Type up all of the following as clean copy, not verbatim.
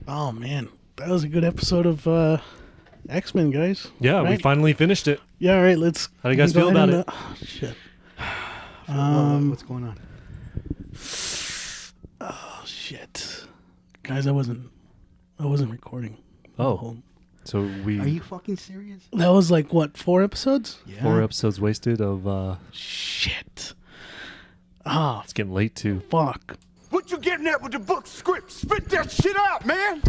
Oh man, that was a good episode of X-Men, guys. Yeah, right? we finally finished it. Yeah, all right. Let's. How do you guys feel about it? Oh, shit. What's going on? Oh shit, guys! I wasn't recording. Oh, so Are you fucking serious? That was like what, 4 episodes? Yeah. 4 episodes wasted of. Shit. Ah, It's getting late too. fuck. What you getting at with the book script? Spit that shit out, man!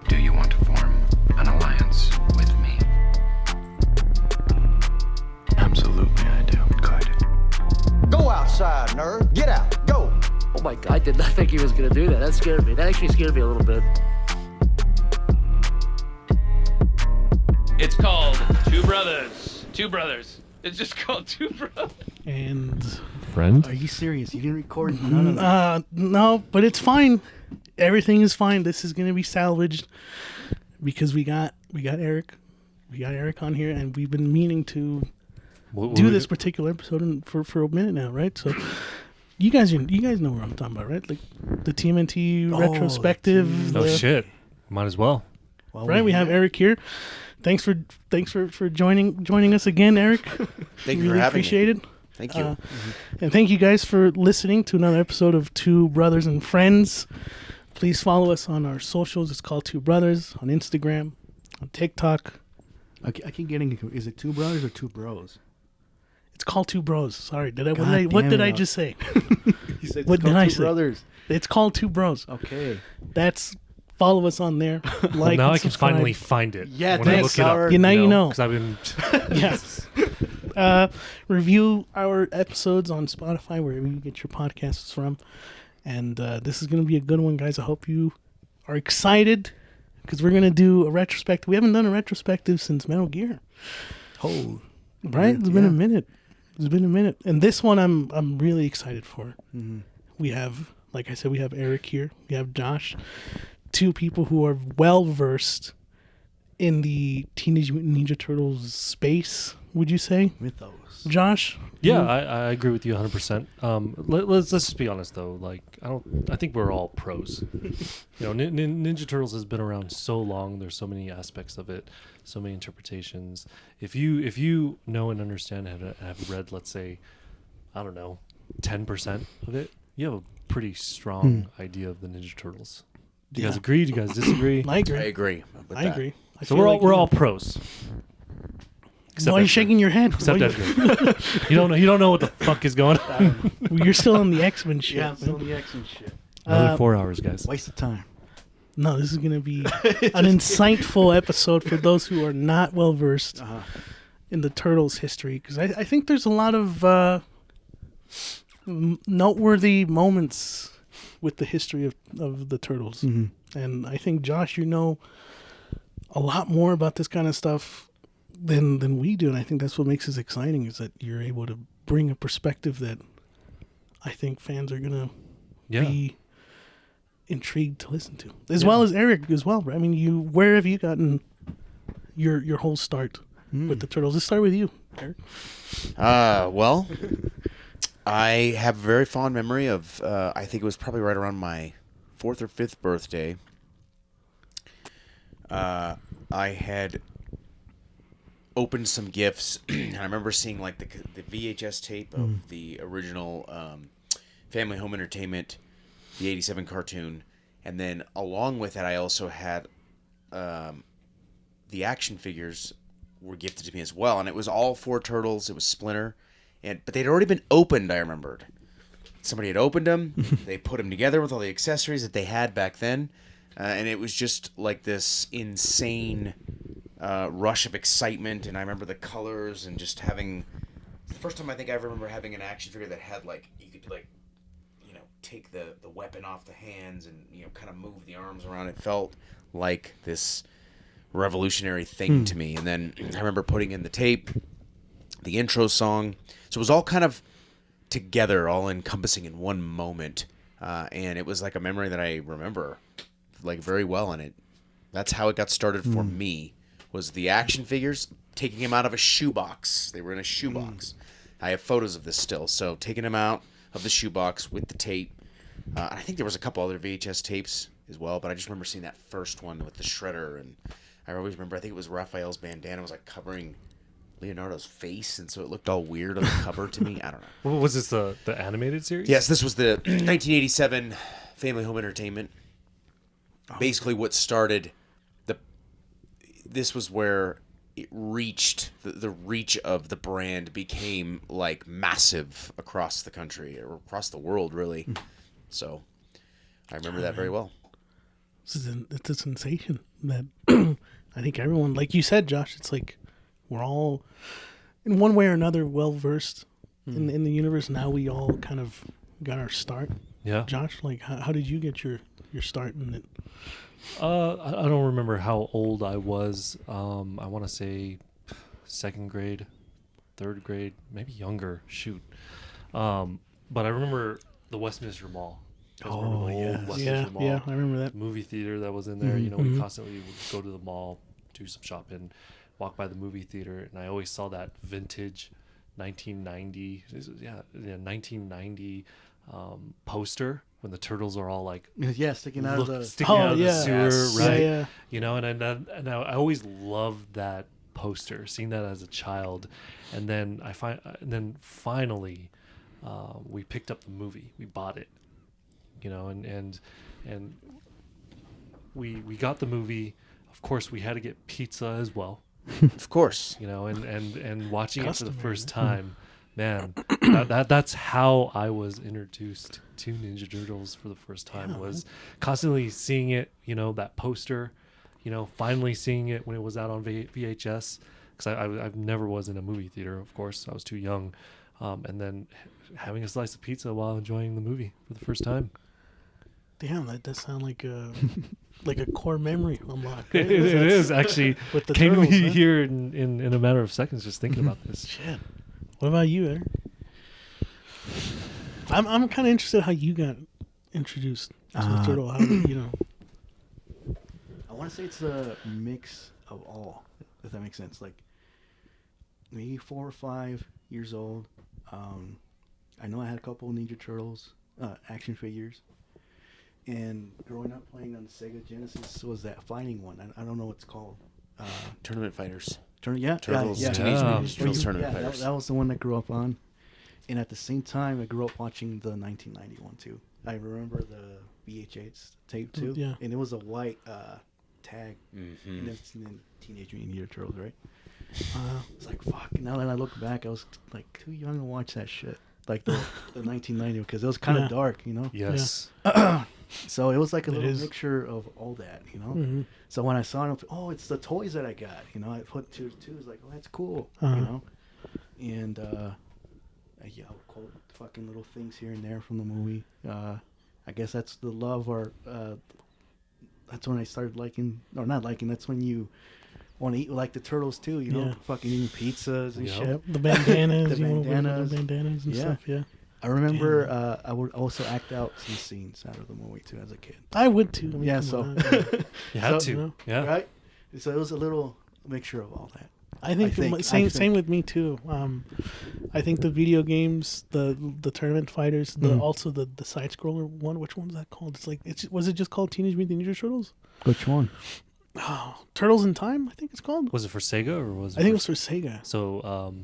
Do you want to form an alliance with me? Absolutely, I do. Good. Go outside, nerd. Get out. Go. Oh my God, I did not think he was going to do that. That scared me. That actually scared me a little bit. It's called Two Brothers. Two Brothers. It's just called Two Brothers. And Friend? Are you serious? You didn't record none of that? no, but it's fine. Everything is fine. This is gonna be salvaged because we got Eric. We got Eric on here, and we've been meaning to do this particular episode for a minute now, right? So you guys know what I'm talking about, right? Like the TMNT retrospective. Oh shit! Might as well. Well, Right, we have Eric here. Thanks for joining us again, Eric. Thank you really for having appreciate me. it. Thank you. And thank you guys for listening to another episode of Two Brothers and Friends. Please follow us on our socials. It's called Two Brothers on Instagram, on TikTok. I keep getting. Is it 2 brothers or 2 bros? It's called Two Bros. Sorry, what God did damn I it. just say? You said What did I two say? brothers. It's called Two Bros. Okay. That's follow us on there. Like, Now and I can subscribe. finally find it. Yeah, when I thanks, look it up. Howard. You know. Because I've been. Yes. Review our episodes on Spotify, wherever you get your podcasts from. And this is going to be a good one, guys. I hope you are excited because we're going to do a retrospective. We haven't done a retrospective since Metal Gear. Oh. Right? It's been Yeah. a minute. It's been a minute. And this one I'm really excited for. Mm-hmm. We have, like I said, we have Eric here. We have Josh. 2 people who are well versed in the Teenage Mutant Ninja Turtles space, would you say? Mythos. Josh? Yeah, I agree with you 100%. Let's just be honest though. Like I think we're all pros. Ninja Turtles has been around so long. There's so many aspects of it, so many interpretations. If you know and understand and have read, let's say, I don't know, 10% of it, you have a pretty strong idea of the Ninja Turtles. Do you guys agree? Do you guys disagree? I agree. I agree. with I that. agree. I So feel we're like all pros. Why are you Edgar. shaking your head? Except Why Edgar. You don't know what the fuck is going on. You're still on the X-Men shit. Yeah, I'm still man. in the action shit. Another 4 hours, guys. Waste of time. No, this is going to be an insightful episode for those who are not well versed in the Turtles history, because I think there's a lot of noteworthy moments with the history of the Turtles. Mm-hmm. And I think, Josh, you know a lot more about this kind of stuff than we do, and I think that's what makes this exciting, is that you're able to bring a perspective that I think fans are going to be intrigued to listen to, as well as Eric as well. I mean, where have you gotten your whole start with the Turtles? Let's start with you, Eric. Well, I have a very fond memory of, I think it was probably right around my 4th or 5th birthday. I had opened some gifts, and I remember seeing like the VHS tape of the original Family Home Entertainment, the 87 cartoon, and then along with that I also had the action figures were gifted to me as well, and it was all 4 Turtles. It was Splinter, but they'd already been opened, I remembered. Somebody had opened them, they put them together with all the accessories that they had back then, and it was just like this insane rush of excitement. And I remember the colors and just having the first time I think I ever remember having an action figure that had like you could like take the weapon off the hands and kind of move the arms around. It felt like this revolutionary thing to me. And then I remember putting in the tape, the intro song, so it was all kind of together, all encompassing in one moment, and it was like a memory that I remember like very well. And that's how it got started for me. Was the action figures, taking him out of a shoebox. They were in a shoebox. I have photos of this still. So taking him out of the shoebox with the tape, I think there was a couple other VHS tapes as well, but I just remember seeing that first one with the shredder, and I always remember, I think it was Raphael's bandana was like covering Leonardo's face, and so it looked all weird on the cover to me. I don't know. What was this, the animated series? Yes, this was the 1987 Family Home Entertainment. Basically, what started this was where it reached the reach of the brand became like massive across the country or across the world, really. So I remember that very well. It's a sensation that I think everyone, like you said, Josh, it's like we're all in one way or another well versed in the universe. Now we all kind of got our start. Yeah. Josh, like how did you get your start in it? I don't remember how old I was. I want to say 2nd grade, 3rd grade, maybe younger. Shoot. But I remember the Westminster Mall. I remember the old Westminster Mall. Yeah, I remember that. Movie theater that was in there. You know, we constantly would go to the mall, do some shopping, walk by the movie theater, and I always saw that vintage 1990, 1990 poster when the turtles are all like sticking out of the sewer, right? Yeah. You know, and I always loved that poster, seeing that as a child, and then finally we picked up the movie, we bought it, you know, and we got the movie. Of course, we had to get pizza as well. Of course, you know, and watching it for the first time, man, that's how I was introduced to Ninja Turtles for the first time. Was constantly seeing it, you know, that poster, you know, finally seeing it when it was out on VHS, because I never was in a movie theater, of course, I was too young, and then having a slice of pizza while enjoying the movie for the first time. Damn, that does sound like a core memory unlock. Right? it is actually. With the came to turtles, me here in a matter of seconds just thinking about this. Shit. What about you, Eric? I'm kind of interested how you got introduced to the turtle. How did, you know? I want to say it's a mix of all, if that makes sense. Like maybe 4 or 5 years old. I know I had a couple of Ninja Turtles action figures. And growing up playing on the Sega Genesis was that fighting one. I don't know what it's called. Tournament Fighters. Turtles. Teenage Mutant Ninja Turtles Tournament Fighters. That was the one that grew up on. And at the same time, I grew up watching the 1991 too. I remember the VHS tape too. Yeah. And it was a white tag. And it's in Teenage Mutant Ninja Turtles, right? It's like, fuck. Now that I look back, I was like too young to watch that shit. Like the 1990, because it was kind of dark, you know? Yes. Yeah. So it was like a little mixture of all that, you know? So when I saw it, it's the toys that I got, you know? I put 2 to 2, it's like, oh, that's cool, you know? And, I would quote fucking little things here and there from the movie. I guess that's the love, or that's when I started liking, or not liking, that's when you want to eat like the turtles too, you know? Fucking eating pizzas and shit. The bandanas. The bandanas. The bandanas and stuff, yeah. I remember I would also act out some scenes out of the movie too as a kid. I would too. I mean, yeah, so you had to, yeah, right. So it was a little mixture of all that. I think same with me too. I think the video games, the tournament fighters, also the side scroller one. Which one's that called? It's like was it just called Teenage Mutant Ninja Turtles? Which one? Oh, Turtles in Time, I think it's called. Was it for Sega or was it? I think it was for Sega. So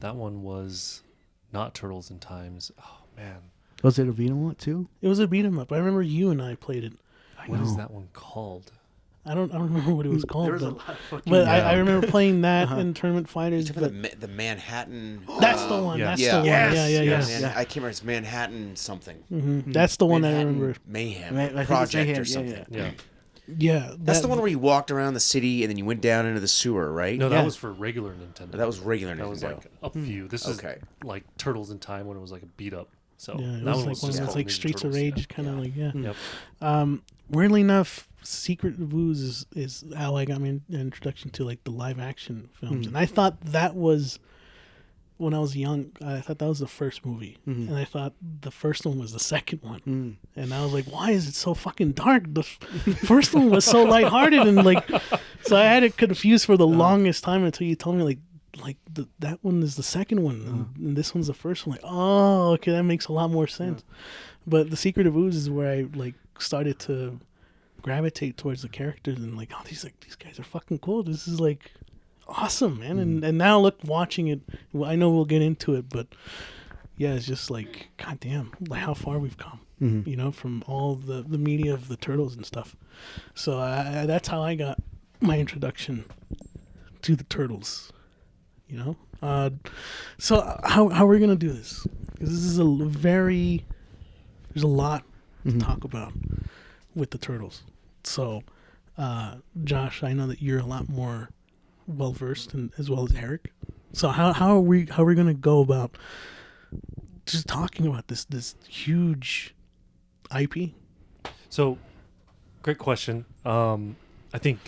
that one was not Turtles in Times. Oh man, was it a beat 'em up too? It was a beat 'em up. I remember you and I played it. What is that one called? I don't remember what it was called. There was a lot of fucking. But I remember playing that in Tournament Fighters. The Manhattan. That's the one. That's the one. Yeah. I can't remember. It's Manhattan something. That's the one Manhattan I remember. Mayhem Project or something. Yeah. That's the one where you walked around the city and then you went down into the sewer, right? No, that was for regular Nintendo. That was regular Nintendo. That was like up view. This is like Turtles in Time when it was like a beat up. So yeah, it that was one like one of those like Streets of Rage kind of like Yep. Weirdly enough, Secret of Ooze is how I got my introduction to like the live action films, and I thought that was when I was young. I thought that was the first movie, and I thought the first one was the second one, and I was like, why is it so fucking dark? The first one was so lighthearted, and like, so I had it confused for the longest time until you told me like like that one is the second one, and this one's the first one. Like, oh, okay, that makes a lot more sense. But the Secret of Ooze is where I like started to gravitate towards the characters and like, oh, these guys are fucking cool. This is like awesome, man. And now look, watching it, well, I know we'll get into it, but yeah, it's just like, goddamn, like how far we've come. You know, from all the media of the Turtles and stuff. So that's how I got my introduction to the Turtles. You know, so how are we gonna do this? Because this is there's a lot to talk about with the Turtles. So, Josh, I know that you're a lot more well versed, as well as Eric. So how are we gonna go about just talking about this huge IP? So, great question. I think,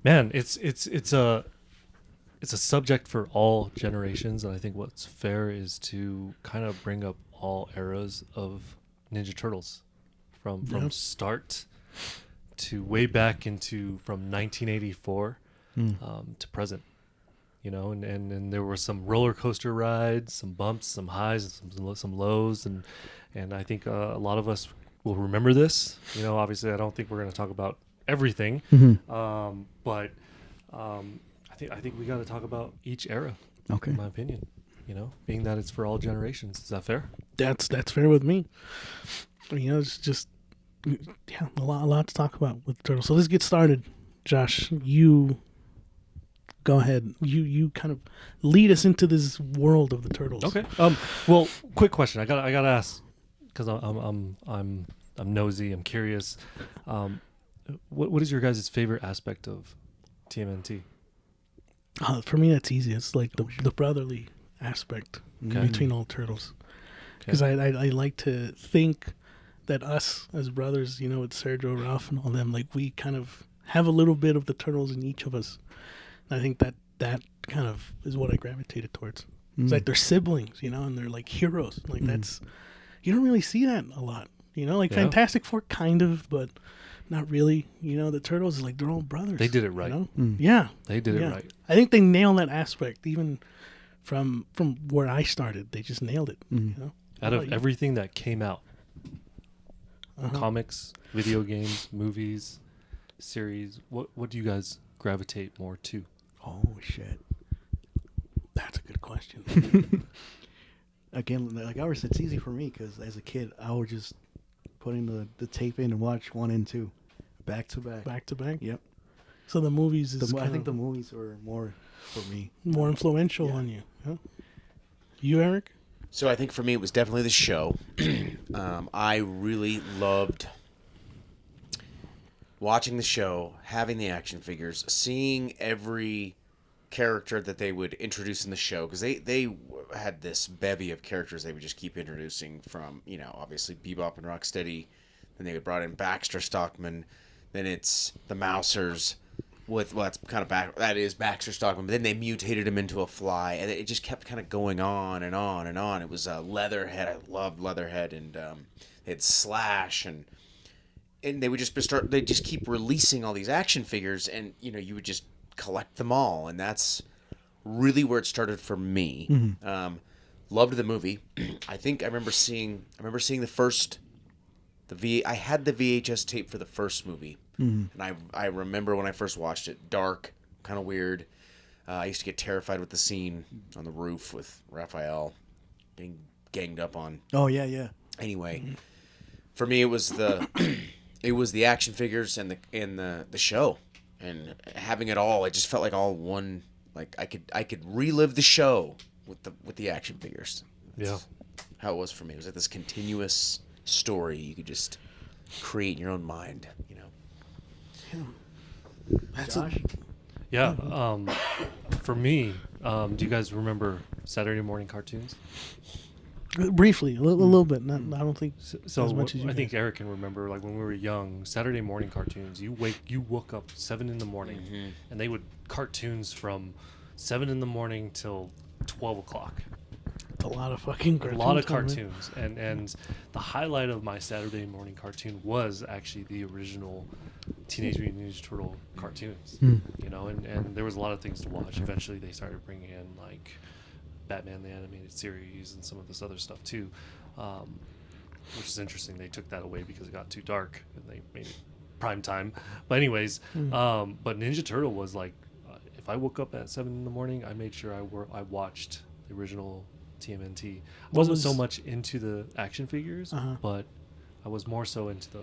man, it's a subject for all generations, and I think what's fair is to kind of bring up all eras of Ninja Turtles, from start to way back into from 1984 to present. You know, and there were some roller coaster rides, some bumps, some highs, and some lows, and I think a lot of us will remember this. You know, obviously, I don't think we're going to talk about everything, but I think we got to talk about each era. Okay, in my opinion, you know, being that it's for all generations. Is that fair? That's fair with me. You know, it's just a lot to talk about with the Turtles. So let's get started. Josh, you go ahead. You kind of lead us into this world of the Turtles. Okay. Well, quick question. I got to ask, because I'm nosy. I'm curious. What is your guys' favorite aspect of TMNT? For me, that's easy. It's like the brotherly aspect between all Turtles. Because I like to think that us as brothers, you know, with Sergio, Ralph, and all them, like we kind of have a little bit of the Turtles in each of us. And I think that kind of is what I gravitated towards. It's like they're siblings, you know, and they're like heroes. Like that's, you don't really see that a lot, you know, like Fantastic Four kind of, but not really. You know, the Turtles is like they're all brothers. They did it right. You know? Yeah. They did it right. I think they nailed that aspect even from where I started. They just nailed it, you know. Out of everything that came out, comics, video games, movies, series, what do you guys gravitate more to? Oh, shit. That's a good question. Again, like I said, it's easy for me because as a kid, I would just put in the tape in and watch 1 and 2 back to back. Back to back? Yep. So the movies is I think the movies were more for me. More influential on you. Huh? You, Eric? So I think for me, it was definitely the show. I really loved watching the show, having the action figures, seeing every character that they would introduce in the show, because they had this bevy of characters they would just keep introducing from, you know, obviously Bebop and Rocksteady. Then they brought in Baxter Stockman. Then it's the Mousers. That's kind of that is Baxter Stockman, but then they mutated him into a fly, and it just kept kind of going on and on and on. It was Leatherhead. I loved Leatherhead, and they had Slash, and they would they just keep releasing all these action figures, and you know you would just collect them all, and that's really where it started for me. Loved the movie. I remember seeing the first. I had the VHS tape for the first movie. And I remember when I first watched it, dark, kind of weird. I used to get terrified with the scene on the roof with Raphael being ganged up on. Oh yeah. Anyway, for me it was the action figures and the show, and having it all. It just felt like all one. Like I could relive the show with the action figures. That's how it was for me. It was like this continuous story you could just create in your own mind, you know. Josh? For me, do you guys remember Saturday morning cartoons? Briefly, a little bit. I don't think so. As much as you I think Eric can remember, like when we were young, Saturday morning cartoons. You woke up 7 a.m, and they would cartoons from 7 a.m. till 12 o'clock. It's a lot of fucking cartoons. A lot of cartoons, and the highlight of my Saturday morning cartoon was actually the original Teenage Mutant Ninja Turtle cartoons, you know, and there was a lot of things to watch. Eventually, they started bringing in like Batman the Animated Series and some of this other stuff too, which is interesting. They took that away because it got too dark and they made it prime time. But anyways, but Ninja Turtle was like, if I woke up at 7 a.m, I made sure I watched the original TMNT. I wasn't so much into the action figures, but I was more so into the.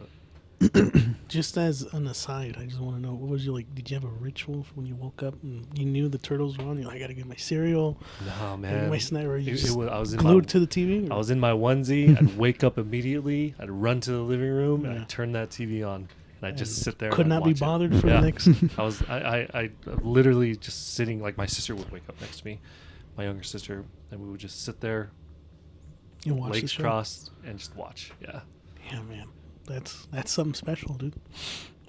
Just as an aside, I just want to know, what was your like? Did you have a ritual when you woke up and you knew the turtles were on? You're like, I gotta get my cereal. No, man. My snack. Or you I was glued to the TV. I was in my onesie. I'd wake up immediately. I'd run to the living room and I'd turn that TV on. And I'd just sit there. Could not be bothered for the next. I literally just sitting, like my sister would wake up next to me, my younger sister, and we would just sit there, legs crossed, and just watch. Yeah. Yeah, man. That's something special, dude.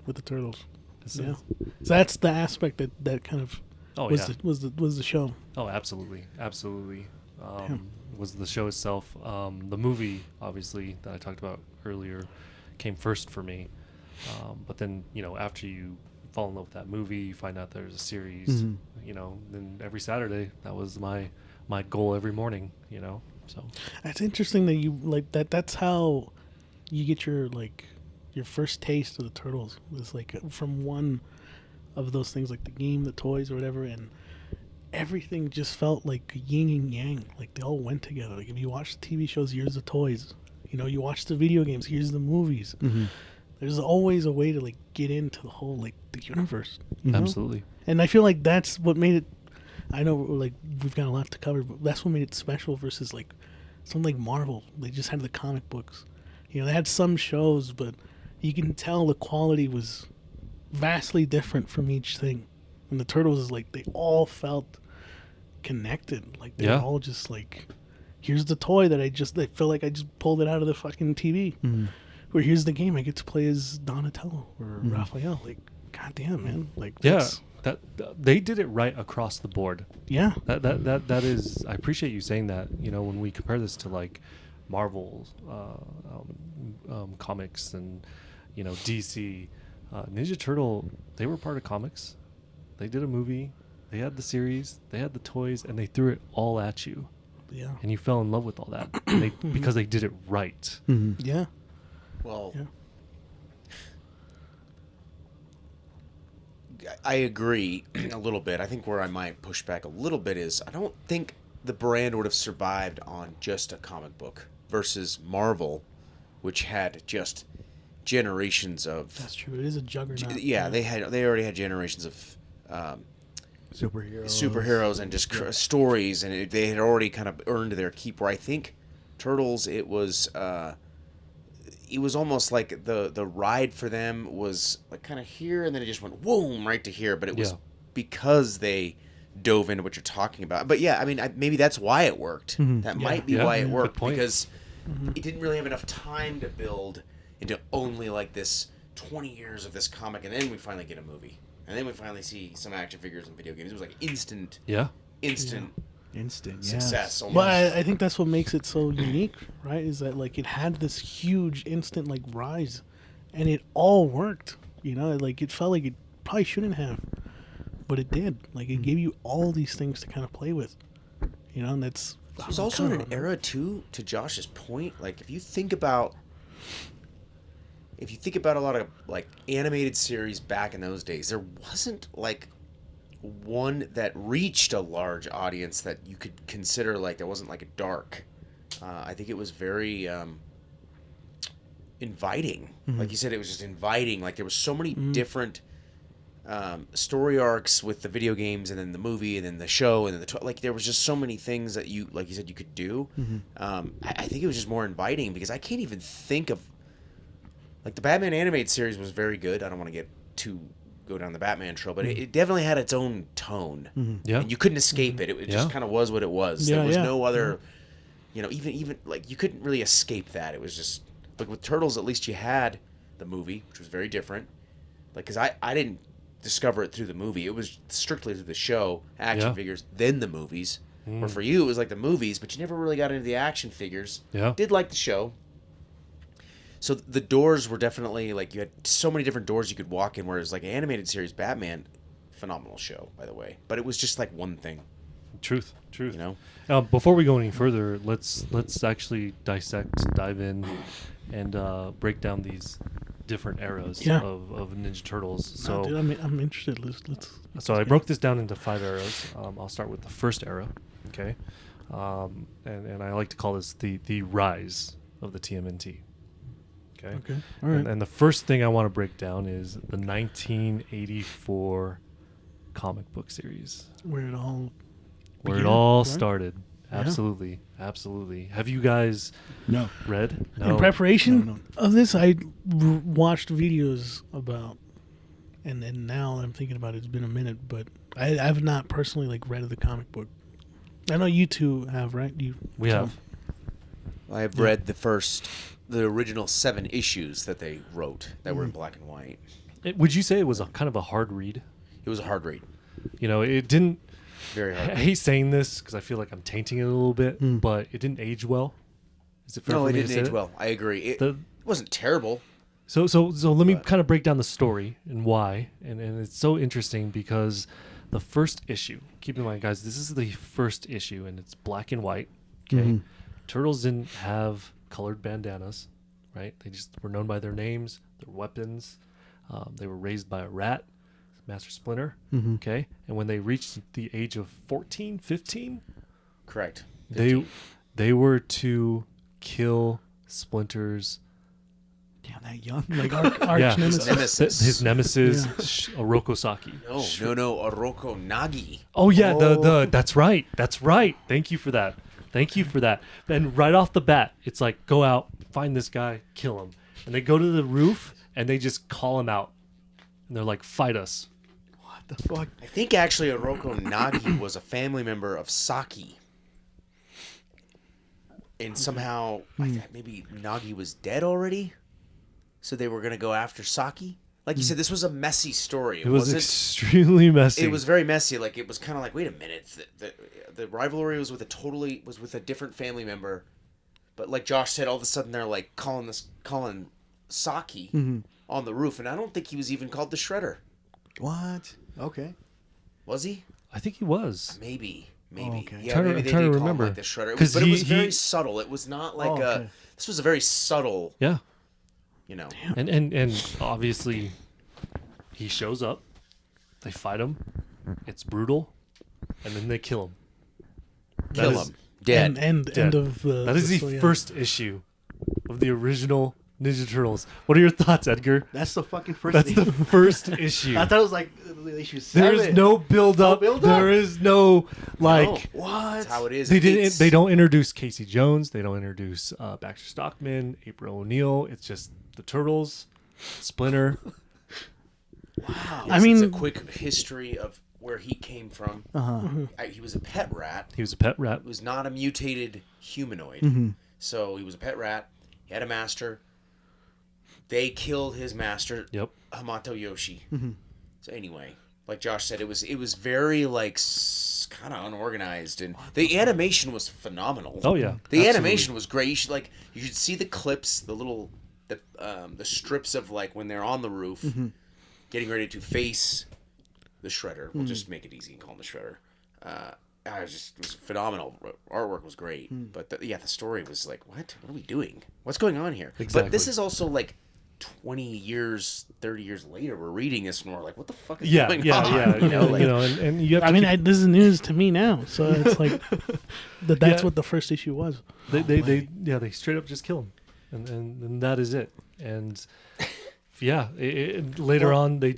With the turtles. So that's the aspect that kind of was the show. Oh, absolutely. Was the show itself. The movie, obviously, that I talked about earlier, came first for me. But then, you know, after you fall in love with that movie, you find out there's a series, you know, then every Saturday, that was my goal every morning, you know. So it's interesting that you like that. That's how you get your first taste of the turtles. It's like from one of those things, like the game, the toys, or whatever, and everything just felt like yin and yang. Like they all went together. Like if you watch the TV shows, here's the toys. You know, you watch the video games, here's the movies. There's always a way to like get into the whole like the universe. You know? Absolutely. And I feel like that's what made it. I know like we've got a lot to cover, but that's what made it special versus like something like Marvel. They just had the comic books. You know, they had some shows, but you can tell the quality was vastly different from each thing. And the Turtles is like they all felt connected. Like they were all just like, here's the toy that I feel like I just pulled it out of the fucking TV. Or here's the game I get to play as Donatello or Raphael. Like, goddamn, man. Like, that they did it right across the board. Yeah. That is. I appreciate you saying that. You know, when we compare this to like Marvel comics and, you know, DC, Ninja Turtle, they were part of comics. They did a movie. They had the series. They had the toys, and they threw it all at you. Yeah. And you fell in love with all that because they did it right. Yeah. Well, I agree a little bit. I think where I might push back a little bit is I don't think the brand would have survived on just a comic book versus Marvel, which had just generations of. That's true. It is a juggernaut. They already had generations of superheroes and just stories, and they had already kind of earned their keep. Where I think Turtles, it was almost like the ride for them was like kind of here, and then it just went boom right to here. But it was because they dove into what you're talking about. But yeah, I mean, maybe that's why it worked. That might be why it worked, because it didn't really have enough time to build into only like this 20 years of this comic, and then we finally get a movie, and then we finally see some action figures and video games. It was like instant success. Almost. Well, I think that's what makes it so unique, right? Is that like it had this huge instant like rise, and it all worked. You know, like it felt like it probably shouldn't have, but it did. Like it gave you all these things to kind of play with. You know, and that's. It was also in an era too. To Josh's point, like if you think about a lot of like animated series back in those days, there wasn't like one that reached a large audience that you could consider like that wasn't like a dark. I think it was very inviting. Like you said, it was just inviting. Like there was so many different story arcs with the video games, and then the movie, and then the show, and then like there was just so many things that you, like you said, you could do. I think it was just more inviting because I can't even think of like the Batman animated series was very good. I don't want to go down the Batman trail, but it definitely had its own tone. And you couldn't escape it. It just kind of was what it was. There was no other, you know, even like you couldn't really escape that. It was just like with Turtles, at least you had the movie, which was very different. Like, cause I didn't discover it through the movie. It was strictly through the show, action figures, then the movies. Or for you, it was like the movies, but you never really got into the action figures. Did like the show. So the doors were definitely like you had so many different doors you could walk in. Whereas like an animated series, Batman, phenomenal show by the way, but it was just like one thing. Truth. You know. Before we go any further, let's actually dive in, and break down these different eras of Ninja Turtles. So, dude, I'm interested. Let's. So I broke this down into 5 eras. I'll start with the first era, okay, and I like to call this the rise of the TMNT. Okay. Okay. All right. And the first thing I want to break down is the 1984 comic book series, where it all right? started. Absolutely. Have you guys read? No. In preparation of this, I watched videos about, and then now that I'm thinking about it, it's been a minute, but I've not personally like read the comic book. I know you two have, right? We have. I have read the original 7 issues that they wrote that were in black and white. Would you say it was a kind of a hard read? It was a hard read. It didn't. Very hard. I hate saying this because I feel like I'm tainting it a little bit, but it didn't age well. Is it fair for me to say it didn't age well. I agree. It wasn't terrible. So let me kind of break down the story and why, and it's so interesting because the first issue. Keep in mind, guys, this is the first issue, and it's black and white. Okay, Turtles didn't have colored bandanas, right? They just were known by their names, their weapons. They were raised by a rat, Master Splinter. Okay, and when they reached the age of 14, 15, correct, 15. they were to kill Splinter's. Damn, that young. Like arch nemesis. His nemesis, Oroko Saki. No, Oroko Nagi. Oh yeah, the that's right. Thank you for that. And right off the bat, it's like, go out, find this guy, kill him. And they go to the roof and they just call him out. And they're like, fight us. What the fuck? I think actually Oroko Nagi was a family member of Saki. And somehow, I thought maybe Nagi was dead already. So they were going to go after Saki. Like you said, this was a messy story. It was extremely messy. It was very messy. Like it was kind of like, wait a minute, the rivalry was with a different family member, but like Josh said, all of a sudden they're like calling Saki on the roof, and I don't think he was even called the Shredder. What? Okay. Was he? I think he was. Maybe. Oh, okay. Yeah, maybe they did call him like the Shredder. But it was very subtle. It was not like this was a very subtle. Yeah. You know. And obviously, he shows up. They fight him. It's brutal, and then they kill him. Kill him. Dead. End of the. That is the first issue of the original Ninja Turtles. What are your thoughts, Edgar? That's the fucking first. That's the first issue. I thought it was like issue 7. There's no build up. There is no like. No. What? That's how it is. They don't introduce Casey Jones. They don't introduce Baxter Stockman, April O'Neil. It's just the Turtles, Splinter. Wow. I mean, it's a quick history of where he came from. He was a pet rat. He was a pet rat. He was not a mutated humanoid. So he was a pet rat. He had a master. They killed his master. Yep. Hamato Yoshi. So anyway, like Josh said, it was very like kind of unorganized, and the animation was phenomenal. Oh yeah, the animation was great. You should see the clips, the strips of like when they're on the roof, getting ready to face the Shredder. We'll just make it easy and call him the Shredder. It was phenomenal. Artwork was great, but the story was like, what are we doing? What's going on here? Exactly. But this is also like 20 years, 30 years later, we're reading this and we're like, what the fuck is going on? Yeah, and you have to this is news to me now, so it's like that's what the first issue was. They straight up just kill him, and that is it. And later on they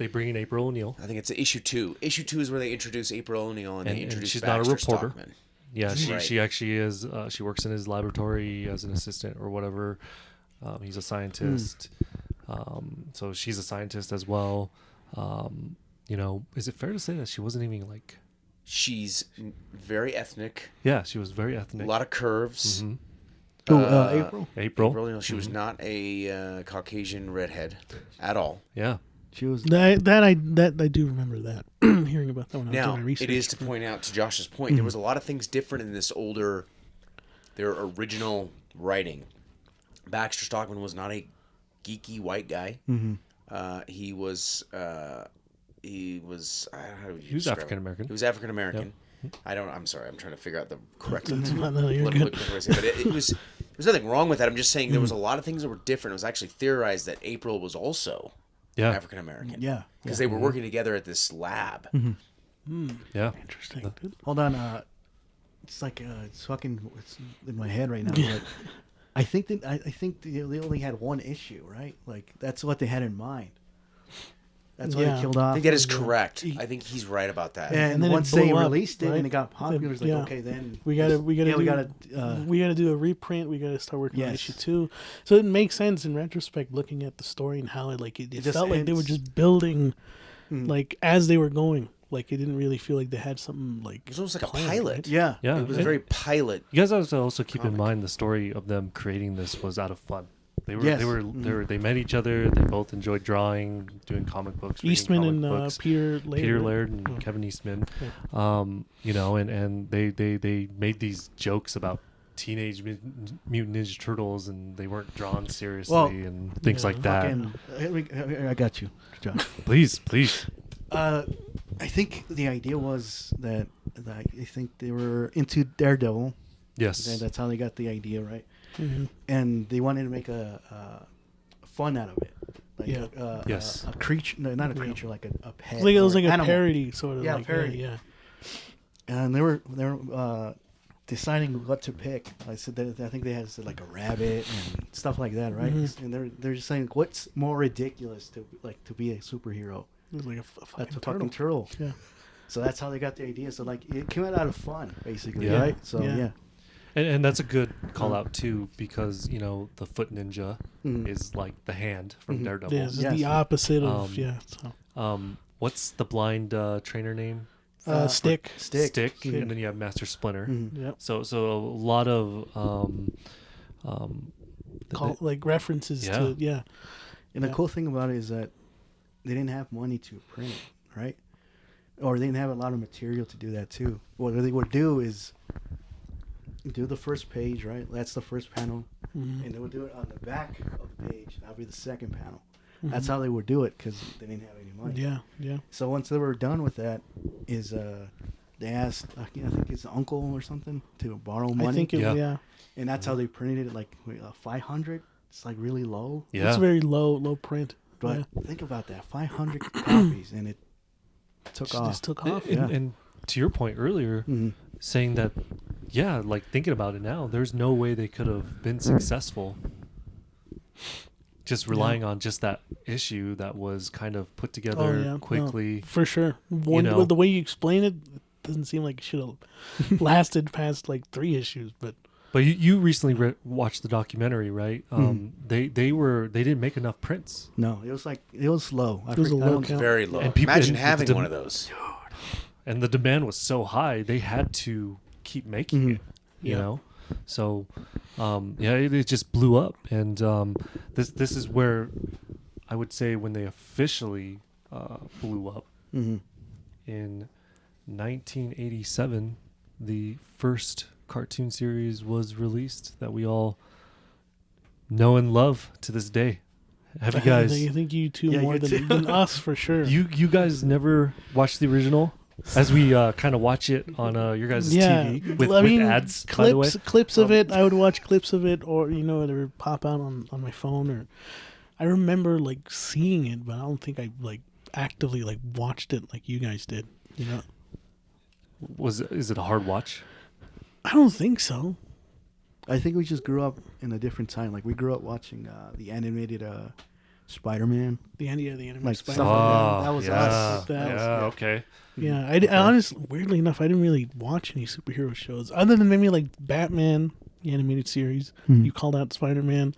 bring in April O'Neil. I think it's issue 2. Issue 2 is where they introduce April O'Neil and they introduce she's Baxter not a reporter. Stockman. Yeah, she actually is. She works in his laboratory as an assistant or whatever. He's a scientist, so she's a scientist as well. Is it fair to say that she wasn't even like? She's very ethnic. Yeah, she was very ethnic. A lot of curves. April. April. She was not a Caucasian redhead at all. Yeah. She was that I do remember that hearing about that when I was doing my research. It is to point out to Josh's point, there was a lot of things different in their original writing. Baxter Stockman was not a geeky white guy. He was African American. He was African American. Yep. I'm sorry. I'm trying to figure out the correct You're political good. correctness, but there's nothing wrong with that. I'm just saying there was a lot of things that were different. It was actually theorized that April was also African American. Yeah. Because they were working together at this lab. Yeah. Interesting. Hold on. It's like it's in my head right now. But I think they only had one issue, right? Like that's what they had in mind. That's why they killed off. I think that is correct. I think he's right about that. And then once it blew they up, released it right? and it got popular, it was like, okay, then we gotta do a reprint. We gotta start working on issue 2. So it makes sense in retrospect, looking at the story and how it felt like they were just building, like as they were going. Like it didn't really feel like they had something like. It was almost like planned, a pilot. right? Yeah. It was a very pilot. You guys also keep in mind the story of them creating this was out of fun. They met each other. They both enjoyed drawing, doing comic books. Eastman comic and books. Peter Laird and Kevin Eastman. Yeah. And they made these jokes about Teenage Mutant Ninja Turtles, and they weren't drawn seriously and things like that. I got you, John. Please. I think the idea was that I think they were into Daredevil. Yes. And that's how they got the idea, right? Mm-hmm. And they wanted to make a fun out of it. Like a creature, no, not a creature, like a pet. It was like a animal. Parody, sort of. Yeah, like, parody. Yeah. And they were deciding what to pick. I said that I think they had like a rabbit and stuff like that, right? And they're just saying what's more ridiculous to be a superhero. It was like a fucking turtle. Yeah. So that's how they got the idea. So like it came out of fun, basically, Yeah. right? So yeah. And that's a good call out too, because the foot ninja is like the hand from Daredevil. Yeah, it's the opposite of what's the blind trainer name? Stick. Stick. And then you have Master Splinter. Yep. So a lot of like references to And the cool thing about it is that they didn't have money to print, right? Or they didn't have a lot of material to do that too. What they would do is do the first page, right? That's the first panel. And they would do it on the back of the page. That'll be the second panel. That's how they would do it because they didn't have any money. Yeah. So once they were done with that, they asked, I think his uncle or something, to borrow money. I think And that's how they printed it, like 500. It's like really low. Yeah. It's very low print. But think about that, 500 copies, and it took off. Just took off. And to your point earlier, saying that, like thinking about it now, there's no way they could have been successful just relying on just that issue that was kind of put together quickly. No, for sure. The way you explain it doesn't seem like it should have lasted past like 3 issues, but you recently watched the documentary, right? They didn't make enough prints. No, it was low. It was a low count. Very low. And Imagine having one of those. And the demand was so high, they had to keep making it. You know, so it just blew up. And this is where I would say when they officially blew up in 1987, the first cartoon series was released that we all know and love to this day. Have you guys? I think you two more than us for sure. You guys never watched the original? As we kind of watch it on your guys' TV with ads, by the way. Clips of it. I would watch clips of it, or it would pop out on my phone. Or I remember like seeing it, but I don't think I like actively like watched it like you guys did. Is it a hard watch? I don't think so. I think we just grew up in a different time. Like we grew up watching the animated Spider-Man. The animated like Spider-Man. That was us. Okay. Yeah, I honestly, weirdly enough, I didn't really watch any superhero shows other than maybe like Batman, the animated series. You called out Spider-Man,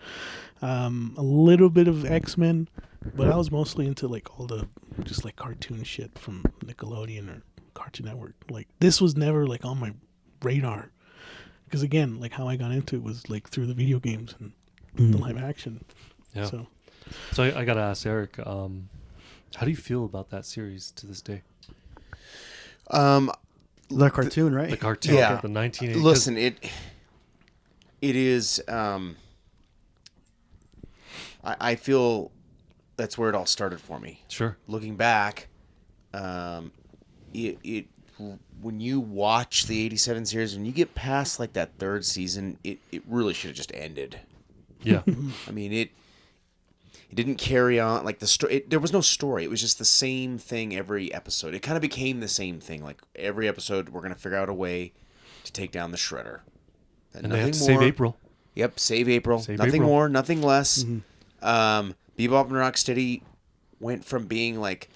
a little bit of X-Men, but I was mostly into like all the just like cartoon shit from Nickelodeon or Cartoon Network. Like this was never like on my radar because again, like how I got into it was like through the video games and the live action. Yeah. So I gotta ask Eric, how do you feel about that series to this day? The cartoon, right? The cartoon, the 1980s. Listen, it is. I feel that's where it all started for me. Sure. Looking back, it when you watch the 87 series, when you get past like that third season, it really should have just ended. Yeah. I mean, it didn't carry on like the story. There was no story. It was just the same thing every episode. It kind of became the same thing. Like every episode, we're gonna figure out a way to take down the Shredder. And they had to save April. Yep, save April. Nothing April. more, nothing less. Bebop and Rocksteady went from being like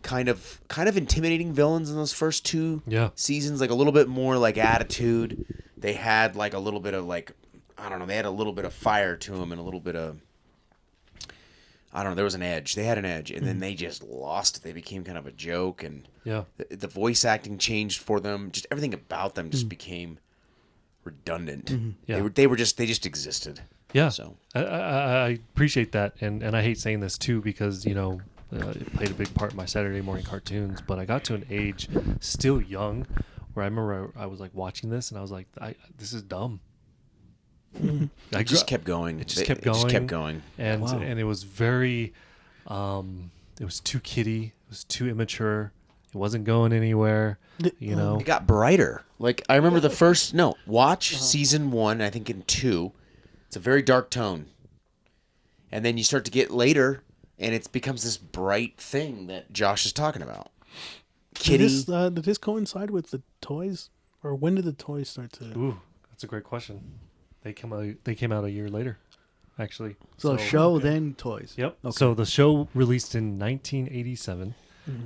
kind of intimidating villains in those first two seasons, like a little bit more like attitude. They had like a little bit of like, I don't know, they had a little bit of fire to them and a little bit of, I don't know, there was an edge. They had an edge, and then they just lost it. They became kind of a joke, and the voice acting changed for them. Just everything about them just became redundant. Yeah. They just existed. Yeah. So I appreciate that, and I hate saying this too because it played a big part in my Saturday morning cartoons. But I got to an age still young where I remember I was like watching this and I was like, this is dumb. It just kept going. It just kept going. And wow. And it was very, it was too kiddie. It was too immature. It wasn't going anywhere. It got brighter. Like I remember watch season 1. I think in 2, it's a very dark tone, and then you start to get later, and it becomes this bright thing that Josh is talking about. Kitty. Did this coincide with the toys, or when did the toys start to? Ooh, that's a great question. They came out a year later, actually. So show then toys. Yep. Okay. So the show released in 1987,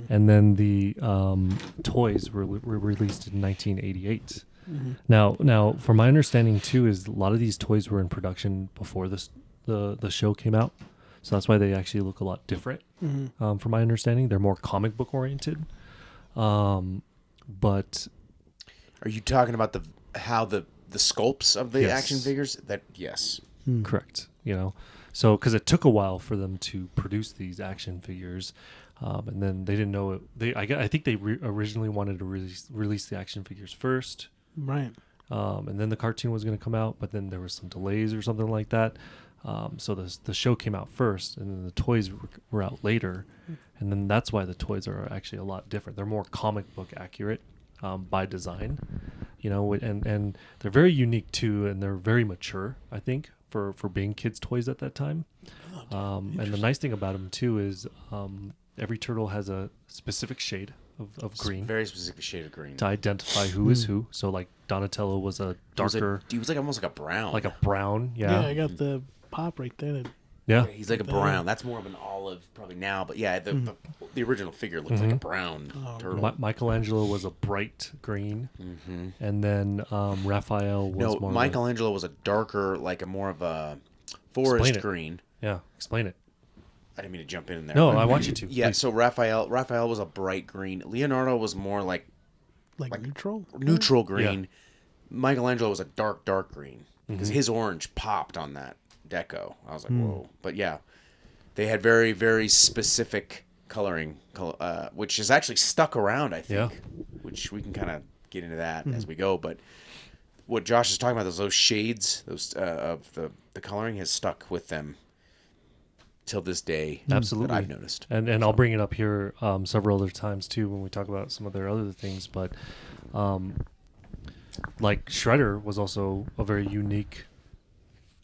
and then the toys were released in 1988. Now, from my understanding too, is a lot of these toys were in production before the show came out, so that's why they actually look a lot different. From my understanding, they're more comic book oriented. But are you talking about how the sculpts of the action figures? Yes. Correct. So because it took a while for them to produce these action figures, and then they didn't know it. I think they originally wanted to release the action figures first, right? And then the cartoon was going to come out, but then there was some delays or something like that. So the show came out first, and then the toys were out later, and then that's why the toys are actually a lot different. They're more comic book accurate by design, and they're very unique too, and they're very mature, I think, for being kids' toys at that time. And the nice thing about them too is every turtle has a specific shade of green. Very specific shade of green. To identify who is who. So like Donatello was a darker... He was like almost like a brown. Like a brown, yeah. Yeah, I got the pop right there. Yeah. He's like a brown. That's more of an olive probably now. But yeah, the original figure looked like a brown turtle. Michelangelo was a bright green. And then Raphael was more... No, Michelangelo was a darker, like a more of a forest green. Yeah, explain it. I didn't mean to jump in there. No, I want you to. Yeah, please. so Raphael was a bright green. Leonardo was more like neutral? Neutral green. Yeah. Michelangelo was a dark green. Because his orange popped on that deco. I was like, whoa. But yeah, they had very, very specific coloring, which is actually stuck around, I think. Yeah. Which we can kind of get into that as we go. But what Josh is talking about, those shades of the coloring has stuck with them till this day. Absolutely. That I've noticed. And I'll bring it up here several other times too when we talk about some of their other things. But like Shredder was also a very unique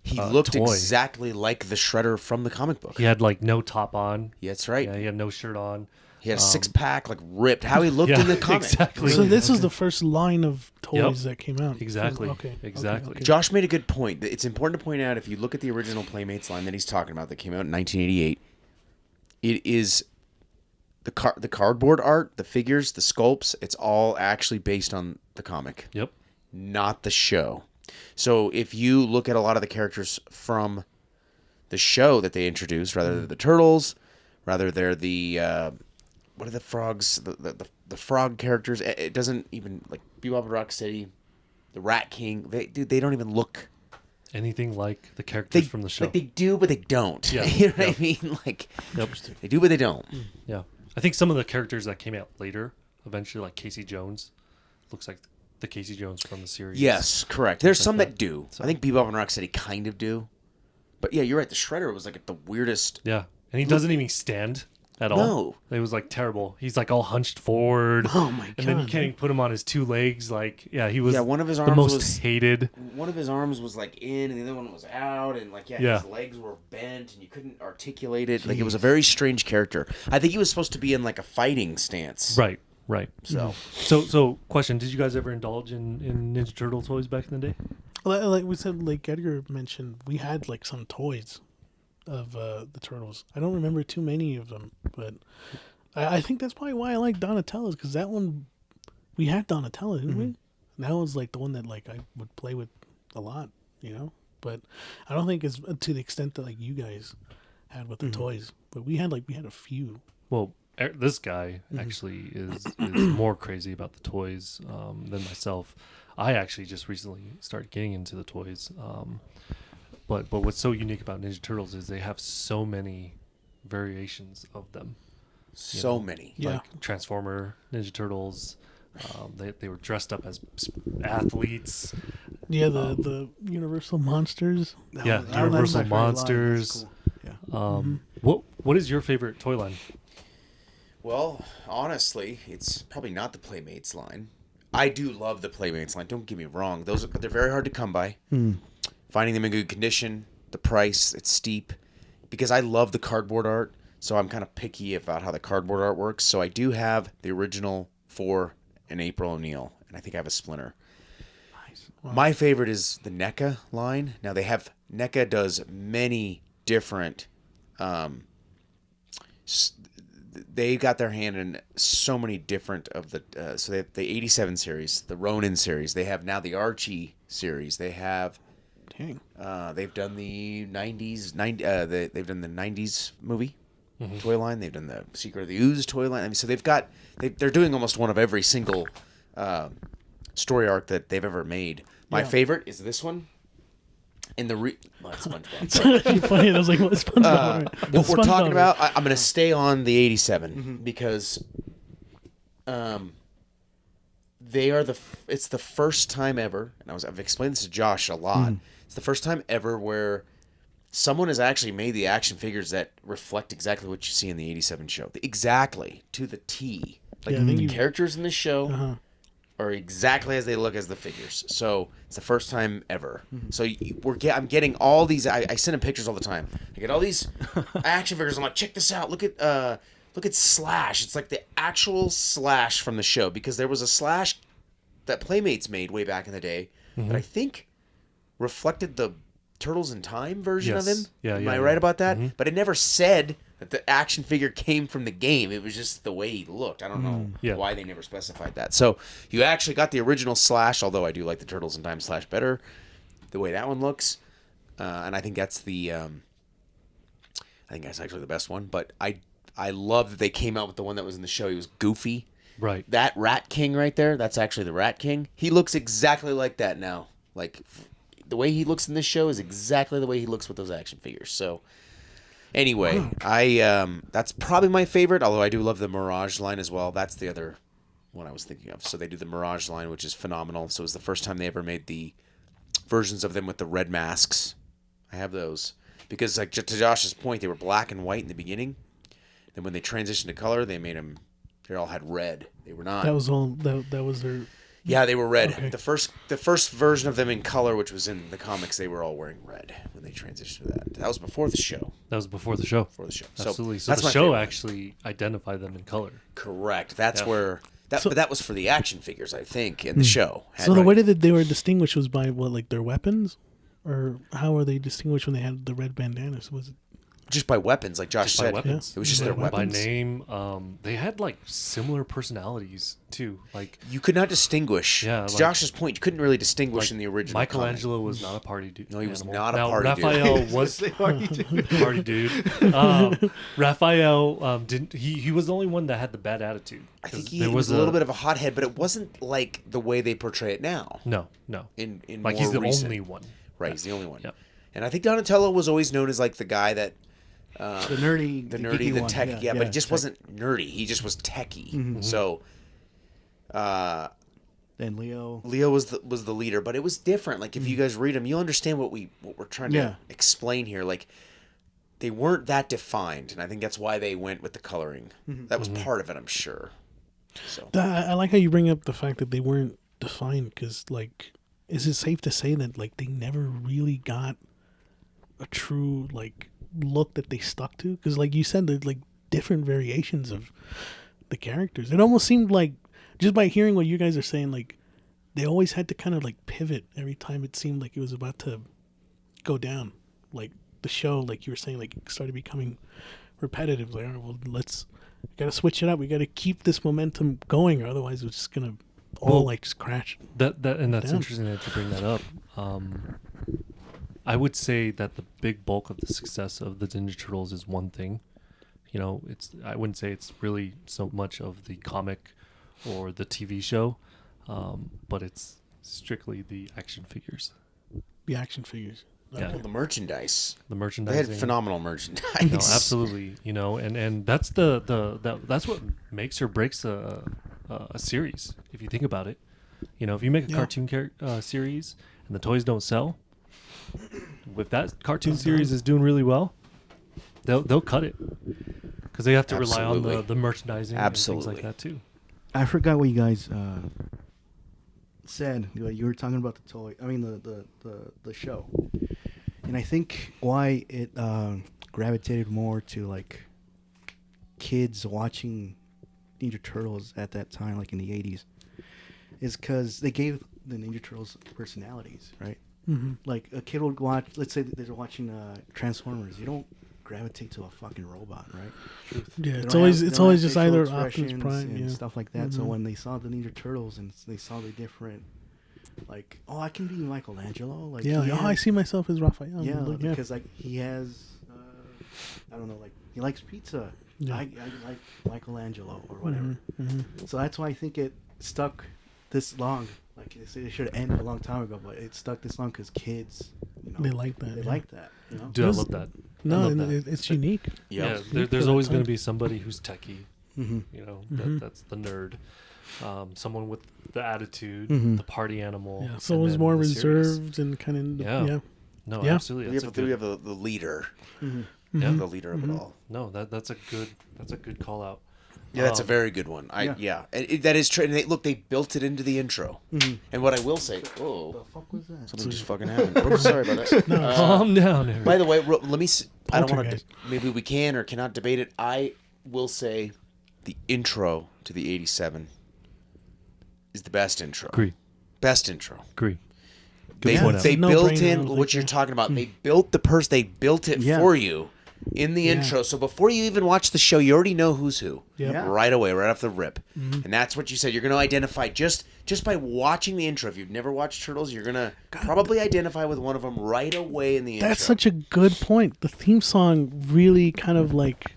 He looked toy. exactly like the Shredder from the comic book. He had like no top on. Yeah, that's right. Yeah, he had no shirt on. He had a six-pack, like ripped. How he looked in the comic. Exactly. So this is the first line of toys that came out. Exactly. Okay. Josh made a good point. It's important to point out, if you look at the original Playmates line that he's talking about that came out in 1988, it is the cardboard art, the figures, the sculpts, it's all actually based on the comic. Yep. Not the show. So if you look at a lot of the characters from the show that they introduced, rather they're the turtles, rather they're the what are the frogs? The frog characters. It doesn't even like Bebop and Rocksteady, the Rat King. They don't even look anything like the characters from the show. Like they do, but they don't. Yeah. You know what I mean? Like they do, but they don't. Yeah. I think some of the characters that came out later, eventually, like Casey Jones, looks like the Casey Jones from the series. Yes, correct. There's some that do. So. I think Bebop and Rocksteady kind of do. But yeah, you're right. The Shredder was like the weirdest. Yeah, and he doesn't even stand at all. No. It was like terrible. He's like all hunched forward. Oh my god! And then you can't even put him on his two legs. Like, yeah, he was. Yeah, one of his the arms most was hated. One of his arms was like in, and the other one was out, and like his legs were bent, and you couldn't articulate it. Like it was a very strange character. I think he was supposed to be in like a fighting stance. Right. Right. So, so question: did you guys ever indulge in Ninja Turtle toys back in the day? Like we said, like Edgar mentioned, we had like some toys of the Turtles. I don't remember too many of them, but I think that's probably why I like Donatello's, because that one we had Donatello, didn't we? And that was like the one that like I would play with a lot, you know. But I don't think it's to the extent that like you guys had with the toys. But we had a few. Well, this guy actually is more crazy about the toys than myself. I actually just recently started getting into the toys. But what's so unique about Ninja Turtles is they have so many variations of them. So many. Like Transformer Ninja Turtles. They were dressed up as athletes. Yeah, the Universal Monsters. Universal Monsters. Cool. Yeah. What is your favorite toy line? Well, honestly, it's probably not the Playmates line. I do love the Playmates line. Don't get me wrong; but they're very hard to come by. Finding them in good condition, the price, it's steep. Because I love the cardboard art, so I'm kind of picky about how the cardboard art works. So I do have the original 4 and April O'Neil, and I think I have a Splinter. Nice. Wow. My favorite is the NECA line. Now NECA does many different. They got their hand in so many different of the. So they have the 87 series, the Ronin series. They have now the Archie series. They have. Dang. They've done the 90s. They've done the 90s movie toy line. They've done the Secret of the Ooze toy line. I mean, so they're doing almost one of every single story arc that they've ever made. My favorite is this one. In the SpongeBob. It's actually funny. I was like, "What's SpongeBob?" What we're talking about, I'm going to stay on the 87 because, they are it's the first time ever, and I've explained this to Josh a lot. It's the first time ever where someone has actually made the action figures that reflect exactly what you see in the 87 show, exactly to the T. Like the characters in this show. Are exactly as they look as the figures. So it's the first time ever. So I'm getting all these. I send him pictures all the time. I get all these action figures. I'm like, check this out. Look at Slash. It's like the actual Slash from the show, because there was a Slash that Playmates made way back in the day that I think reflected the Turtles in Time version of him. Am I right about that? But it never said that the action figure came from the game. It was just the way he looked. I don't know why they never specified that. So you actually got the original Slash, although I do like the Turtles in Time Slash better, the way that one looks. And I think that's actually the best one. But I love that they came out with the one that was in the show. He was Goofy. Right. That Rat King right there, that's actually the Rat King. He looks exactly like that now. Like, the way he looks in this show is exactly the way he looks with those action figures. So, anyway, that's probably my favorite, although I do love the Mirage line as well. That's the other one I was thinking of. So they do the Mirage line, which is phenomenal. So it was the first time they ever made the versions of them with the red masks. I have those. Because, like, to Josh's point, they were black and white in the beginning. Then when they transitioned to color, they made them... They all had red. They were not. That was all. That was their. Yeah, they were red. Okay. The first version of them in color, which was in the comics, they were all wearing red when they transitioned to that. That was before the show. Before the show. So Absolutely. So that's the my show favorite. actually identified them in color. Correct. That's where. But that was for the action figures, I think, in the show. So the way that they were distinguished was by what, like their weapons, or how were they distinguished when they had the red bandanas? Was it just by weapons, like Josh said? Weapons. It was just their weapons. By name. They had like similar personalities too. Like you could not distinguish. Yeah, to like, Josh's point, you couldn't really distinguish in the original. Michelangelo was not a party dude. No, he was animal. not a now, party Raphael dude. was party dude. Raphael didn't. He was the only one that had the bad attitude. I think he was a little bit of a hothead, but it wasn't like the way they portray it now. No. In like more he's the recent. only one. Right, he's the only one. Yep. And I think Donatello was always known as like the guy that the nerdy, the one. tech, but he just wasn't nerdy. He just was techie. So, Then Leo. Leo was the leader, but it was different. Like if you guys read them, you'll understand what we're trying to explain here. Like they weren't that defined, and I think that's why they went with the coloring. That was part of it, I'm sure. So I like how you bring up the fact that they weren't defined, because like, is it safe to say that like they never really got a true like look that they stuck to? Because like you said, there's like different variations of the characters. It almost seemed like, just by hearing what you guys are saying, like they always had to kind of like pivot every time it seemed like it was about to go down. Like the show, like you were saying, like it started becoming repetitive. Like, all right, well, we gotta switch it up. We gotta keep this momentum going, or otherwise it's just gonna all like just crash. That's down. interesting that you bring that up. I would say that the big bulk of the success of the Ninja Turtles is one thing. You know, I wouldn't say it's really so much of the comic or the TV show, but it's strictly the action figures. The action figures. Yeah. well, the merchandise. The merchandise. They had phenomenal merchandise. No, absolutely. You know, and that's that's what makes or breaks a series. If you think about it, you know, if you make a cartoon series and the toys don't sell, if that cartoon series is doing really well, they'll cut it, because they have to rely on the merchandising and things like that too. I forgot what you guys said. You were talking about the toy. I mean the show, and I think why it gravitated more to like kids watching Ninja Turtles at that time, like in the 80s, is because they gave the Ninja Turtles personalities, right? Mm-hmm. Like a kid would watch. Let's say they're watching Transformers. You don't gravitate to a fucking robot, right? Truth. Yeah, it's always just either Optimus Prime and stuff like that. So when they saw the Ninja Turtles and they saw the different, like, oh, I can be Michelangelo. Like, I see myself as Raphael. Yeah, because like he has, I don't know, like he likes pizza. Yeah. I like Michelangelo or whatever. Mm-hmm. So that's why I think it stuck this long. Like it should have ended a long time ago, but it stuck this long because kids, you know, they like that. They like that. You know? Dude, I love that. No, it's unique. Yeah, there's always going to be somebody who's techie. Mm-hmm. You know, that's the nerd. Someone with the attitude, the party animal. Yeah, someone's more reserved and kind of. No, absolutely. We have the leader. Mm-hmm. Yeah, the leader of it all. No, that's a good call out. Yeah, that's a very good one. That is true. And they built it into the intro. Mm-hmm. And what I will say, what the fuck was that? Something just fucking happened. I'm sorry about that. No, calm down. Everybody. By the way, let me. I don't want to. Maybe we can or cannot debate it. I will say, the intro to the '87 is the best intro. Agree. Best intro. Agree. They built in what you're talking about. They built the person. They built it for you in the intro. So before you even watch the show, you already know who's who right away, right off the rip. Mm-hmm. And that's what you said. You're going to identify just by watching the intro. If you've never watched Turtles, you're going to probably identify with one of them right away in the intro. That's such a good point. The theme song really kind of like,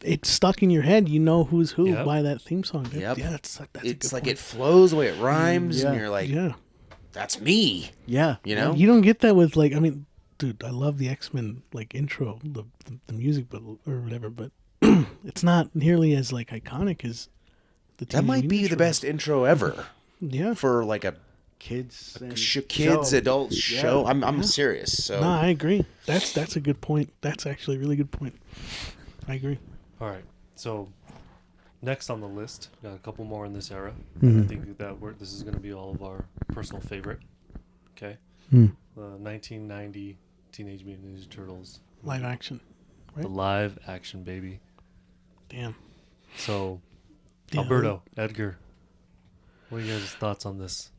it's stuck in your head. You know who's who by that theme song. Yep. Yeah, that's it's like it flows the way it rhymes, and you're like, that's me. Yeah. You know? You don't get that with like, I mean, dude, I love the X-Men like intro, the music, but or whatever, but it's not nearly as like iconic as the That might be the best intro ever. Yeah. For like a kids adult show. I'm serious. So no, I agree. That's a good point. That's actually a really good point. I agree. All right. So next on the list, got a couple more in this era. Mm-hmm. I think that this is going to be all of our personal favorite. Okay. 1990 Teenage Mutant Ninja Turtles. Live action. Right? The live action, baby. Damn. So, Alberto, Edgar, what are your guys' thoughts on this?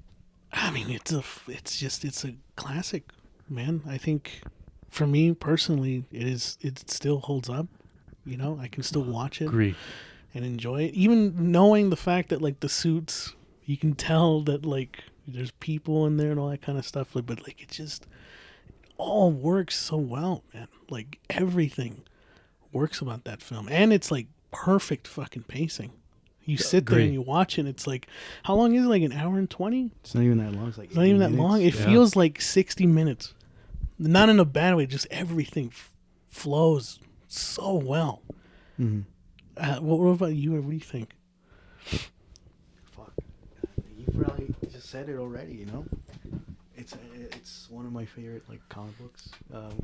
I mean, it's a classic, man. I think for me personally, it still holds up. You know, I can still watch it and enjoy it. Even knowing the fact that like the suits, you can tell that like there's people in there and all that kind of stuff. But like it just all works so well, man. Like everything works about that film, and it's like perfect fucking pacing. You sit there and you watch it, and it's like, how long is it? Like an hour and 20? It's not even that long. It's like not even that long. It feels like 60 minutes. Not in a bad way. Just everything flows so well. Mm-hmm. What about you? What do you think? Fuck. You probably said it already. You know, it's one of my favorite like comic books,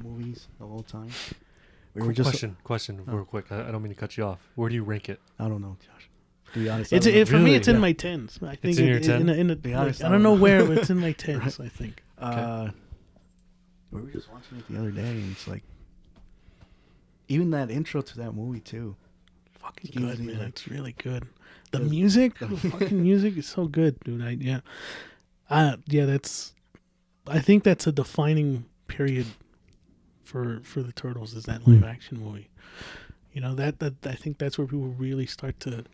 movies of all time. Question, real quick. I don't mean to cut you off. Where do you rank it? I don't know, Josh. To be honest, For me, it's in my 10s. I think it's in your 10? I don't know where, but it's in my 10s. I think. We were just watching it the other day, and it's like, even that intro to that movie too. Fucking good, man. It's really good. The music, the fucking music is so good, dude. I think that's a defining period for the Turtles, is that live action movie. You know, that I think that's where people really start to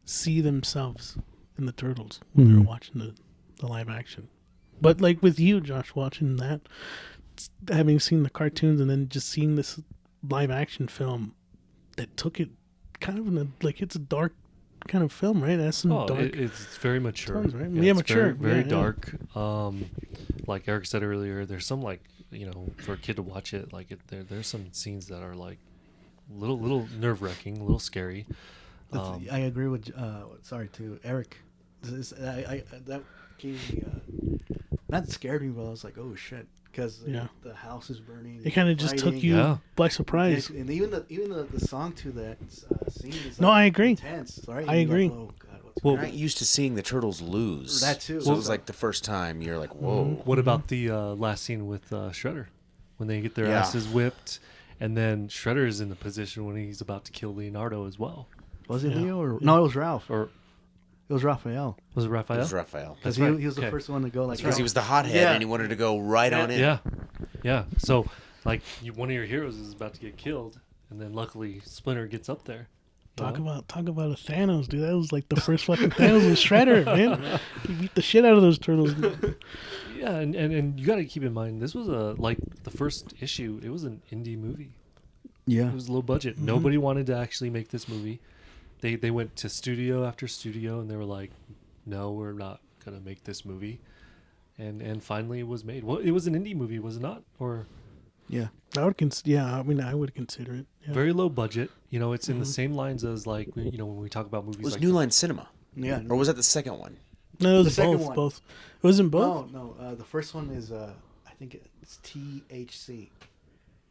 see themselves in the Turtles when they're watching the live action. But like with you, Josh, watching that, having seen the cartoons and then just seeing this live action film that took it kind of in a, like, it's a dark kind of film, right? It has some dark. It's very mature, tones, right? Yeah, mature, very dark. Like Eric said earlier, there's some, like, you know, for a kid to watch it, like there's some scenes that are like little nerve wracking, a little scary. I agree with to Eric. That gave me not scared me, but I was like, oh shit, because the house is burning. It kind of just took you by surprise. And even the song to that scene is I agree. Intense, right? I agree. Like, oh god, Well, you're not used to seeing the Turtles lose. That too. So it was like the first time you're like, whoa. What about the last scene with Shredder, when they get their asses whipped, and then Shredder is in the position when he's about to kill Leonardo as well? Was it Leo or no? It was Ralph. Or it was Raphael. Was it Raphael? It was Raphael. Because he was the first one to go like. Because he was the hothead and he wanted to go right on in. Yeah. So, like, one of your heroes is about to get killed, and then luckily Splinter gets up there. Talk about a Thanos, dude. That was like the first fucking Thanos was Shredder, man. He beat the shit out of those turtles. Yeah, and you got to keep in mind, this was like the first issue. It was an indie movie. Yeah, it was low budget. Mm-hmm. Nobody wanted to actually make this movie. They went to studio after studio, and they were like, "No, we're not gonna make this movie." And finally, it was made. Well, it was an indie movie, was it not? Or yeah, I would I would consider it. Yeah. Very low budget. You know, it's in the same lines as, like, you know, when we talk about movies. It was like New Line Cinema. Yeah, or was that the second one? No, it was the both. second one. Both. It wasn't both. No. The first one is I think it's THC.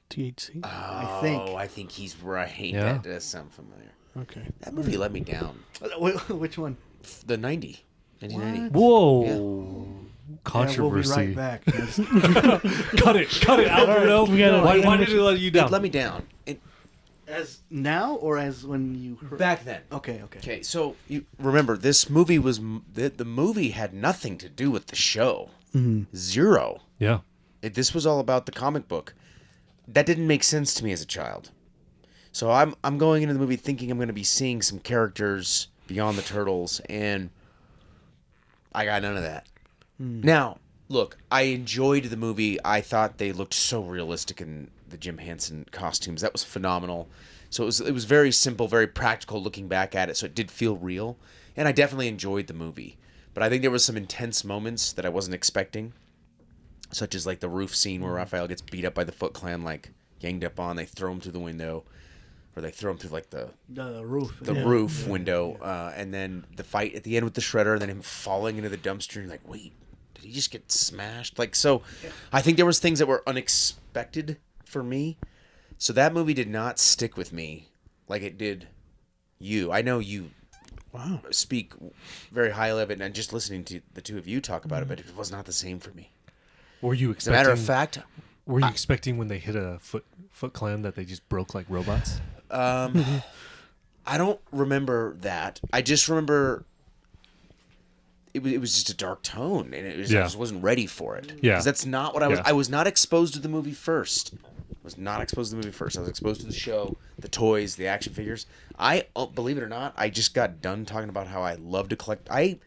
THC. Oh, I think he's right. Yeah. That does sound familiar. Okay. That movie let me down. Which one? The 1990. Whoa. Yeah. Controversy. Yeah, we'll be right back. Cut it, Alberto. Why did it let you down? It let me down. As now or as when you heard? Back then. Okay. So you remember, this movie was the movie had nothing to do with the show. Mm-hmm. Zero. Yeah. This was all about the comic book. That didn't make sense to me as a child. So I'm going into the movie thinking I'm going to be seeing some characters beyond the Turtles, and I got none of that. Now, look, I enjoyed the movie. I thought they looked so realistic in the Jim Henson costumes. That was phenomenal. So it was very simple, very practical looking back at it, so it did feel real. And I definitely enjoyed the movie. But I think there was some intense moments that I wasn't expecting, such as like the roof scene where Raphael gets beat up by the Foot Clan, like ganged up on. They throw him through the window, or they throw him through like the roof, roof window, and then the fight at the end with the Shredder, and then him falling into the dumpster. And you're like, wait, did he just get smashed? Like, so I think there was things that were unexpected for me. So that movie did not stick with me like it did you. I know you speak very highly of it, and just listening to the two of you talk about it, but it was not the same for me. Were you expecting? As a matter of fact, were you expecting when they hit a Foot Clan that they just broke like robots? I don't remember that. I just remember it was just a dark tone, and I just wasn't ready for it. Yeah, because that's not what I was. I was not exposed to the movie first. I was exposed to the show, the toys, the action figures. Believe it or not, I just got done talking about how I love to collect. I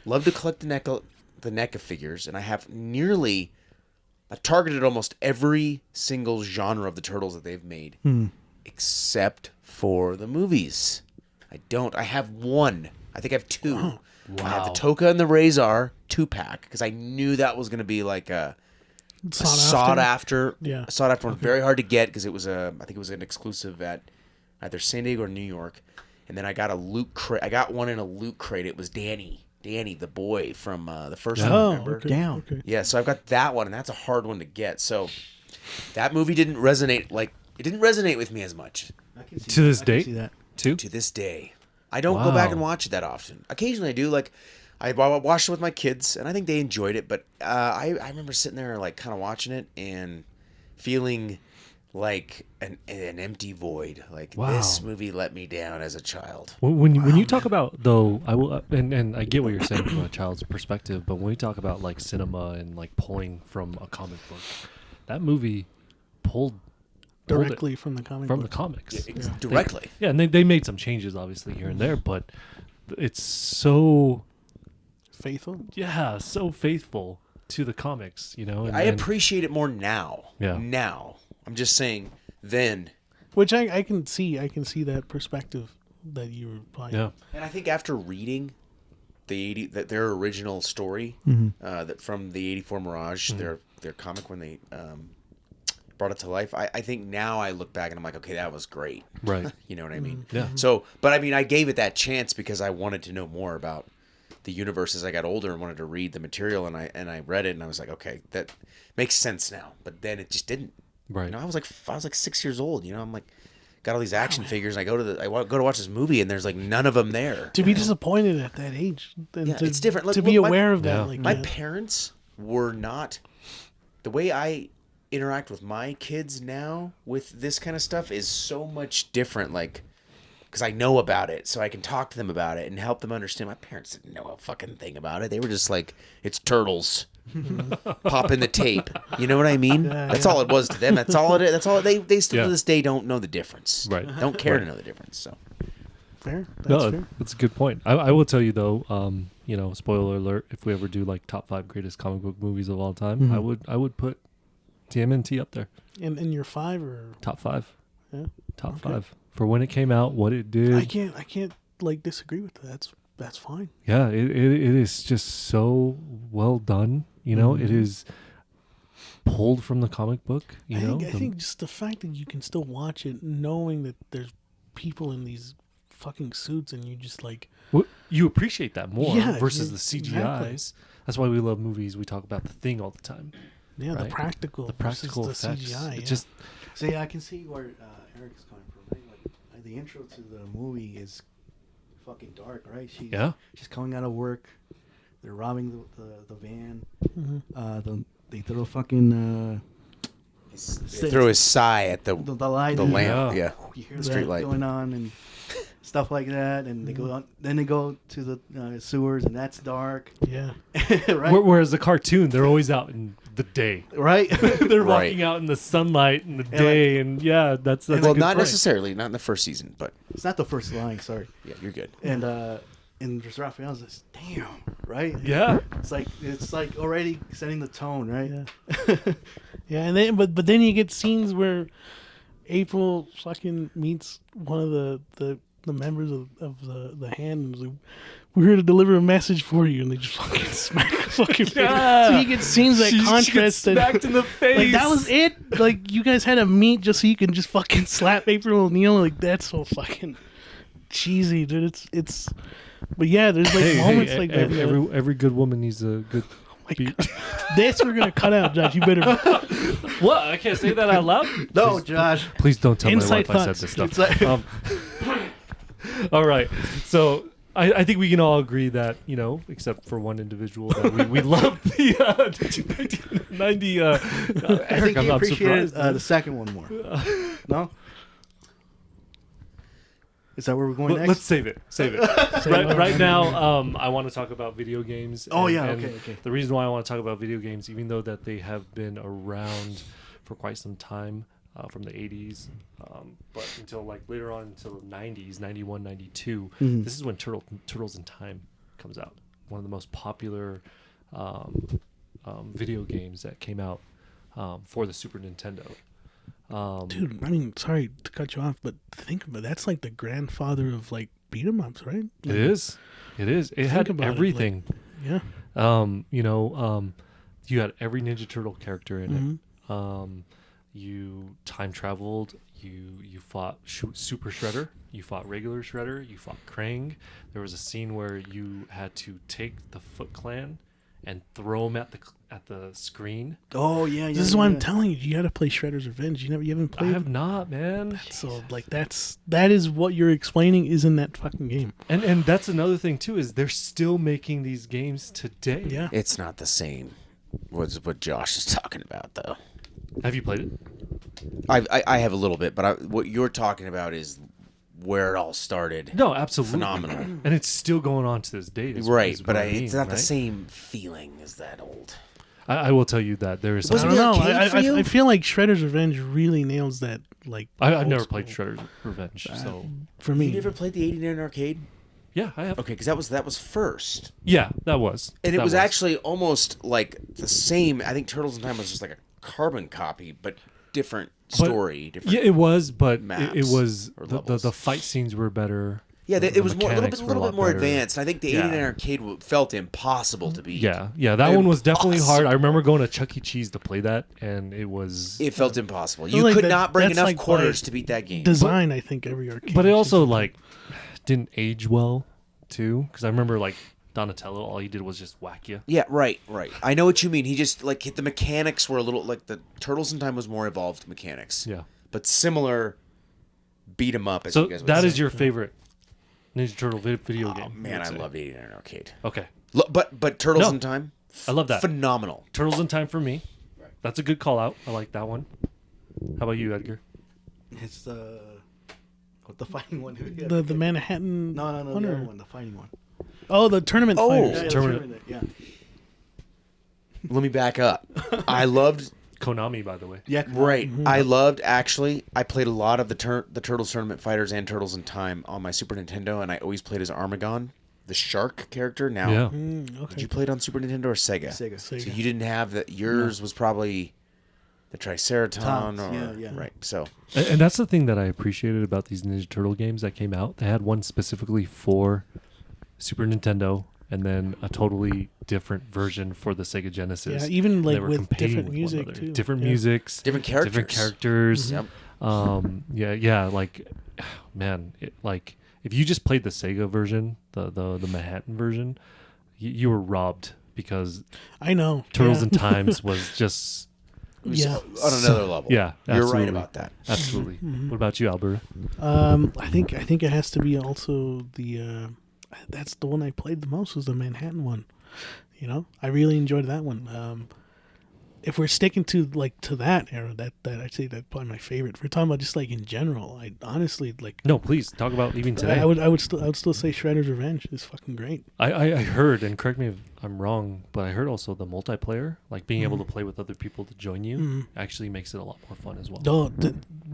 love to collect the NECA figures, and I've targeted almost every single genre of the Turtles that they've made, except for the movies. I have one. I think I have two. Wow. I have the Toka and the Razor 2-pack, because I knew that was going to be like a sought after one. Very hard to get, because I think it was an exclusive at either San Diego or New York. And then I got a loot crate. I got one in a loot crate. It was Danny Danny the boy from the first one. Oh, Remember? okay. Down. Okay. Yeah, so I've got that one, and that's a hard one to get. So that movie didn't resonate with me as much. I can see To this I can day? see that. Too? To this day. I don't go back and watch it that often. Occasionally I do. Like, I watched it with my kids, and I think they enjoyed it. But I remember sitting there, like, kind of watching it and feeling like an empty void. Like, this movie let me down as a child. When you talk about, though, I will, and I get what you're saying from a child's perspective, but when we talk about like cinema and like pulling from a comic book, that movie pulled Directly it from the comic from book. the comics. Directly. And they made some changes obviously here and there, but it's so Faithful. yeah, so faithful to the comics, you know. I appreciate it more now. Yeah. Now. I'm just saying then. Which I can see. I can see that perspective that you were playing. Yeah. And I think after reading their original story that from the 84 Mirage, their comic when they brought it to life, I think now I look back and I'm like, okay, that was great. Right. You know what I mean? Yeah. So, but I mean, I gave it that chance because I wanted to know more about the universe as I got older and wanted to read the material, and I read it and I was like, okay, that makes sense now. But then it just didn't. Right. You know, I was like 6 years old. You know, I'm like, got all these action figures, and I go to watch this movie, and there's like none of them there. To be disappointed at that age, and Yeah, it's different. To Look, be my- aware of that, Yeah. like My parents were not the way I interact with my kids now with this kind of stuff is so much different. Like, because I know about it, so I can talk to them about it and help them understand. My parents didn't know a fucking thing about it. They were just like, it's turtles. Pop in the tape. You know what I mean? That's all it was to them. That's all it is. That's all they still to this day don't know the difference. Right. Don't care to know the difference. So fair. That's No, fair. that's a good point. I will tell you though, you know, spoiler alert, if we ever do like top 5 greatest comic book movies of all time, I would put TMNT up there. In your 5 or Top 5. yeah, Top 5. For when it came out, what it did. I can't like disagree with that. That's fine. Yeah, it is just so well done. You know, it is pulled from the comic book. You know, I think just the fact that you can still watch it, knowing that there's people in these fucking suits, and you just like you appreciate that more Yeah, versus you- the CGIs. That's why we love movies. We talk about The Thing all the time. yeah, Right. the practical effects. versus the CGI. It Yeah. just See, I can see where Eric's coming from. Right? Like the intro to the movie is fucking dark, right? She's coming out of work. They're robbing the van. They throw fucking they throw his sigh at the light, lamp. Yeah. You hear Street that light. going on and stuff like that, and they go on. Then they go to the sewers, and that's dark. yeah. Right. whereas the cartoon, they're always out in the day. Right. They're Right. walking out in the sunlight in the day, and yeah, that's Well, a good not point. necessarily, not in the first season, but It's not the first line. Sorry. yeah, you're good. And just Raphael's just damn, right? Yeah, It's like already setting the tone, right? Yeah. Yeah, and then but then you get scenes where April fucking meets one of the members of the hand and is like, we're here to deliver a message for you, and they just fucking smack the fucking face. Yeah. So you get scenes that She gets contrast smacked in the face. Like that was it. Like you guys had to meet just so you can just fucking slap April O'Neil. Like that's so fucking cheesy, dude. It's but yeah, there's like moments like that. Every good woman needs a good beat. This we're gonna cut out, Josh. You better. What? I can't say that out loud. No, Josh. Please don't tell Inside my wife I said thoughts. this stuff. All right, so I think we can all agree that, you know, except for one individual, that we love the 1990. I Eric, think I'm he not appreciated surprised. the second one more. No. Is that where we're going next? Let's save it. Right now, I want to talk about video games. Oh, yeah, and okay. The reason why I want to talk about video games, even though that they have been around for quite some time, from the 80s, but until like later on until the 90s, 91, 92, this is when Turtles in Time comes out. One of the most popular video games that came out for the Super Nintendo. Dude, I mean, sorry to cut you off, but think about it. That's like the grandfather of like beat 'em ups, right? It is. It had about it, everything. Yeah. You know, you had every Ninja Turtle character in it. You time traveled. You fought Super Shredder. You fought regular Shredder. You fought Krang. There was a scene where you had to take the Foot Clan and throw them at the screen. Oh yeah, This is why I'm telling you. You got to play Shredder's Revenge. You haven't played. I have not, man. So that is what you're explaining is in that fucking game. And that's another thing too, is they're still making these games today. Yeah. It's not the same. What Josh is talking about, though. Have you played it? I have a little bit, but what you're talking about is where it all started. No, absolutely. Phenomenal. And it's still going on to this day. Right, but it's not the same feeling as that old. I will tell you that there is. I don't know. I feel like Shredder's Revenge really nails that. Like I've never played Shredder's Revenge, so for me, you never played the '89 arcade? Yeah, I have. Okay, because that was first. Yeah, that was. And it was actually almost like the same. I think Turtles in Time was just like a carbon copy, but different story. Yeah, it was, but maps it was or the fight scenes were better. Yeah, it was a little mechanics bit more better. advanced. I think the '89 arcade felt impossible to beat. Yeah, that one was definitely hard. I remember going to Chuck E. Cheese to play that, and it felt impossible. feel You like could that- not bring that's enough like quarters by to beat that game. Design, I think every arcade. but it also didn't age well too, because I remember Donatello, all he did was just whack you. Yeah, right. I know what you mean. He just the mechanics were a little the Turtles in Time was more evolved mechanics. Yeah, but similar beat 'em up. As so you guys would that say. is your favorite Ninja Turtle video game? Man, I loved '89 arcade. Okay, but Turtles in Time, I love that. Phenomenal. Turtles in Time for me. Right. That's a good call out. I like that one. How about you, Edgar? It's what the fighting one? the Manhattan. No, the other one, the fighting one. Oh, the tournament fighters. Yeah, the Tournament. yeah. Let me back up. I loved. Konami, by the way. Yeah, Right. I loved, actually, I played a lot of the Turtles Tournament Fighters and Turtles in Time on my Super Nintendo, and I always played as Armagon, the shark character. Now, Yeah. Okay. did you play it on Super Nintendo or Sega? Sega. So you didn't have that. Yours was probably the Triceraton. Yeah. Right. So, And that's the thing that I appreciated about these Ninja Turtle games that came out. They had one specifically for Super Nintendo, and then a totally different version for the Sega Genesis. Yeah, even They like were with competing different with one music another. too. Different Yeah. musics, different characters. different characters. Yep. Man, if you just played the Sega version, the Manhattan version, you were robbed, because I know. Turtles yeah. in Times was just Yeah. on another level. yeah. You're Absolutely. right about that. Absolutely. What about you, Albert? I think it has to be also the that's the one I played the most, was the Manhattan one. You know, I really enjoyed that one. If we're sticking to that era, that I'd say that's probably my favorite. If we're talking about just in general, I honestly No, please talk about even today. I would still say Shredder's Revenge is fucking great. I heard, and correct me if I'm wrong, but I heard also the multiplayer, being able to play with other people to join you, actually makes it a lot more fun as well. No,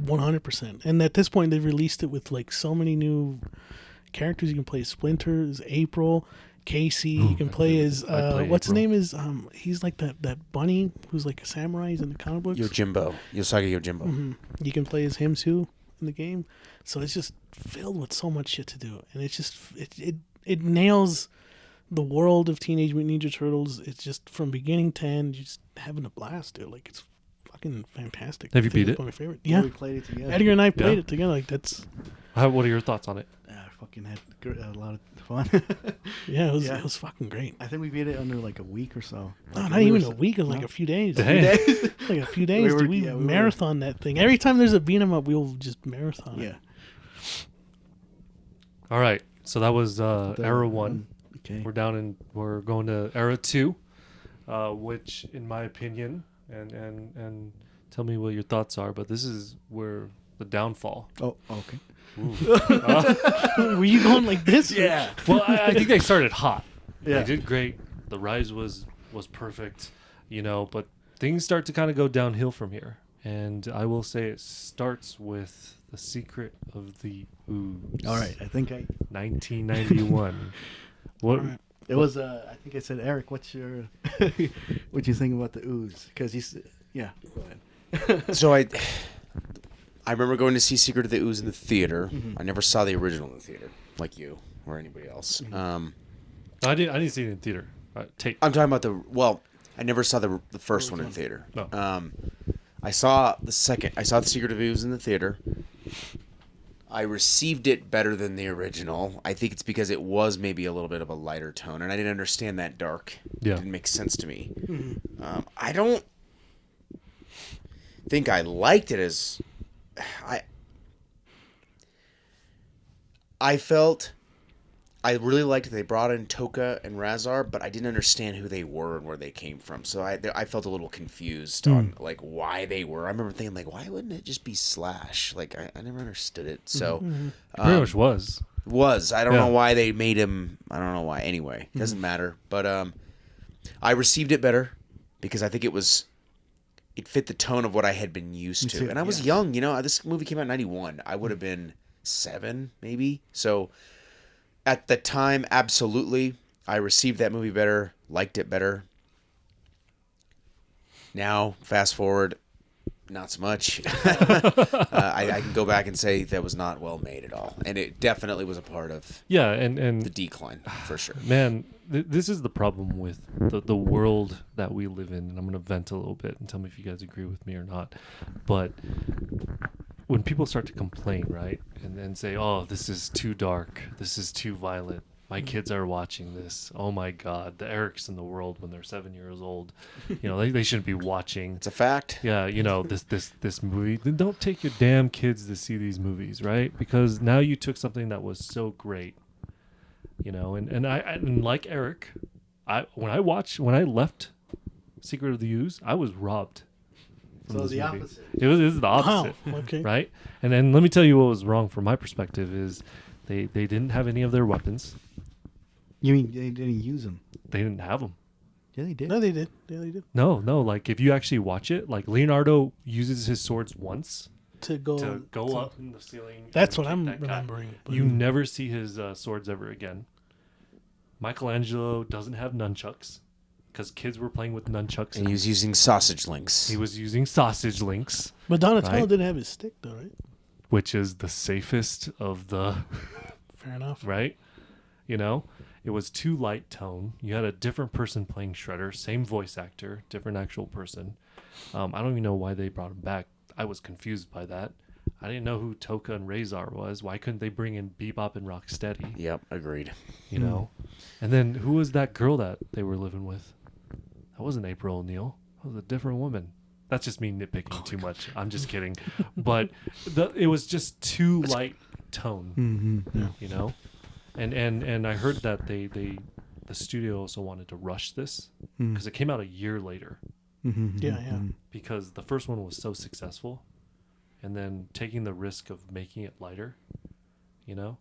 100%. And at this point, they've released it with so many new characters. You can play as Splinter, April, Casey. You can play as what's his name is he's like that bunny who's like a samurai. He's in the comic books. Yojimbo. Yosagi Yojimbo. Mm-hmm. You can play as him too in the game. So it's just filled with so much shit to do, and it's just it nails the world of Teenage Mutant Ninja Turtles. It's just from beginning to end, you're just having a blast, dude. It's fucking fantastic. Have you beat that's it? my favorite. Yeah, we played it together. Edgar and I played Yeah. it together. That's What are your thoughts on it? I fucking had a lot of fun. yeah, it was fucking great. I think we beat it under a week or so. No, not even a week. It was a few days. Dang. Like a few days. We marathon that thing. Every time there's a beat 'em up, we'll just marathon it. Yeah. All right, so that was Era 1. Okay. We're going to Era 2, which, in my opinion, and tell me what your thoughts are, but this is where the downfall. Oh, okay. Were you going like this? Yeah. Well, I think they started hot. Yeah. They did great. The rise was perfect, but things start to kind of go downhill from here. And I will say it starts with The Secret of the Ooze. All right. I think 1991. What? it was. I think I said, Eric, what's your what you think about the ooze? Because yeah. Go ahead. So I remember going to see Secret of the Ooze in the theater. Mm-hmm. I never saw the original in the theater, like you or anybody else. Mm-hmm. I didn't see it in theater. Tape. I'm talking about I never saw the first one in theater. No. I saw the Secret of the Ooze in the theater. I received it better than the original. I think it's because it was maybe a little bit of a lighter tone, and I didn't understand that dark. Yeah. It didn't make sense to me. I don't think I liked it as... I felt... I really liked that they brought in Toka and Razar, but I didn't understand who they were and where they came from. So I felt a little confused on like why they were. I remember thinking like, why wouldn't it just be Slash? Like I never understood it. So Pretty much was. I don't know why they made him. I don't know why. Anyway, doesn't matter. But I received it better because I think it fit the tone of what I had been used to. And I was young. You know, this movie came out in 91. I would have been 7 maybe. So. At the time, absolutely, I received that movie better, liked it better. Now, fast forward, not so much. I can go back and say that was not well made at all, and it definitely was a part of and the decline for sure. Man, this is the problem with the world that we live in, and I'm going to vent a little bit and tell me if you guys agree with me or not. But when people start to complain, right, and then say, "Oh, this is too dark. This is too violent. My kids are watching this. Oh my God, the Erics in the world when they're 7 years old, you know, they shouldn't be watching." It's a fact. Yeah, you know this movie. Then don't take your damn kids to see these movies, right? Because now you took something that was so great, you know. And like Eric, when I left Secret of the Ooze, I was robbed. So the opposite. It was the opposite. Wow. Okay. Right? And then let me tell you what was wrong from my perspective is they didn't have any of their weapons. You mean they didn't use them? They didn't have them. Yeah, they did. No, they did. Yeah, they did. No. Like if you actually watch it, like Leonardo uses his swords once To go up in the ceiling. That's and what I'm kick that guy. remembering. You never see his swords ever again. Michelangelo doesn't have nunchucks because kids were playing with nunchucks. And he was using sausage links. He was using sausage links. But Donatello right? didn't have his stick, though, right? Which is the safest of the... Fair enough. Right? You know? It was too light tone. You had a different person playing Shredder. Same voice actor. Different actual person. I don't even know why they brought him back. I was confused by that. I didn't know who Toka and Razar was. Why couldn't they bring in Bebop and Rocksteady? Yep, agreed. You know? And then who was that girl that they were living with? That wasn't April O'Neil. That was a different woman. That's just me nitpicking too much. I'm just kidding. But it was just too light tone. Mm-hmm. Yeah. You know? And I heard that the studio also wanted to rush this because it came out a year later. Mm-hmm. Yeah. Because the first one was so successful, and then taking the risk of making it lighter, you know,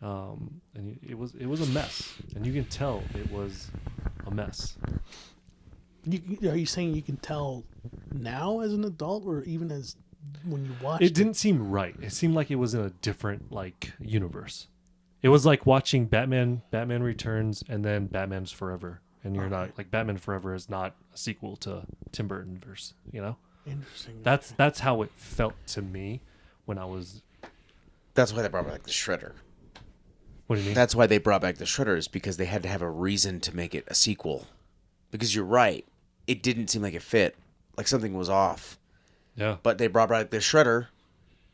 and it was a mess, and you can tell it was a mess. Are you saying you can tell now as an adult, or even as when you watched it? Didn't seem right. It seemed like it was in a different universe. It was like watching Batman Returns, and then Batman's Forever. And you're not like Batman Forever is not a sequel to Tim Burton verse, you know? Interesting. That's how it felt to me when I was. That's why they brought back the Shredder. What do you mean? That's why they brought back the Shredder, is because they had to have a reason to make it a sequel. Because you're right, it didn't seem like it fit. Like something was off. Yeah. But they brought back the Shredder,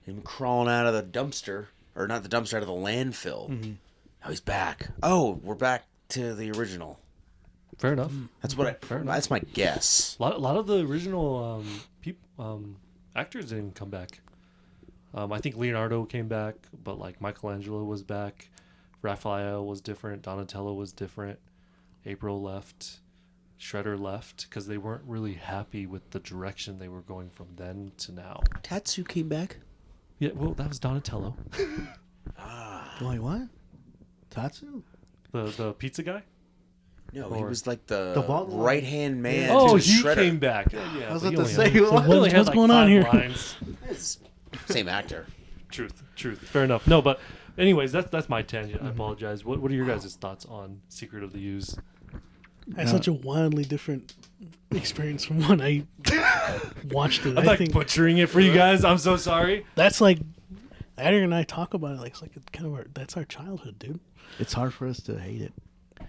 him crawling out of the dumpster, or not the dumpster, out of the landfill. Mm-hmm. Now he's back. Oh, we're back to the original. Fair enough. That's what that's my guess. A lot of the original actors didn't come back. I think Leonardo came back, but like Michelangelo was back. Raphael was different. Donatello was different. April left. Shredder left because they weren't really happy with the direction they were going from then to now. Tatsu came back? Yeah, well, that was Donatello. Wait, what? Tatsu? The pizza guy? No, he was like the bald one? right-hand man Oh, to the he Shredder. came back. Yeah, I was but about he to only say, had- what? he only had, What's like, going on 5 here? lines. It's same actor. Truth. Fair enough. No, but anyways, that's my tangent. I apologize. What are your guys' thoughts on Secret of the Ooze? I had such a wildly different experience from when I watched it. I'm I like think butchering it for you guys. I'm so sorry. that's like Adrian and I talk about it. Like it's like kind of that's our childhood, dude. It's hard for us to hate it.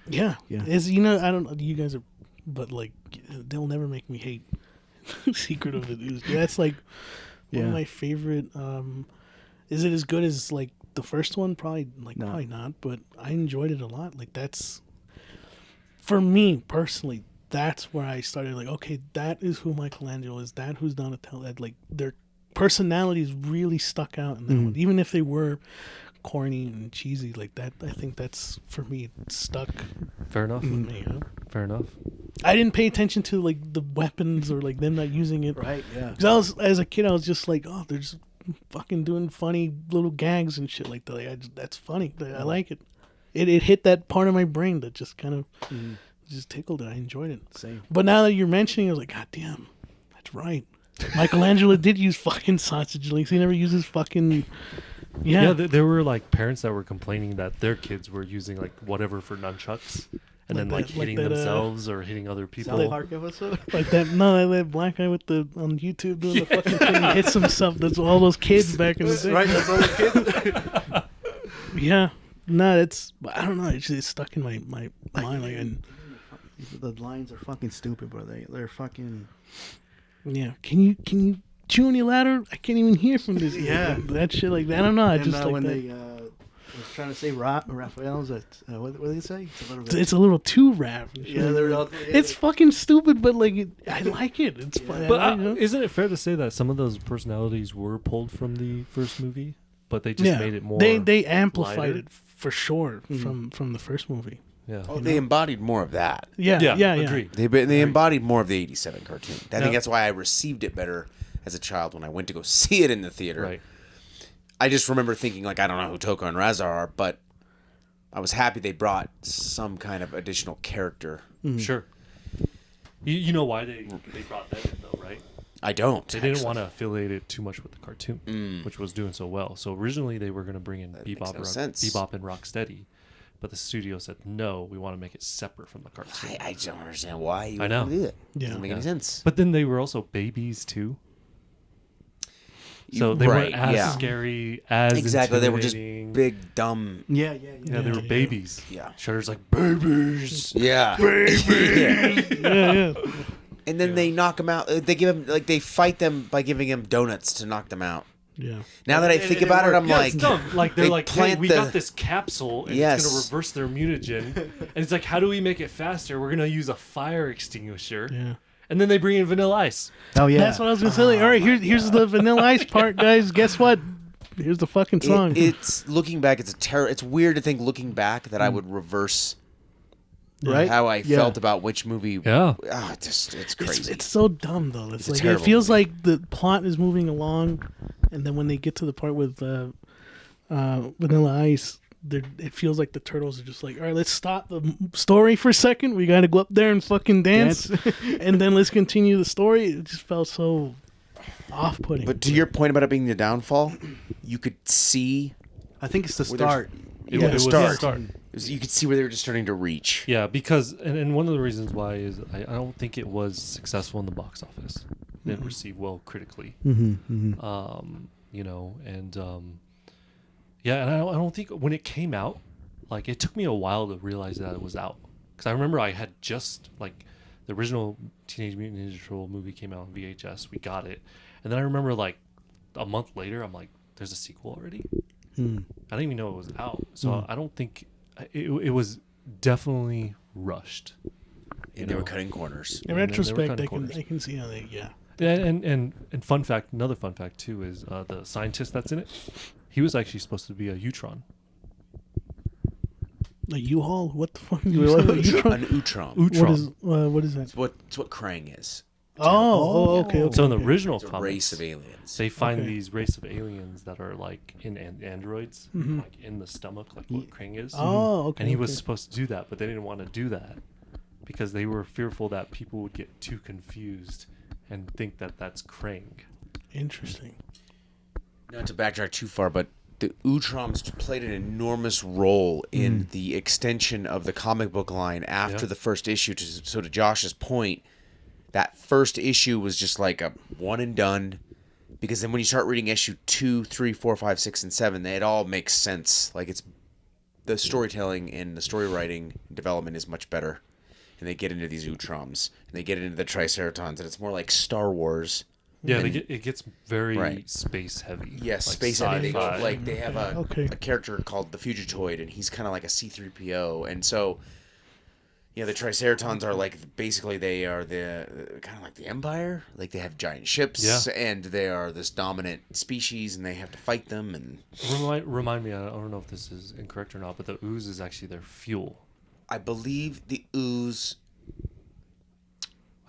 Yeah. Yeah. Is I don't know. You guys are, but like they'll never make me hate Secret of it. That's like one of my favorite. Is it as good as like the first one? Probably probably not, but I enjoyed it a lot. Like that's for me personally. That's where I started. Like, okay, that is who Michelangelo is. That who's Donatello. Like their personalities really stuck out in that one, even if they were corny and cheesy like that. I think that's for me stuck. Fair enough. With me, you know? Fair enough. I didn't pay attention to like the weapons or like them not using it. Right. Yeah. Because as a kid, I was just like, oh, they're just fucking doing funny little gags and shit like that. Like, that's funny. I like it. It hit that part of my brain that just kind of just tickled it. I enjoyed it. Same. But now that you're mentioning it, I was like, God damn, that's right. Michelangelo did use fucking sausage links. He never uses fucking. Yeah. There were like parents that were complaining that their kids were using like whatever for nunchucks. And then like hitting themselves or hitting other people. South Park episode? Like that black guy with the on YouTube doing the fucking thing, he hits himself. That's all those kids back in the day. Right, that's all the kids. Yeah. No, I don't know, it's just stuck in my mind. Like, and the lines are fucking stupid, bro. They're fucking. Yeah. Can you chew on your ladder? I can't even hear from this. Yeah. That shit like that. I don't know. I And just like when that. they was trying to say Raphael's what did they say? It's a little too rap. Yeah, they're all. It's fucking stupid, but like I like it. It's fun. But isn't it fair to say that some of those personalities were pulled from the first movie, but they just made it more? They amplified lighter? it for sure from the first movie. Yeah. Oh, they embodied more of that. Yeah. Agreed. They embodied more of the '87 cartoon. I think that's why I received it better as a child when I went to go see it in the theater. Right. I just remember thinking, like, I don't know who Toko and Razar are, but I was happy they brought some kind of additional character. Sure. You know why they brought that in, though, right? I don't. They didn't want to affiliate it too much with the cartoon, which was doing so well. So originally they were going to bring in Bebop and Rocksteady, but the studio said, no, we want to make it separate from the cartoon. I don't understand why you I know. would do that. Yeah. Doesn't make any sense. But then they were also babies, too. So they weren't as scary as exactly. They were just intimidating. big, dumb. Yeah, they were babies. Yeah. Shudder's like, babies. Yeah. Yeah. And then they knock them out. They give them they fight them by giving them donuts to knock them out. Yeah. Now that I think about it, I'm like, it's dumb. Like they're like, hey, we got the- this capsule and it's gonna reverse their mutagen. And it's like, how do we make it faster? We're gonna use a fire extinguisher. Yeah. And then they bring in Vanilla Ice. Oh yeah. That's what I was gonna say. Like, all right, here's the Vanilla Ice part, guys. Guess what? Here's the fucking song. It's looking back. It's weird to think looking back that I would reverse right? how I felt about which movie. Yeah. Oh, it's crazy. It's so dumb though. It's like it terrible feels movie. like the plot is moving along, and then when they get to the part with Vanilla Ice, it feels like the turtles are just like, all right, let's stop the story for a second. We got to go up there and fucking dance, and then let's continue the story. It just felt so off-putting. But to your point about it being the downfall, you could see. I think it's the Where there's- start. It Yeah, was start. the start. You could see where they were just starting to reach. Yeah, because and one of the reasons why is I don't think it was successful in the box office. It didn't receive well critically. You know, and yeah, and I don't think when it came out, like it took me a while to realize that it was out. Because I remember I had just like the original Teenage Mutant Ninja Turtle movie came out on VHS. We got it, and then I remember like a month later, I'm like, "There's a sequel already." I didn't even know it was out, so I don't think it was definitely rushed. And they were cutting corners. in retrospect, I can see how they And fun fact, another fun fact too is the scientist that's in it. He was actually supposed to be a Utron. A U-Haul? What the fuck? Did you say? An Utrom. What is that? It's what Krang is. Okay. So in the original It's a comics, race of aliens. they find these race of aliens that are like in androids, like in the stomach, like what Krang is. Oh, okay. And he was supposed to do that, but they didn't want to do that because they were fearful that people would get too confused and think that that's Krang. Interesting. Not to backtrack too far, but the Utroms played an enormous role in the extension of the comic book line after the first issue. So to Josh's point, that first issue was just like a one and done, because then when you start reading issue 2, 3, 4, 5, 6, and 7, it all makes sense. Like it's the storytelling and the story writing and development is much better. and they get into these Utroms, and they get into the Triceratons, and it's more like Star Wars. Yeah, it gets very space heavy. Yes, like space heavy. They go, sci-fi. like they have a character called the Fugitoid, and he's kind of like a C-3PO, and so the Triceratons are like basically they are the kind of like the Empire. Like they have giant ships, and they are this dominant species, and they have to fight them. And remind me, I don't know if this is incorrect or not, but the ooze is actually their fuel. I believe the ooze.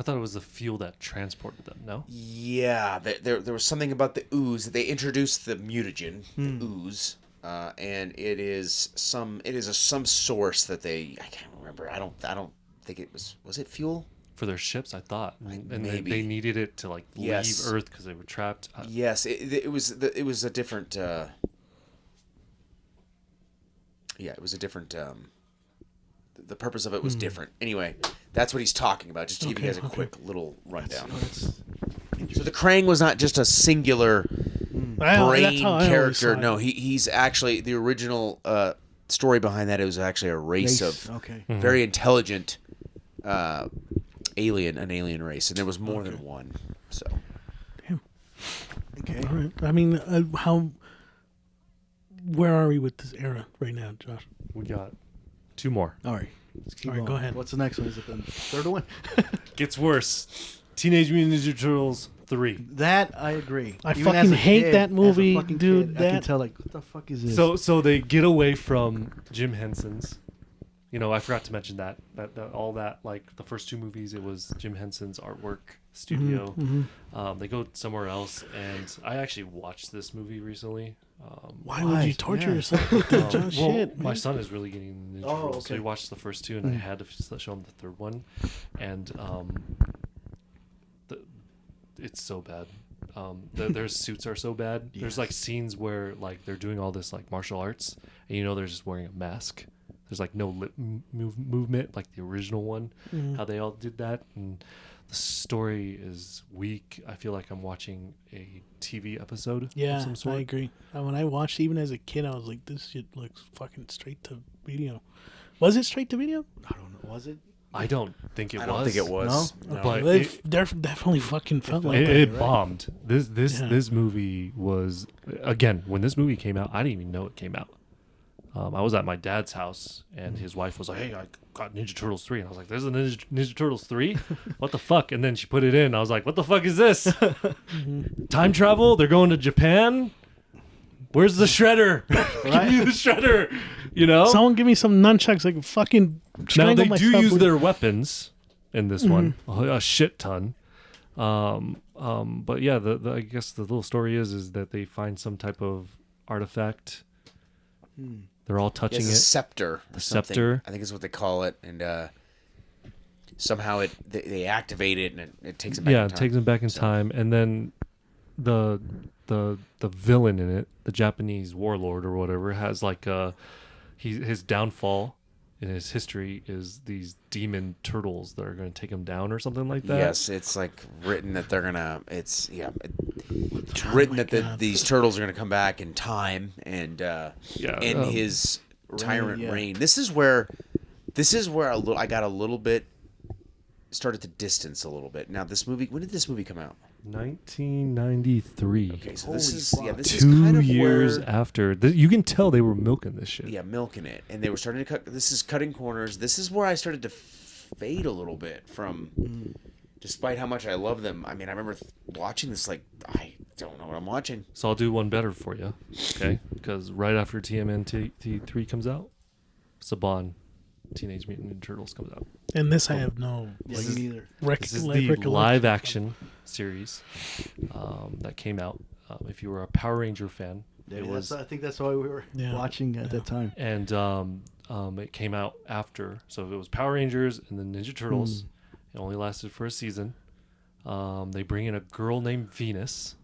I thought it was the fuel that transported them. No. Yeah, there was something about the ooze. They introduced the mutagen, the ooze, and it is some source that I can't remember. I don't think it was it fuel for their ships. I thought, and maybe they needed it to like leave Earth because they were trapped. Yes, it was a different. It was a different. The purpose of it was different. Anyway, that's what he's talking about. Just to give you guys a quick little rundown. So the Krang was not just a singular brain character. No, he's actually the original story behind that. It was actually a race of very intelligent an alien race, and there was more than one. So, okay, all right. I mean, where are we with this era right now, Josh? We got 2 more. All right. All right, go ahead. What's the next one? Is it the third one? Gets worse. Teenage Mutant Ninja Turtles 3. That I agree. I fucking hate that movie, dude. I can tell, like, what the fuck is this? So they get away from Jim Henson's. I forgot to mention that all that, like the first 2 movies, it was Jim Henson's artwork studio. They go somewhere else, and I actually watched this movie recently. Why would you torture yourself with that, Josh? Shit, my son is really getting Ninja Turtles, so he watched the first 2, and I had to show him the third one, and it's so bad. Their suits are so bad. Yes. There's like scenes where like they're doing all this like martial arts, and they're just wearing a mask. There's like no lip movement like the original one. How they all did that, and the story is weak. I feel like I'm watching a TV episode. Yeah, of some sort. I agree. When I watched, even as a kid, I was like, "This shit looks fucking straight to video." Was it straight to video? I don't know. Was it? I don't think it was. I don't think it was. No? But they definitely fucking felt like that. It bombed. This movie was, again, when this movie came out, I didn't even know it came out. I was at my dad's house, and his wife was like, "Hey, I got Ninja Turtles 3." And I was like, "There's a Ninja Turtles 3? What the fuck?" And then she put it in. I was like, "What the fuck is this? Time travel? They're going to Japan? Where's the shredder? Give me the shredder." Someone give me some nunchucks. Like fucking. Now they do use their weapons in this one, a shit ton. But yeah, I guess the little story is that they find some type of artifact. They're all touching it. A scepter. The scepter. I think is what they call it, and somehow they activate it, and it takes them back in time. Yeah, it takes them back in time, and then the villain in it, the Japanese warlord or whatever, has like his downfall in his history is these demon turtles that are going to take him down or something like that. Yes, it's like written that they're gonna. It's written that these turtles are gonna come back in time and end his tyrant reign. This is where I got a little bit started to distance a little bit. Now this movie, when did this movie come out? 1993. Okay, so this is 2 kind of years where, after. You can tell they were milking this shit. Yeah, milking it, and they were starting to cut. This is cutting corners. This is where I started to fade a little bit from, despite how much I love them. I mean, I remember watching this like I don't know what I'm watching. So I'll do one better for you, okay? Because right after TMNT 3 comes out, Saban, Teenage Mutant Ninja Turtles comes out. And this I have no. This is the live action series that came out. If you were a Power Ranger fan, I think that's why we were watching at that time. And it came out after. So it was Power Rangers and the Ninja Turtles. It only lasted for a season. They bring in a girl named Venus.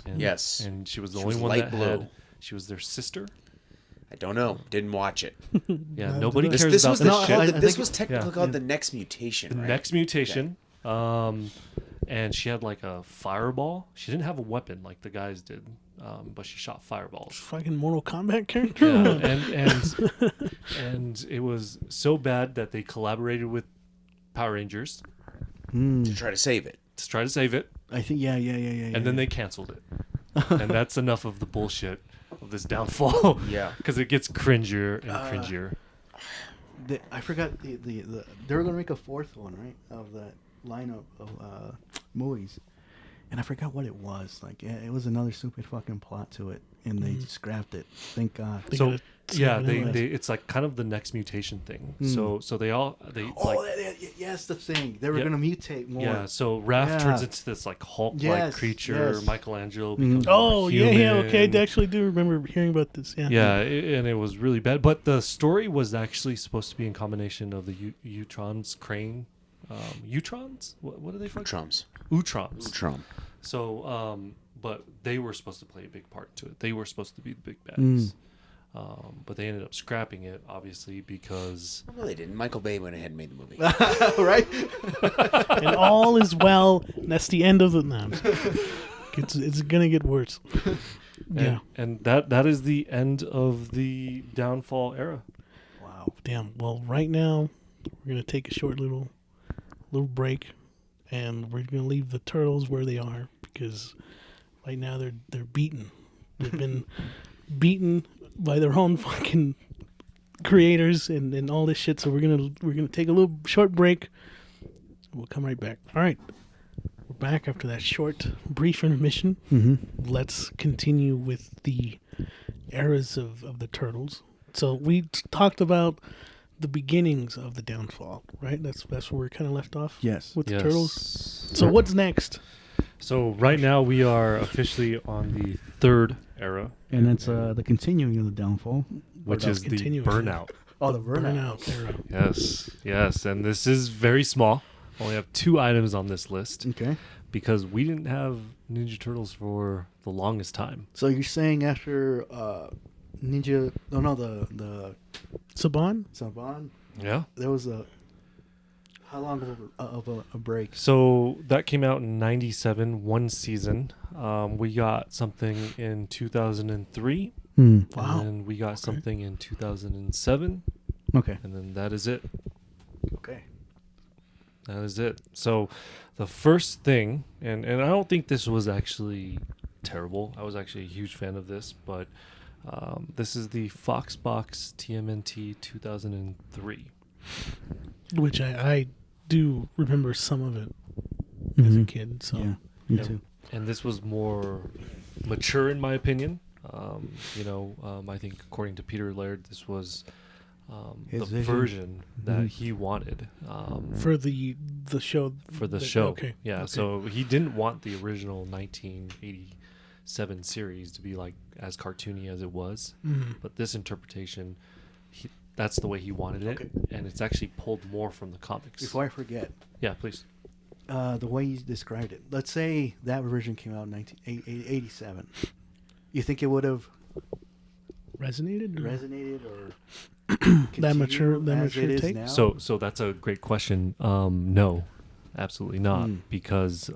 And, yes. And she was the only one light blue. She was their sister. I don't know. Didn't watch it. Yeah, nobody cares this about was this shit. This was technically called the Next Mutation. The right? Next Mutation. and she had like a fireball. She didn't have a weapon like the guys did, but she shot fireballs. Fucking Mortal Kombat character. Yeah, and it was so bad that they collaborated with Power Rangers To try to save it. I think yeah. And then they canceled it. And that's enough of the bullshit of this downfall. Yeah. Because it gets cringier and cringier. I forgot the they were gonna make a fourth one, right, of that lineup of movies, and I forgot what it was. Like, it was another stupid fucking plot to it, and they scrapped it. Thank God. So yeah, they it's like kind of the next mutation thing. So they Yes, the thing they were gonna mutate more. Yeah, so Raph turns into this like Hulk-like creature. Yes. Michelangelo becomes okay, I actually do remember hearing about this. And it was really bad. But the story was actually supposed to be in combination of the Utrons, Crane, Utrons. What are they from? Utrons. Utron. So, but they were supposed to play a big part to it. They were supposed to be the big baddies. But they ended up scrapping it, obviously, because... No, they didn't. Michael Bay went ahead and made the movie. Right? And all is well. And that's the end of the... No, it's going to get worse. Yeah. And that is the end of the downfall era. Wow. Damn. Well, right now, we're going to take a short little break. And we're going to leave the Turtles where they are. Because right now they're beaten. They've been beaten by their own fucking creators and all this shit. So we're gonna take a little short break. We'll come right back. All right, we're back after that short, brief intermission. Let's continue with the eras of the Turtles. So we talked about the beginnings of the downfall, right? That's where we're kind of left off. Yes. With the Turtles. So what's next? So right now we are officially on the third era. And that's the continuing of the downfall. Which is the burnout. Oh, the burnout era. Yes. And this is very small. Only have 2 items on this list. Okay. Because we didn't have Ninja Turtles for the longest time. So you're saying after the Saban? Yeah. There was how long of a break? So that came out in 97, one season. We got something in 2003. Wow. And then we got something in 2007. Okay. And then that is it. Okay. That is it. So the first thing, and I don't think this was actually terrible. I was actually a huge fan of this, but this is the Foxbox TMNT 2003. Which I do remember some of it as a kid. So yeah, me too. And this was more mature in my opinion. I think according to Peter Laird, this was the version that he wanted for the show. For the show, okay. Yeah. Okay. So he didn't want the original 1987 series to be like as cartoony as it was, but this interpretation, that's the way he wanted it, and it's actually pulled more from the comics. Before I forget, yeah, please. The way you described it. Let's say that version came out in 1987. You think it would have resonated or that mature take? Now? So that's a great question. No, absolutely not, because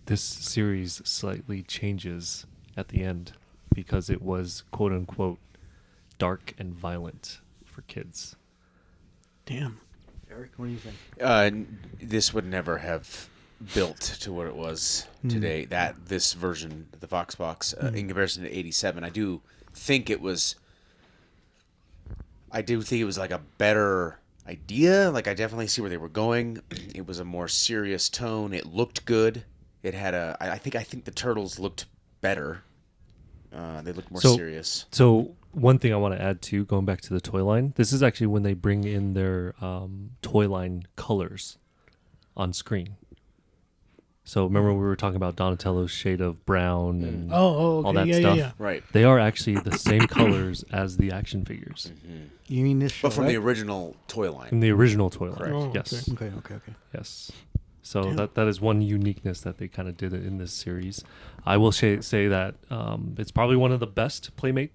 this series slightly changes at the end because it was quote unquote dark and violent for kids. Damn. Eric, what do you think? This would never have built to what it was today. This version, the Foxbox, in comparison to 87, I do think it was like a better idea. Like, I definitely see where they were going. It was a more serious tone. It looked good. It had I think the Turtles looked better. They looked more serious. So one thing I want to add too, going back to the toy line, this is actually when they bring in their toy line colors on screen. So remember we were talking about Donatello's shade of brown and all that stuff? Yeah. Right. They are actually the same colors as the action figures. You mean this show, but from the original toy line. In the original toy line, correct. Oh, yes. Okay. Yes. So that is one uniqueness that they kind of did in this series. I will say that it's probably one of the best Playmate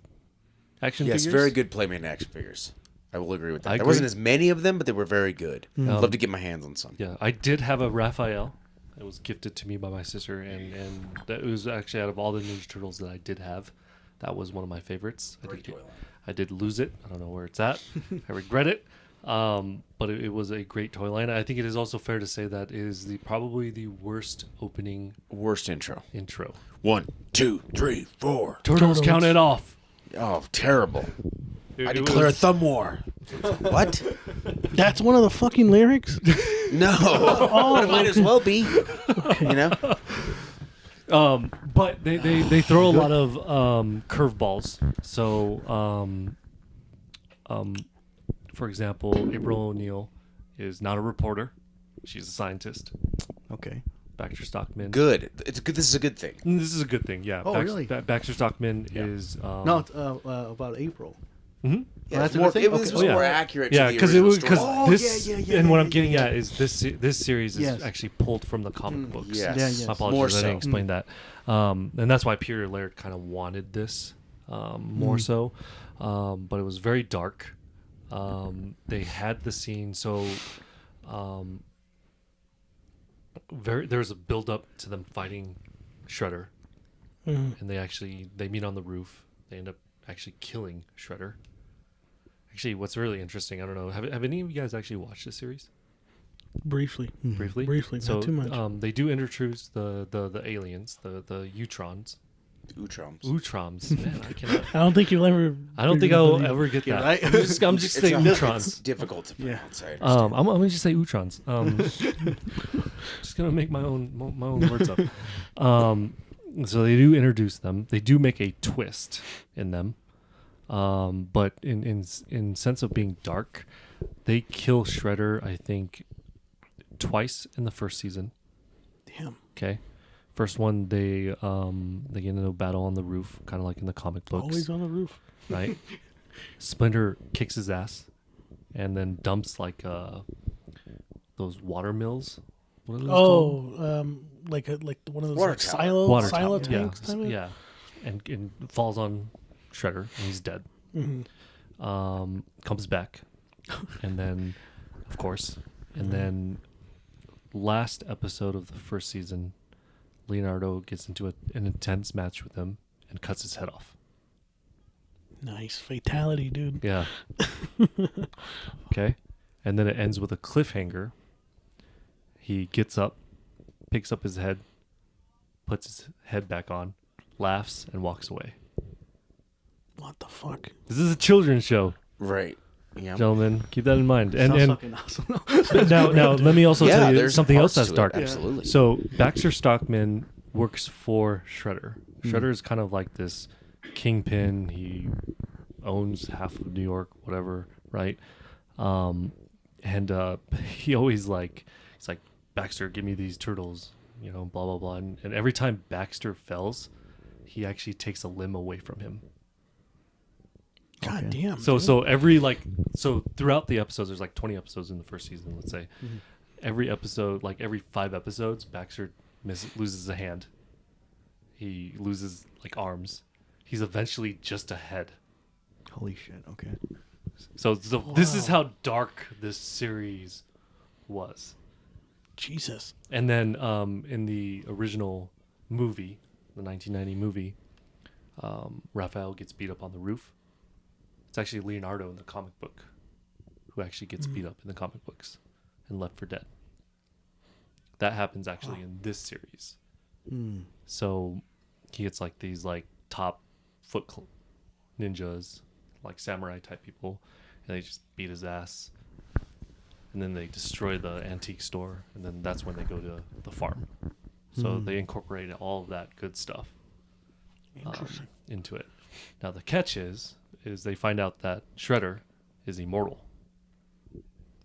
action figures. Yes, very good Playmate action figures. I will agree with that. There wasn't as many of them, but they were very good. I'd love to get my hands on some. Yeah, I did have a Raphael It was gifted to me by my sister, and that it was actually out of all the Ninja Turtles that I did have, that was one of my favorites. I did lose it. I don't know where it's at. I regret it. But it was a great toy line. I think it is also fair to say that it is probably the worst intro. 1, 2, 3, 4. Turtles counted off. Oh, terrible. I declare a thumb war. What? That's one of the fucking lyrics? No. But it might as well be. You know? But they throw a lot of curveballs. So, for example, April O'Neil is not a reporter; she's a scientist. Okay. Baxter Stockman. Good. It's good. This is a good thing. This is a good thing. Yeah. Oh, really? Baxter Stockman is. No, it's about April. Mm-hmm. Yeah, that's it's more, a good it was thing? more accurate. Yeah, because this and what I'm getting at is this series is actually pulled from the comic books. Yes. Yeah, yes. I apologize, More I didn't explain that. And that's why Peter Laird kind of wanted this more so, but it was very dark. They had the scene so there's a build up to them fighting Shredder, and they meet on the roof. They end up actually killing Shredder. Actually, what's really interesting, I don't know, have any of you guys actually watched this series? Briefly, so, not too much. They do introduce the aliens, the Utrons. Utrons. Man, I cannot. I don't think you'll ever. I don't think I'll ever get that. Right? I'm just saying Utrons. It's difficult to pronounce. Yeah. I'm gonna just say Utrons. Just gonna make my own words up. So they do introduce them. They do make a twist in them, but in sense of being dark, they kill Shredder. I think twice in the first season. Damn. Okay. First one, they get into a battle on the roof, kind of like in the comic books. Always on the roof. Right? Splinter kicks his ass and then dumps like those water mills. What are those called? Like one of those Water like tower. silo tanks. Yeah, type of? yeah. And falls on Shredder and he's dead. Mm-hmm. Comes back. And then, of course, and then last episode of the first season, Leonardo gets into an intense match with him and cuts his head off. Nice fatality, dude. Yeah. Okay. And then it ends with a cliffhanger. He gets up, picks up his head, puts his head back on, laughs, and walks away. What the fuck? This is a children's show. Right. Yeah. Gentlemen, keep that in mind. Sounds And fucking awesome. now let me also tell you there's something else parts that's to it, dark. absolutely. So Baxter Stockman works for Shredder. Shredder is kind of like this kingpin. He owns half of New York, whatever, right? And he always he's like, Baxter, give me these turtles, blah blah blah. And every time Baxter fells, he actually takes a limb away from him. God damn. So throughout the episodes, there's like 20 episodes in the first season, let's say. Mm-hmm. Every episode, like every 5 episodes, Baxter loses a hand. He loses like arms. He's eventually just a head. Holy shit. Okay. So this is how dark this series was. Jesus. And then in the original movie, the 1990 movie, Raphael gets beat up on the roof. It's actually Leonardo in the comic book who actually gets beat up in the comic books and left for dead. That happens actually in this series. So he gets like these like top foot ninjas, like samurai type people, and they just beat his ass. And then they destroy the antique store, and then that's when they go to the farm. So they incorporated all of that good stuff into it. Now the catch is they find out that Shredder is immortal,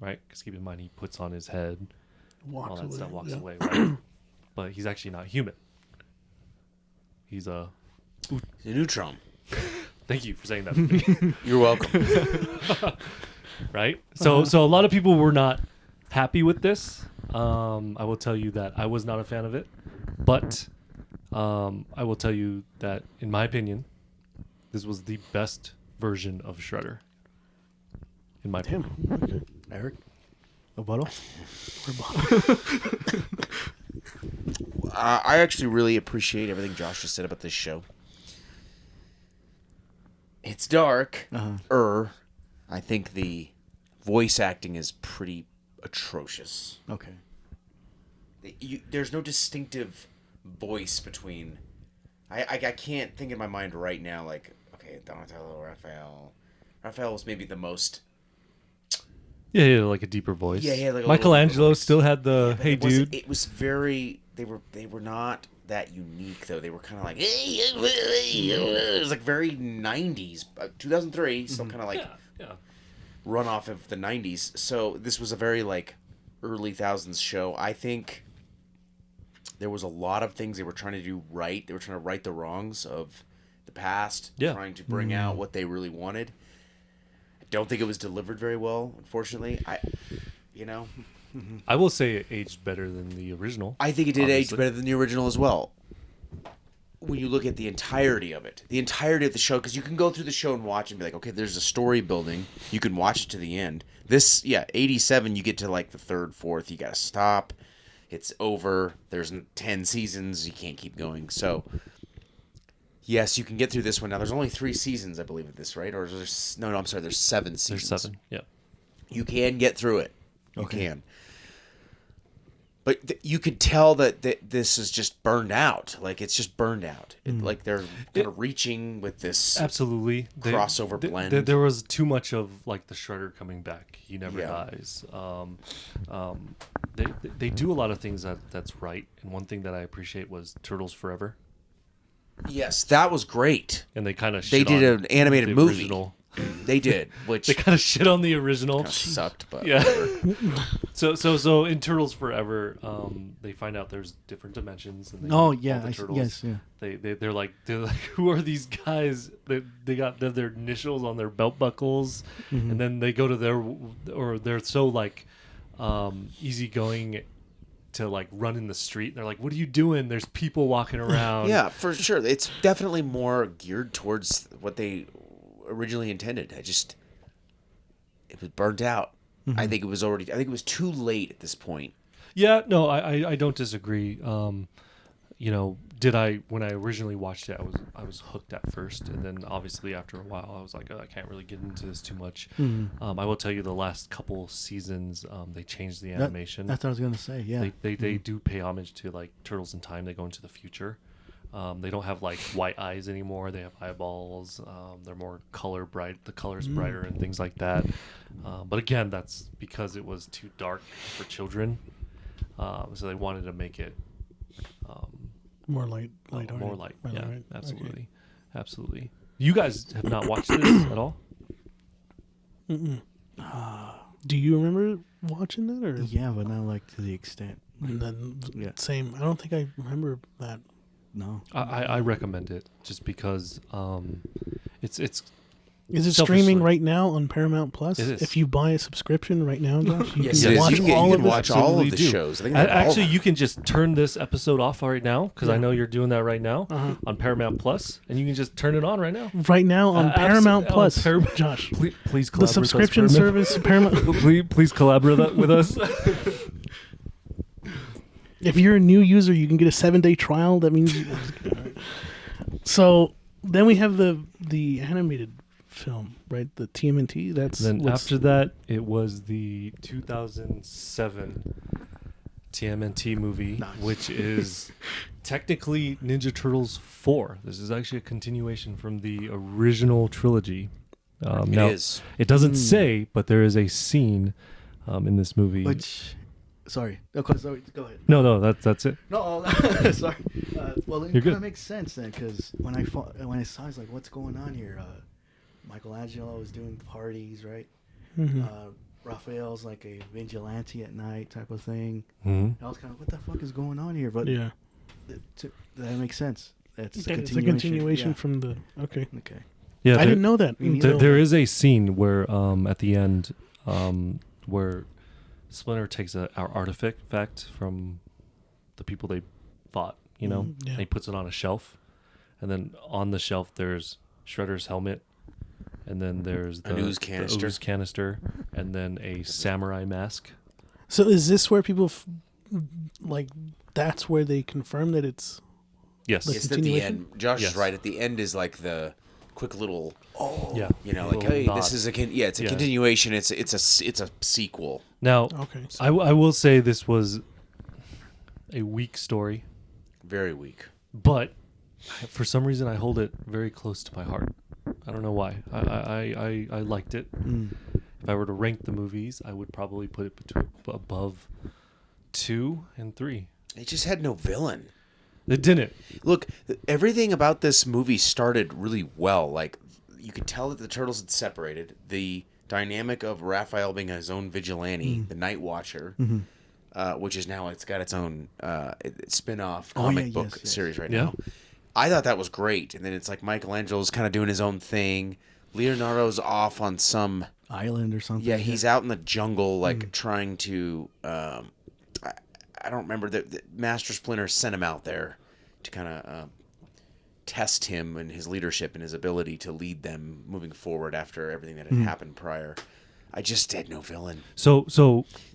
right? Because keep in mind he puts on his head, walks away, right? But he's actually not human. He's a neutron. Thank you for saying that to me. You're welcome. Right? So a lot of people were not happy with this. I will tell you that I was not a fan of it. But I will tell you that, in my opinion, this was the best version of Shredder. In my opinion. Okay. Eric? Rebuttal? I actually really appreciate everything Josh just said about this show. It's dark. I think the voice acting is pretty atrocious. Okay. There's no distinctive voice between. I can't think in my mind right now. Like, okay, Donatello, Raphael was maybe the most. Yeah, like a deeper voice. Yeah, like Michelangelo still had the hey dude. It was very. They were not that unique though. They were kind of like. It was like very 90s, 2003. Still kind of like. Yeah. Run off of the 90s. So this was a very like early thousands show. I think there was a lot of things they were trying to do right. They were trying to right the wrongs of the past. Yeah. Trying to bring out what they really wanted. I don't think it was delivered very well, unfortunately. I will say it aged better than the original. I think it did obviously. age better than the original as well. When you look at the entirety of it, the entirety of the show, because you can go through the show and watch and be like, okay, there's a story building. You can watch it to the end. This, 87, you get to like the third, fourth, you got to stop. It's over. There's 10 seasons. You can't keep going. So, yes, you can get through this one. Now, there's only 3 seasons, I believe, of this, right? Or there's, no, I'm sorry, there's 7 seasons. There's 7, yeah. You can get through it. You can. But you could tell that this is just burned out. Like, it's just burned out. Like, they're kind of reaching with this absolutely crossover blend. There was too much of, like, the Shredder coming back. He never dies. They do a lot of things that's right. And one thing that I appreciate was Turtles Forever. Yes, that was great. And they kind of They did an animated movie. Original. They did, which they kind of shit on the original. Sucked, but yeah. So in Turtles Forever, they find out there's different dimensions. And they the turtles. They're like, who are these guys? They got their initials on their belt buckles, and then they go to they're so like easygoing to like run in the street. And they're like, what are you doing? There's people walking around. Yeah, for sure. It's definitely more geared towards what they originally intended. It was burnt out. I think it was too late at this point. Yeah, no, I don't disagree. When I originally watched it, I was hooked at first, and then obviously after a while I was like, I can't really get into this too much. I will tell you the last couple seasons they changed the animation. That's what I was gonna say. Yeah, they do pay homage to like Turtles in Time. They go into the future. They don't have like white eyes anymore. They have eyeballs. They're more bright. The color's brighter and things like that. But again, that's because it was too dark for children. So they wanted to make it more light. More light. Yeah, right. absolutely, Okay. Absolutely. You guys have not watched this at all? Do you remember watching that, or yeah, but not like to the extent. And then same. I don't think I remember that. No, I recommend it just because it's. Is it streaming right now on Paramount Plus? It is. If you buy a subscription right now, Josh, you Yes, can it is. watch You can all of watch it. all of the do. shows. I think they have all Actually, of them. you can just turn this episode off right now because I know you're doing that right now on Paramount Plus, and you can just turn it on right now. Right now on Paramount Plus, Josh. Please collaborate the subscription service, Paramount. please collaborate with us. If you're a new user, you can get a 7-day trial. That means. So then we have the animated film, right? The TMNT. Then after that, it was the 2007 TMNT movie, which is technically Ninja Turtles 4. This is actually a continuation from the original trilogy. Now, it doesn't say, but there is a scene in this movie. Sorry. Okay, sorry. Go ahead. No, that's it. No, sorry. Well, it kind of makes sense then, because when I saw, it, I was like, "What's going on here?" Michelangelo was doing parties, right? Raphael's like a vigilante at night type of thing. I was kind of, "What the fuck is going on here?" But yeah, that makes sense. It's a continuation from the okay. Yeah, I didn't know that. There is a scene where at the end where Splinter takes our artifact from the people they fought, and he puts it on a shelf, and then on the shelf there's Shredder's helmet, and then there's the ooze canister, and then a samurai mask. So is this where people that's where they confirm that it's Yes. the It's at the continuation? end. Josh Yes. is right. At the end is like the quick little, Yeah. you know, A like, little hey, nod. this is it's a Yeah. continuation. It's a sequel. Now, Okay. I will say this was a weak story, Very weak. but for some reason I hold it very close to my heart. I don't know why. I liked it. If I were to rank the movies, I would probably put it above 2 and 3. It just had no villain. It didn't. Look, everything about this movie started really well. Like, you could tell that the Turtles had separated. The dynamic of Raphael being his own vigilante, the Night Watcher, which is now it's got its own spin-off comic book series right now. I thought that was great. And then it's like Michelangelo's kind of doing his own thing. Leonardo's off on some island or something. Yeah, he's out in the jungle, like trying to. I don't remember the Master Splinter sent him out there to kind of test him and his leadership and his ability to lead them moving forward after everything that had happened prior. I just had no villain. So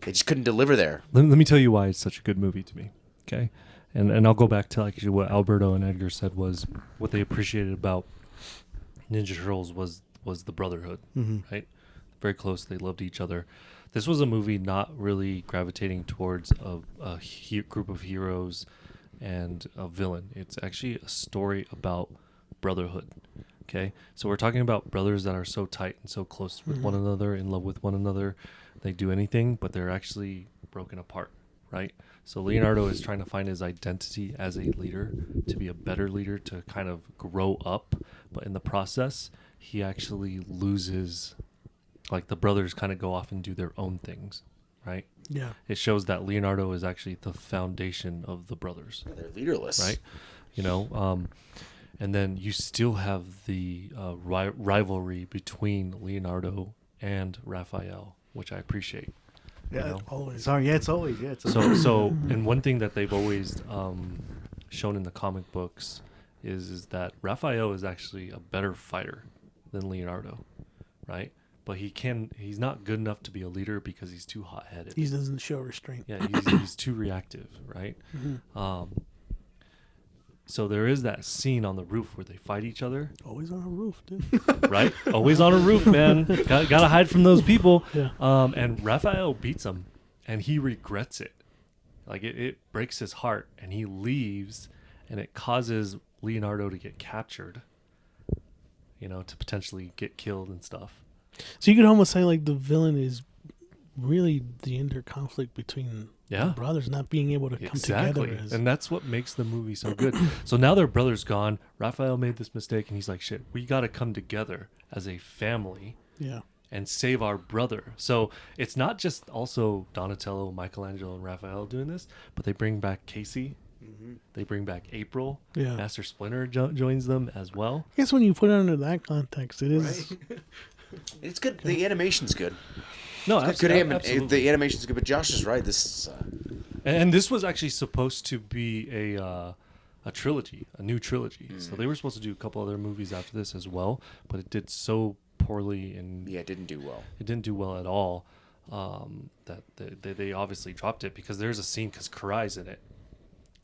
They just couldn't deliver there. let me tell you why it's such a good movie to me. Okay, and I'll go back to like what Alberto and Edgar said was what they appreciated about Ninja Turtles was the brotherhood, right? Very close. They loved each other. This was a movie not really gravitating towards a group of heroes and a villain. It's actually a story about brotherhood. Okay, so we're talking about brothers that are so tight and so close with one another, in love with one another. They do anything, but they're actually broken apart, right? So Leonardo is trying to find his identity as a leader, to be a better leader, to kind of grow up. But in the process, he actually loses, like the brothers kind of go off and do their own things, right? Yeah. It shows that Leonardo is actually the foundation of the brothers. They're leaderless, right? You know, and then you still have the rivalry between Leonardo and Raphael, which I appreciate. Yeah, you know? Always. Sorry, it's always. So and one thing that they've always shown in the comic books is that Raphael is actually a better fighter than Leonardo, right? But he's not good enough to be a leader because he's too hot-headed. He doesn't show restraint. Yeah, he's too reactive, right? So there is that scene on the roof where they fight each other. Always on a roof, dude. Right? Always on a roof, man. Gotta hide from those people. Yeah. And Raphael beats him, and he regrets it. Like, it breaks his heart, and he leaves, and it causes Leonardo to get captured, you know, to potentially get killed and stuff. So you could almost say like the villain is really the interconflict between the brothers not being able to come together. And that's what makes the movie so good. So now their brother's gone. Raphael made this mistake, and he's like, shit, we got to come together as a family and save our brother. So it's not just also Donatello, Michelangelo, and Raphael doing this, but they bring back Casey. They bring back April. Yeah. Master Splinter joins them as well. I guess when you put it under that context, it is... Right? It's good. The animation's good. No, absolutely. The animation's good, but Josh is right. This is... And this was actually supposed to be a trilogy, a new trilogy. So they were supposed to do a couple other movies after this as well, but it did so poorly, and it didn't do well. It didn't do well at all. That they obviously dropped it because there's a scene because Karai's in it,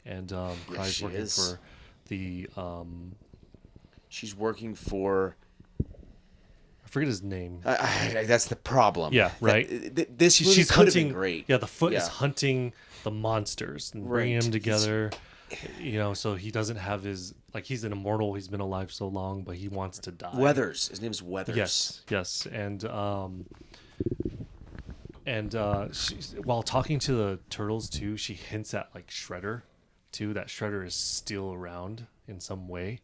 and Karai's working for the. She's working for. I forget his name. That's the problem. Yeah, right. She's hunting. Great. Yeah, the Foot is hunting the monsters and bringing them together. You know, so he doesn't have his, like, he's an immortal. He's been alive so long, but he wants to die. Weathers. His name's Weathers. Yes. And while talking to the turtles too, she hints at like Shredder too. That Shredder is still around in some way.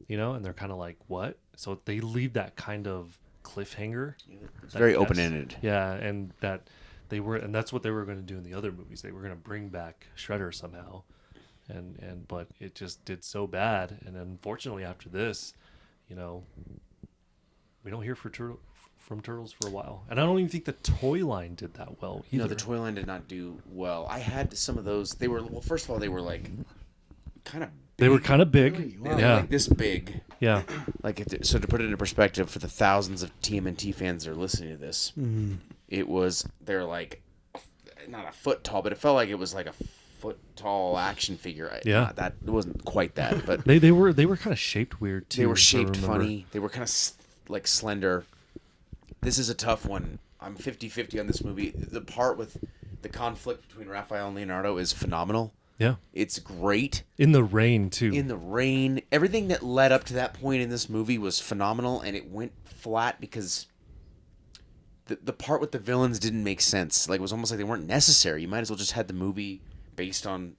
You know, and they're kind of like, what? So they leave that kind of cliffhanger. It's very open-ended. Yeah, and that's what they were going to do in the other movies. They were going to bring back Shredder somehow, but it just did so bad. And unfortunately, after this, you know, we don't hear from Turtles for a while. And I don't even think the toy line did that well either. No, the toy line did not do well. I had some of those. They were, well, first of all, they were like kind of. They were kind of big. Really? Wow. Yeah. Like this big. Yeah. So to put it into perspective for the thousands of TMNT fans that are listening to this, they're like not a foot tall, but it felt like it was like a foot tall action figure. Yeah. That it wasn't quite that, but They were kind of shaped weird too. they were if I shaped remember. funny. They were kind of like slender. This is a tough one. I'm 50-50 on this movie. The part with the conflict between Raphael and Leonardo is phenomenal. Yeah. It's great. In the rain too. In the rain. Everything that led up to that point in this movie was phenomenal, and it went flat because the part with the villains didn't make sense. Like, it was almost like they weren't necessary. You might as well just had the movie based on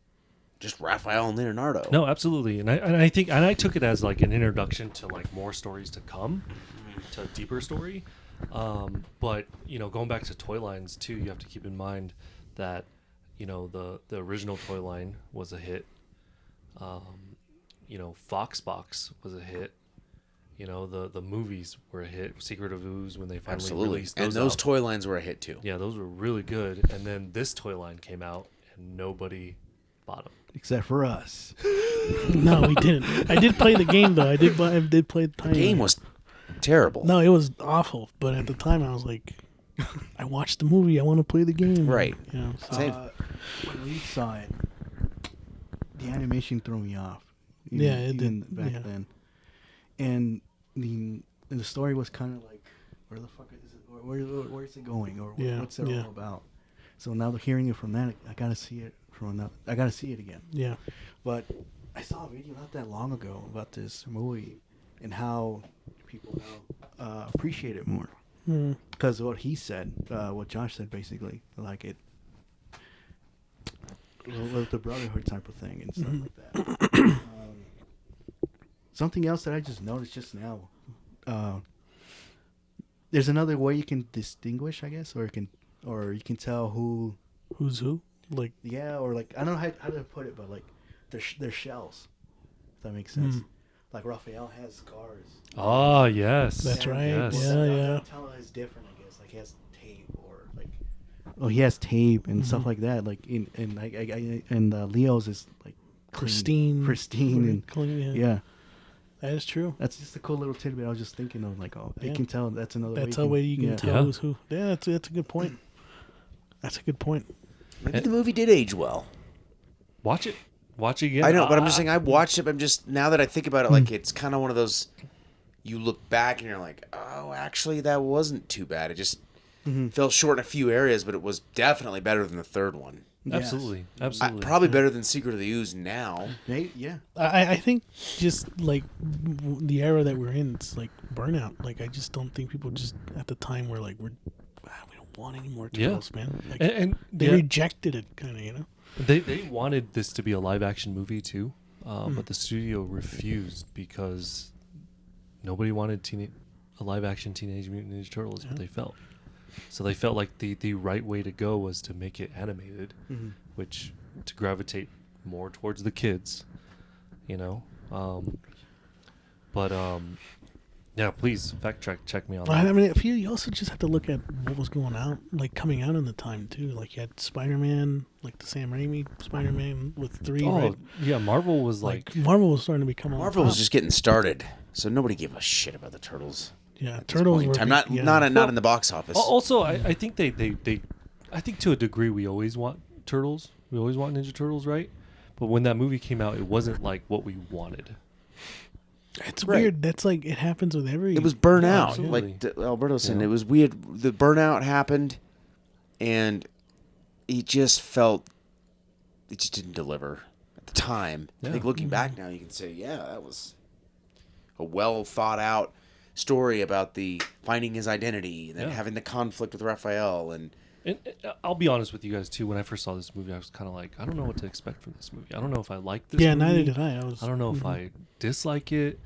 just Raphael and Leonardo. No, absolutely. And I think I took it as like an introduction to like more stories to come, to a deeper story. But going back to toy lines too, you have to keep in mind that the original toy line was a hit. Foxbox was a hit. The movies were a hit. Secret of Ooze, when they finally released those, and those out. toy lines were a hit too. Yeah, those were really good. And then this toy line came out, and nobody bought them except for us. No, we didn't. I did play the game though. I did play the tiny. The game was terrible. No, it was awful. But at the time, I was like, I watched the movie. I want to play the game. Right. When we saw it, the animation threw me off. It did back then. And the story was kind of like, where the fuck is it? Where is it going? Or what's it all about? So now hearing it from that, I gotta see it I gotta see it again. Yeah. But I saw a video not that long ago about this movie and how people now appreciate it more. Because what he said, what Josh said, basically, like it, the brotherhood type of thing and stuff like that. Something else that I just noticed just now. There's another way you can distinguish, I guess, or you can tell who's who. Like, yeah, or like, I don't know how to put it, but like they're shells. If that makes sense. Like Raphael has scars. Oh yes, that's right. Yes. Yeah. Tell it's different, I guess. Like he has tape or like. Oh, he has tape and stuff like that. Like and Leo's is like pristine and clean. Yeah. That is true. That's just a cool little tidbit I was just thinking of. Like, you can tell that's another. That's a way you can tell who's who. Yeah, that's a good point. That's a good point. Maybe the movie did age well. Watch it again. I know, but I'm just saying I watched it. I'm just, now that I think about it, like, it's kind of one of those, you look back and you're like, oh, actually that wasn't too bad. It just fell short in a few areas, but it was definitely better than the third one. Absolutely. Probably better than Secret of the Ooze now. Yeah. I think just like the era that we're in, it's like burnout. Like, I just don't think people just at the time were like, we don't want any more Turtles, man. Like, and they rejected it, kind of, They wanted this to be a live action movie too, but the studio refused because nobody wanted a live action Teenage Mutant Ninja Turtles. What they felt. So they felt like the right way to go was to make it animated, which to gravitate more towards the kids, yeah, please fact check me on that. I mean, you also just have to look at what was coming out in the time too. Like, you had Spider-Man, like the Sam Raimi Spider-Man with 3. Oh, right? yeah, Marvel was like Marvel was starting to become. Marvel was just getting started, so nobody gave a shit about the Turtles. Yeah, Turtles were not in the box office. Also, I think I think to a degree we always want Turtles. We always want Ninja Turtles, right? But when that movie came out, it wasn't like what we wanted. It's weird. That's like, it happens with every. It was burnout. Yeah, like Alberto said, it was weird. The burnout happened, and it just didn't deliver at the time. Yeah. I think looking back now, you can say, yeah, that was a well thought out story about the finding his identity and then having the conflict with Raphael and I'll be honest with you guys too. When I first saw this movie, I was kind of like, I don't know what to expect from this movie. I don't know if I like this. Yeah, movie. neither did I. I don't know if I dislike it,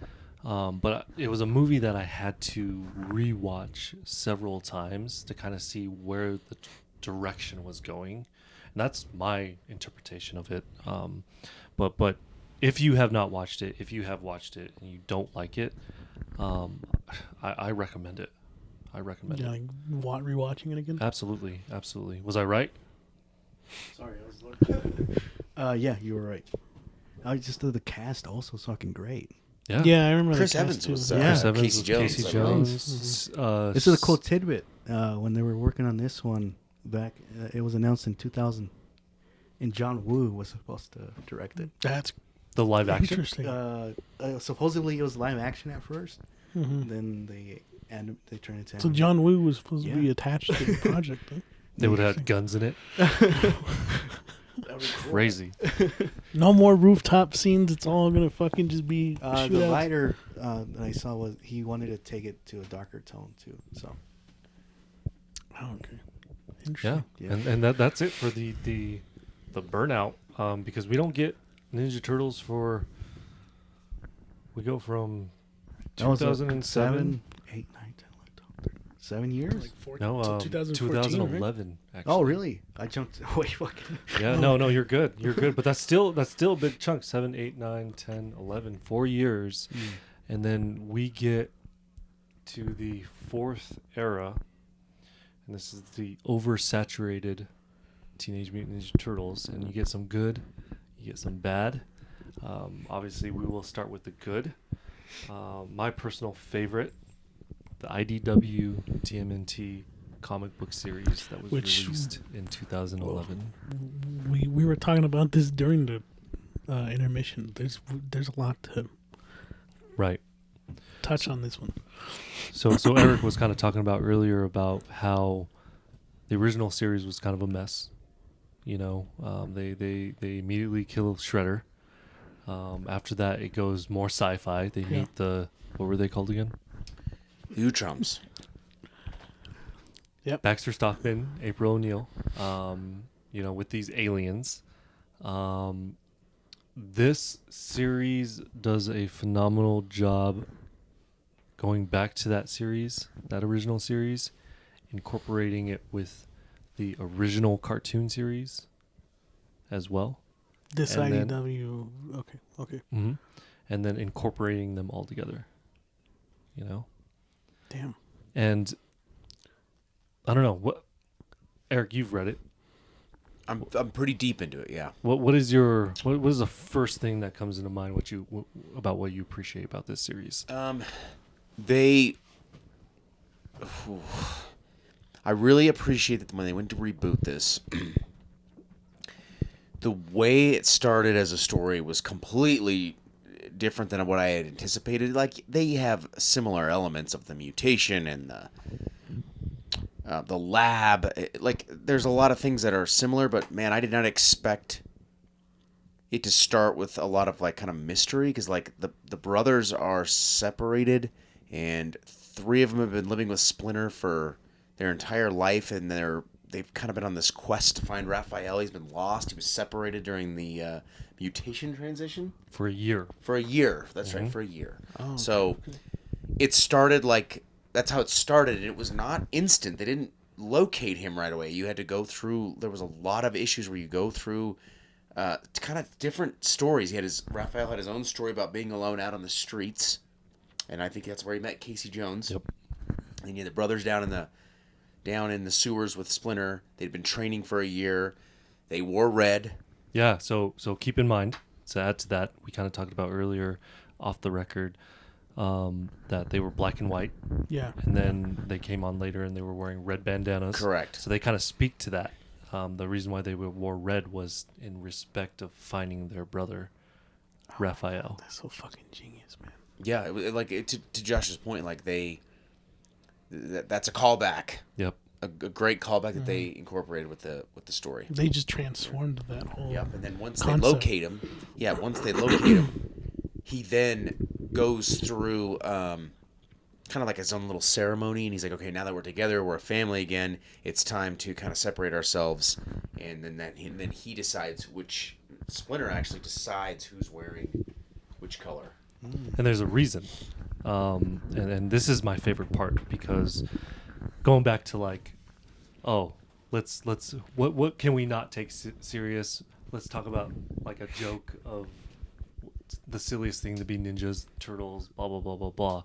but it was a movie that I had to rewatch several times to kind of see where the direction was going, and that's my interpretation of it. But if you have not watched it, if you have watched it and you don't like it, I recommend it. I recommend it. Like rewatching it again? Absolutely. Was I right? Sorry, I was looking. Yeah, you were right. I just thought the cast also was fucking great. Yeah, I remember Chris the cast Evans too. was Chris Evans, Casey Jones. Casey Jones. This is a cool tidbit. When they were working on this one back, it was announced in 2000. and John Woo was supposed to direct it. That's The live action. interesting. Supposedly it was live action at first, Mhm. then they turned it to So anime. John Woo was supposed to be Yeah. attached to the project. Huh? They would have had guns in it. That was cool. Crazy. No more rooftop scenes. It's all gonna fucking just be The shootouts. writer that I saw was he wanted to take it to a darker tone too. So Oh, okay. Yeah, Interesting. Yeah. and that's it for the burnout. Because we don't get Ninja Turtles for. We go from that was 2007. 8, 9, 10, 11, 12, 13, 7 years. Like No, 2014, right? 2011. Actually. Oh, really? I jumped way fucking. Yeah, no, you're good. You're good. But that's still a big chunk. 7, 8, 9, 10, 11, 4 years. And then we get to the fourth era. And this is the oversaturated Teenage Mutant Ninja Turtles. And you get some good, you get some bad. Obviously, we will start with the good. My personal favorite, the IDW TMNT comic book series that was released in 2011. We were talking about this during the intermission. There's a lot to Right. touch on this one. So Eric was kind of talking about earlier about how the original series was kind of a mess. You know, they immediately kill Shredder. After that, it goes more sci-fi. They meet the, what were they called again? Utrums. Yep. Baxter Stockman, April O'Neil. You know, with these aliens. This series does a phenomenal job going back to that series, that original series, incorporating it with the original cartoon series as well. This And then- IDW. Okay. Mm-hmm. And then incorporating them all together. You know? Damn. And I don't know what, Eric, you've read it. I'm pretty deep into it. Yeah. What is your what is the first thing that comes into mind about what you appreciate about this series? I really appreciate that when they went to reboot this, the way it started as a story was completely different than what I had anticipated. Like, they have similar elements of the mutation and the lab. Like, there's a lot of things that are similar, but man, I did not expect it to start with a lot of like kind of mystery, because like the brothers are separated, and 3 of them have been living with Splinter for their entire life, and they've kind of been on this quest to find Raphael. He's been lost. He was separated during the mutation transition For a year. That's right, for a year. So it started like, that's how it started, and it was not instant. They didn't locate him right away. You had to go through, there was a lot of issues where you go through kind of different stories. Raphael had his own story about being alone out on the streets, and I think that's where he met Casey Jones. Yep. And you had the brothers down in the sewers with Splinter. They'd been training for a year. They wore red. Yeah, so keep in mind, to add to that, we kind of talked about earlier off the record, that they were black and white. Yeah. And then they came on later and they were wearing red bandanas. Correct. So they kind of speak to that. The reason why they wore red was in respect of finding their brother, Raphael. That's so fucking genius, man. Yeah, to Josh's point, like that's a callback. Yep. A great callback that they incorporated with the story. They just transformed that whole. Yep, and then once concept. they locate him, he then goes through kind of like his own little ceremony, and he's like, okay, now that we're together, we're a family again, it's time to kind of separate ourselves, and then he decides Splinter actually decides who's wearing which color. And there's a reason. And this is my favorite part, because going back to like, let's what can we not take serious? Let's talk about like a joke of the silliest thing to be ninjas, turtles, blah blah blah blah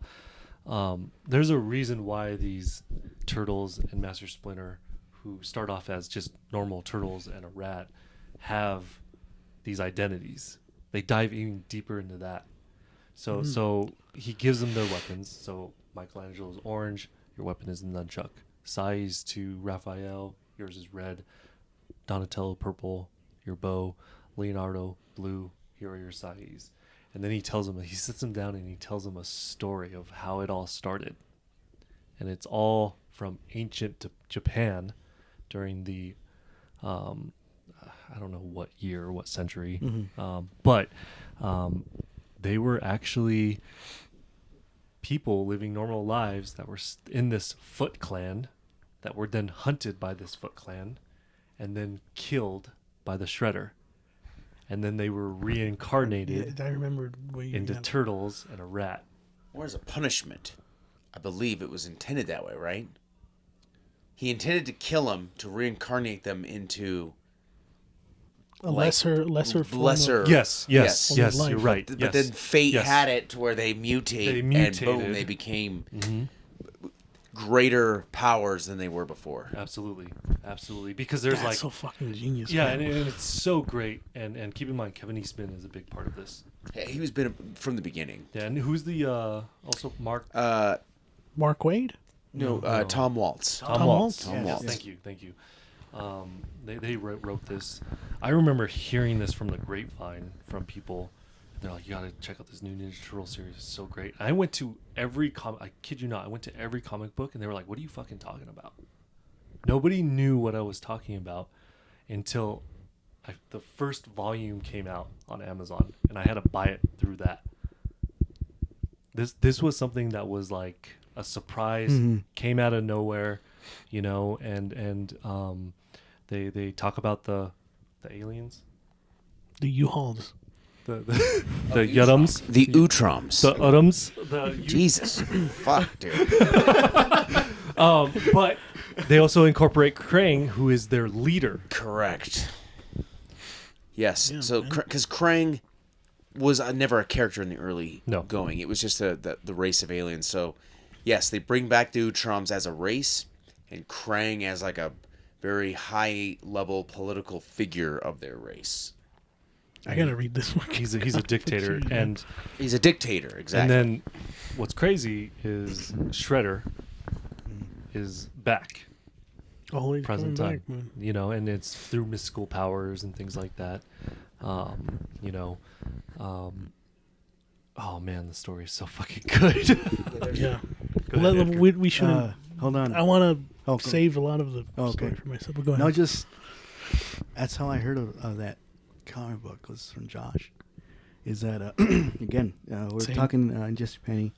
blah. There's a reason why these turtles and Master Splinter, who start off as just normal turtles and a rat, have these identities. They dive even deeper into that. So he gives them their weapons. So Michelangelo's orange, your weapon is a nunchuck. Sai's to Raphael, yours is red. Donatello purple, your bow. Leonardo, blue, here are your sais. And then he sits him down and he tells him a story of how it all started. And it's all from ancient Japan during the, I don't know what year or what century, but they were actually people living normal lives that were in this Foot Clan that were then hunted by this Foot Clan and then killed by the Shredder. And then they were reincarnated I remember into turtles and a rat. Or as a punishment. I believe it was intended that way, right? He intended to kill them to reincarnate them into a lesser form of, yes, you're right. But then fate had it to where they mutated, and boom, they became greater powers than they were before. Absolutely, because there's that's so fucking genius. Yeah, man. and it's so great. And keep in mind, Kevin Eastman is a big part of this. Yeah, he was been from the beginning. Yeah, and who's the also Mark? Mark Wade? No, Tom Waltz. Tom Waltz. Tom Waltz. Thank you. They wrote this. I remember hearing this from the grapevine from people. They're like, you got to check out this new Ninja Turtle series. It's so great. I went to every I kid you not, I went to every comic book and they were like, what are you fucking talking about? Nobody knew what I was talking about until the first volume came out on Amazon and I had to buy it through that. This was something that was like a surprise, came out of nowhere, and they talk about the aliens, the U-Hauls, the Yutums, the Utroms, the Utums, Jesus, fuck, dude. But they also incorporate Krang, who is their leader. Correct. Yes. Yeah, so because Krang was never a character in the early going. It was just the race of aliens. So, yes, they bring back the Utroms as a race, and Krang as like a very high-level political figure of their race. I gotta read this one. He's a dictator, and he's a dictator, exactly. And then, what's crazy is Shredder is back. Always present coming time, back, man. And it's through mystical powers and things like that. Oh man, the story is so fucking good. Yeah. Ahead, We shouldn't. Hold on. I want to save a lot of the story for myself. But go ahead. No, that's how I heard of that comic book was from Josh. Is that again? We're talking in Just Penny,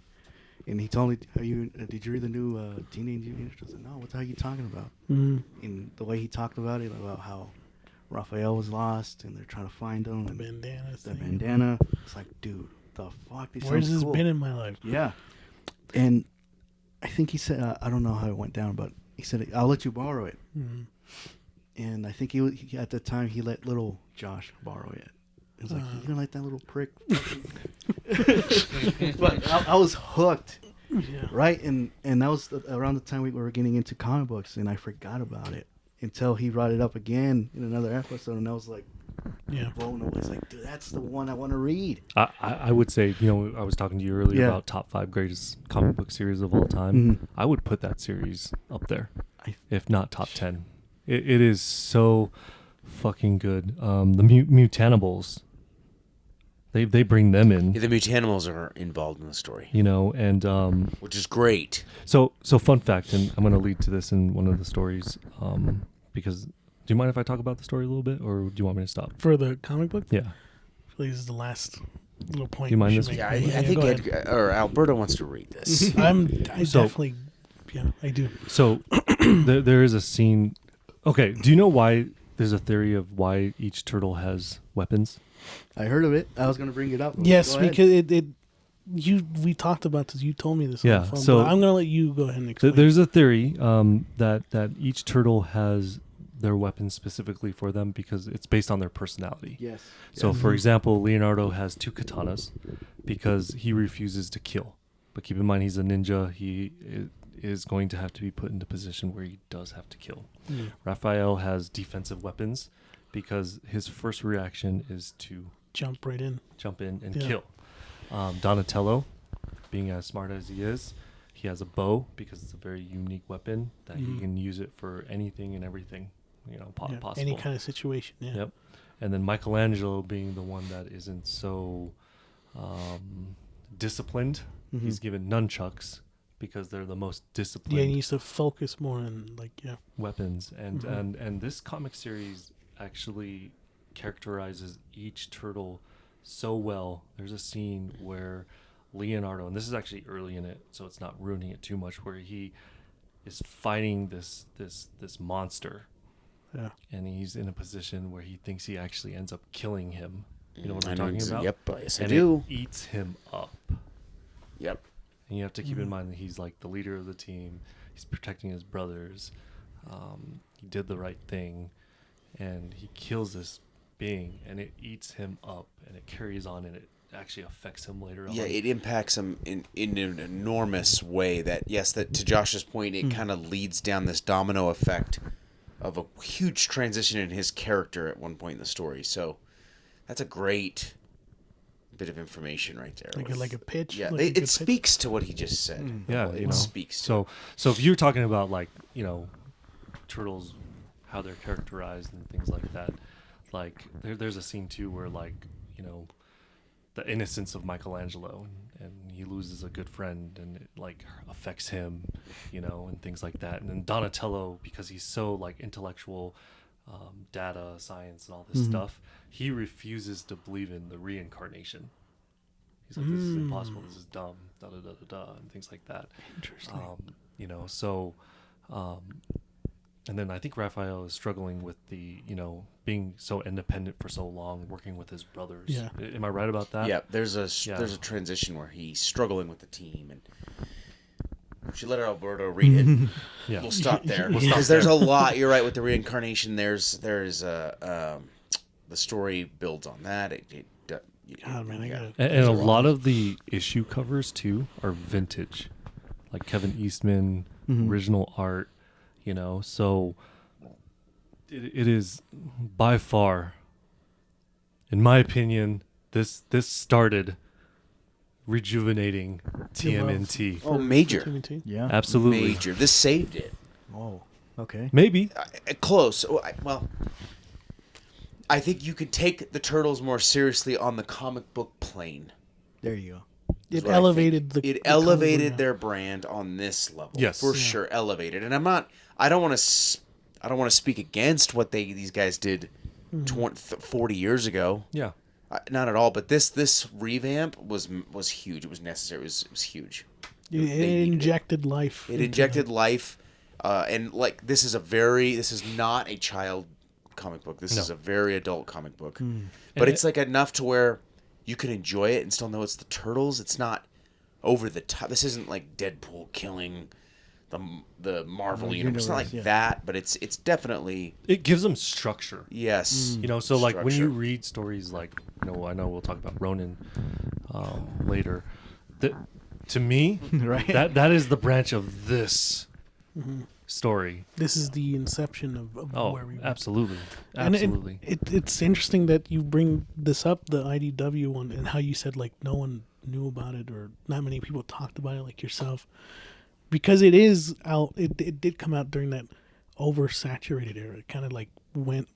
and he told me, did you read the new Teenage Mutant Ninja Turtles? No, what the hell are you talking about? And the way he talked about it, about how Raphael was lost and they're trying to find him. The bandana. Bandana. It's like, dude, the fuck? Where's this been in my life? Yeah. And I think he said, I don't know how it went down, but he said, I'll let you borrow it. And I think he at the time he let little Josh borrow it. He was like, you gonna let that little prick? But I was hooked. Yeah. Right? And that was around the time we were getting into comic books, and I forgot about it until he brought it up again in another episode, and I was like, blown away. It's like, dude, that's the one I want to read. I would say, I was talking to you earlier about top 5 greatest comic book series of all time. I would put that series up there, if not top 10. It is so fucking good. The Mutanimals, they bring them in. Yeah, the Mutanimals are involved in the story. And which is great. So fun fact, and I'm going to lead to this in one of the stories, because do you mind if I talk about the story a little bit, or do you want me to stop? For the comic book? Yeah. I feel like this is the last little point. Do you mind this? Yeah, I think Alberto wants to read this. Definitely, I do. So there is a scene. Okay, do you know why there's a theory of why each turtle has weapons? I heard of it. I was going to bring it up. Yes, because we talked about this. You told me this on the phone. So I'm going to let you go ahead and explain. There's a theory that each turtle has their weapons specifically for them because it's based on their personality. Yes. So, for example, Leonardo has 2 katanas because he refuses to kill. But keep in mind, he's a ninja. He is going to have to be put into a position where he does have to kill. Raphael has defensive weapons because his first reaction is to jump in and kill. Donatello, being as smart as he is, he has a bow because it's a very unique weapon that he can use it for anything and everything, possible. Any kind of situation. Yeah. Yep. and then Michelangelo being the one that isn't so disciplined. Mm-hmm. He's given nunchucks because they're the most disciplined. Yeah, he needs to focus more on weapons, and Mm-hmm. and this comic series actually characterizes each turtle so well. There's a scene where Leonardo, and this is actually early in it, so it's not ruining it too much, where he is fighting this monster, and he's in a position where he thinks he actually ends up killing him. You know what I'm talking about? Yep, yes, I and do. It eats him up. Yep. And you have to keep in mind that he's like the leader of the team. He's protecting his brothers. He did the right thing, and he kills this being, and it eats him up, and it carries on, and it actually affects him later on. Yeah, it impacts him in an enormous way. That to Josh's point, it kind of leads down this domino effect of a huge transition in his character at one point in the story. So that's a great bit of information right there. Like a pitch. Yeah, like it speaks to what he just said. Yeah, it speaks. So if you're talking about like turtles, how they're characterized and things like that, like there's a scene too where the innocence of Michelangelo, and he loses a good friend, and it like affects him, and things like that. And then Donatello, because he's so like intellectual, data science and all this stuff, he refuses to believe in the reincarnation. He's like, this is impossible, this is dumb, da da da da da, and things like that. Interesting. And then I think Raphael is struggling with the being so independent for so long, working with his brothers. Yeah. Am I right about that? Yeah, there's a transition where he's struggling with the team, and we should let Alberto read it. Yeah. We'll stop there because there's a lot. You're right with the reincarnation. There's the story builds on that. God, man, I got it. And a lot of the issue covers too are vintage, like Kevin Eastman, original art. So it is by far, in my opinion, this started rejuvenating TMNT. Oh, major. TMNT? Yeah. Absolutely. Major. This saved it. Oh, okay. Maybe. Close. I think you could take the Turtles more seriously on the comic book plane. There you go. It elevated it elevated their brand on this level. Yes. For sure, elevated. And I don't want to speak against what these guys did 40 years ago. Yeah. Not at all, but this revamp was huge. It was necessary. It was huge. It injected life. It injected life, and like this is not a child comic book. This is a very adult comic book, but it's like enough to where you can enjoy it and still know it's the Turtles. It's not over the top. This isn't like Deadpool killing the Marvel universe. It's not like that, but it's definitely, it gives them structure. Yes. So like when you read stories like, I know we'll talk about Ronin later. To me, Right. that is the branch of this story. This is the inception of where we went. Absolutely. And Absolutely. it's interesting that you bring this up, the IDW one, and how you said like no one knew about it or not many people talked about it like yourself, because it is out. It did come out during that oversaturated era. It kind of like went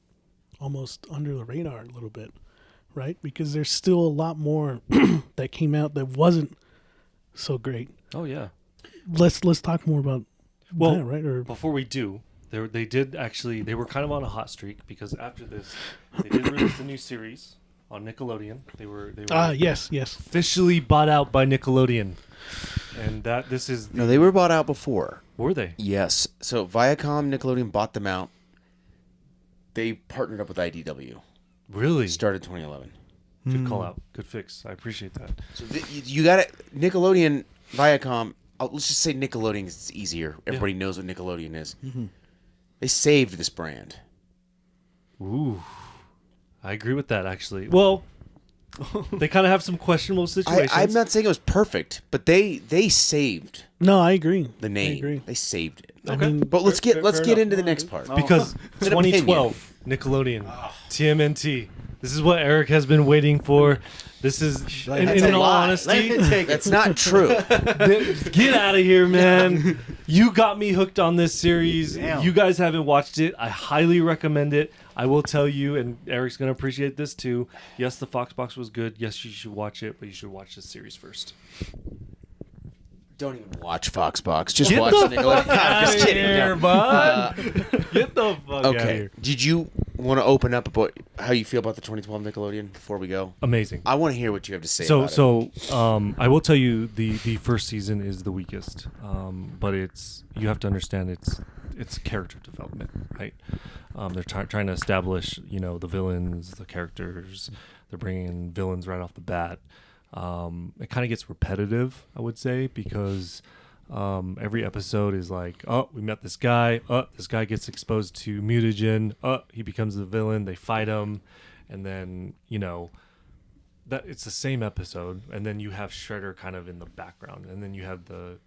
almost under the radar a little bit, right? Because there's still a lot more that came out that wasn't so great. Oh yeah. Let's talk more about that, right? Or before we do, they were kind of on a hot streak, because after this they did release a new series on Nickelodeon. They were yes officially bought out by Nickelodeon, and No, they were bought out before. Were they? Yes. So Viacom, Nickelodeon bought them out. They partnered up with IDW. Really? Started 2011. Good call out. Good fix. I appreciate that. So you got it. Nickelodeon, Viacom. Let's just say Nickelodeon. It's easier. Everybody knows what Nickelodeon is. They saved this brand. Ooh, I agree with that, actually. Well, they kind of have some questionable situations. I'm not saying it was perfect, but they saved no, I agree. the name. I agree. They saved it. I mean, But let's get into the next part. Because It's an opinion. 2012 Nickelodeon, TMNT. This is what Eric has been waiting for. This is, in all honesty, That's not true. get out of here, man. You got me hooked on this series. Damn. You guys haven't watched it. I highly recommend it. I will tell you, and Eric's going to appreciate this too. Yes, the Fox box was good. Yes, you should watch it, but you should watch the series first. Don't even watch Foxbox. Just Get watch the Nickelodeon. fuck out Just of kidding. here, No. bud. Get the fuck out of Okay. here. Did you want to open up about how you feel about the 2012 Nickelodeon before we go? Amazing. I want to hear what you have to say about it. So I will tell you the first season is the weakest, but you have to understand it's character development, right? They're trying to establish the villains, the characters. They're bringing in villains right off the bat. It kind of gets repetitive, I would say, because every episode is like, oh, we met this guy. Oh, this guy gets exposed to mutagen. Oh, he becomes the villain. They fight him, and then that it's the same episode. And then you have Shredder kind of in the background, and then you have the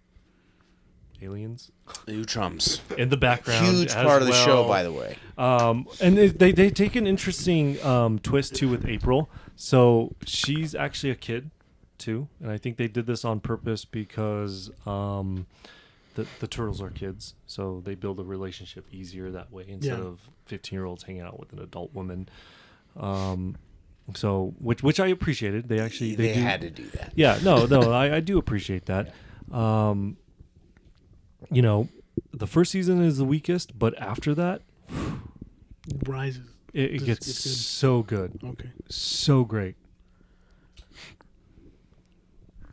aliens, the Utrums in the background. Huge part of the show, by the way. And they take an interesting twist too with April. So she's actually a kid too, and I think they did this on purpose because the turtles are kids, so they build a relationship easier that way instead of 15-year-olds hanging out with an adult woman. So which I appreciated. They had to do that. Yeah, no, I do appreciate that. The first season is the weakest, but after that, it rises. It gets good. So good. Okay. So great.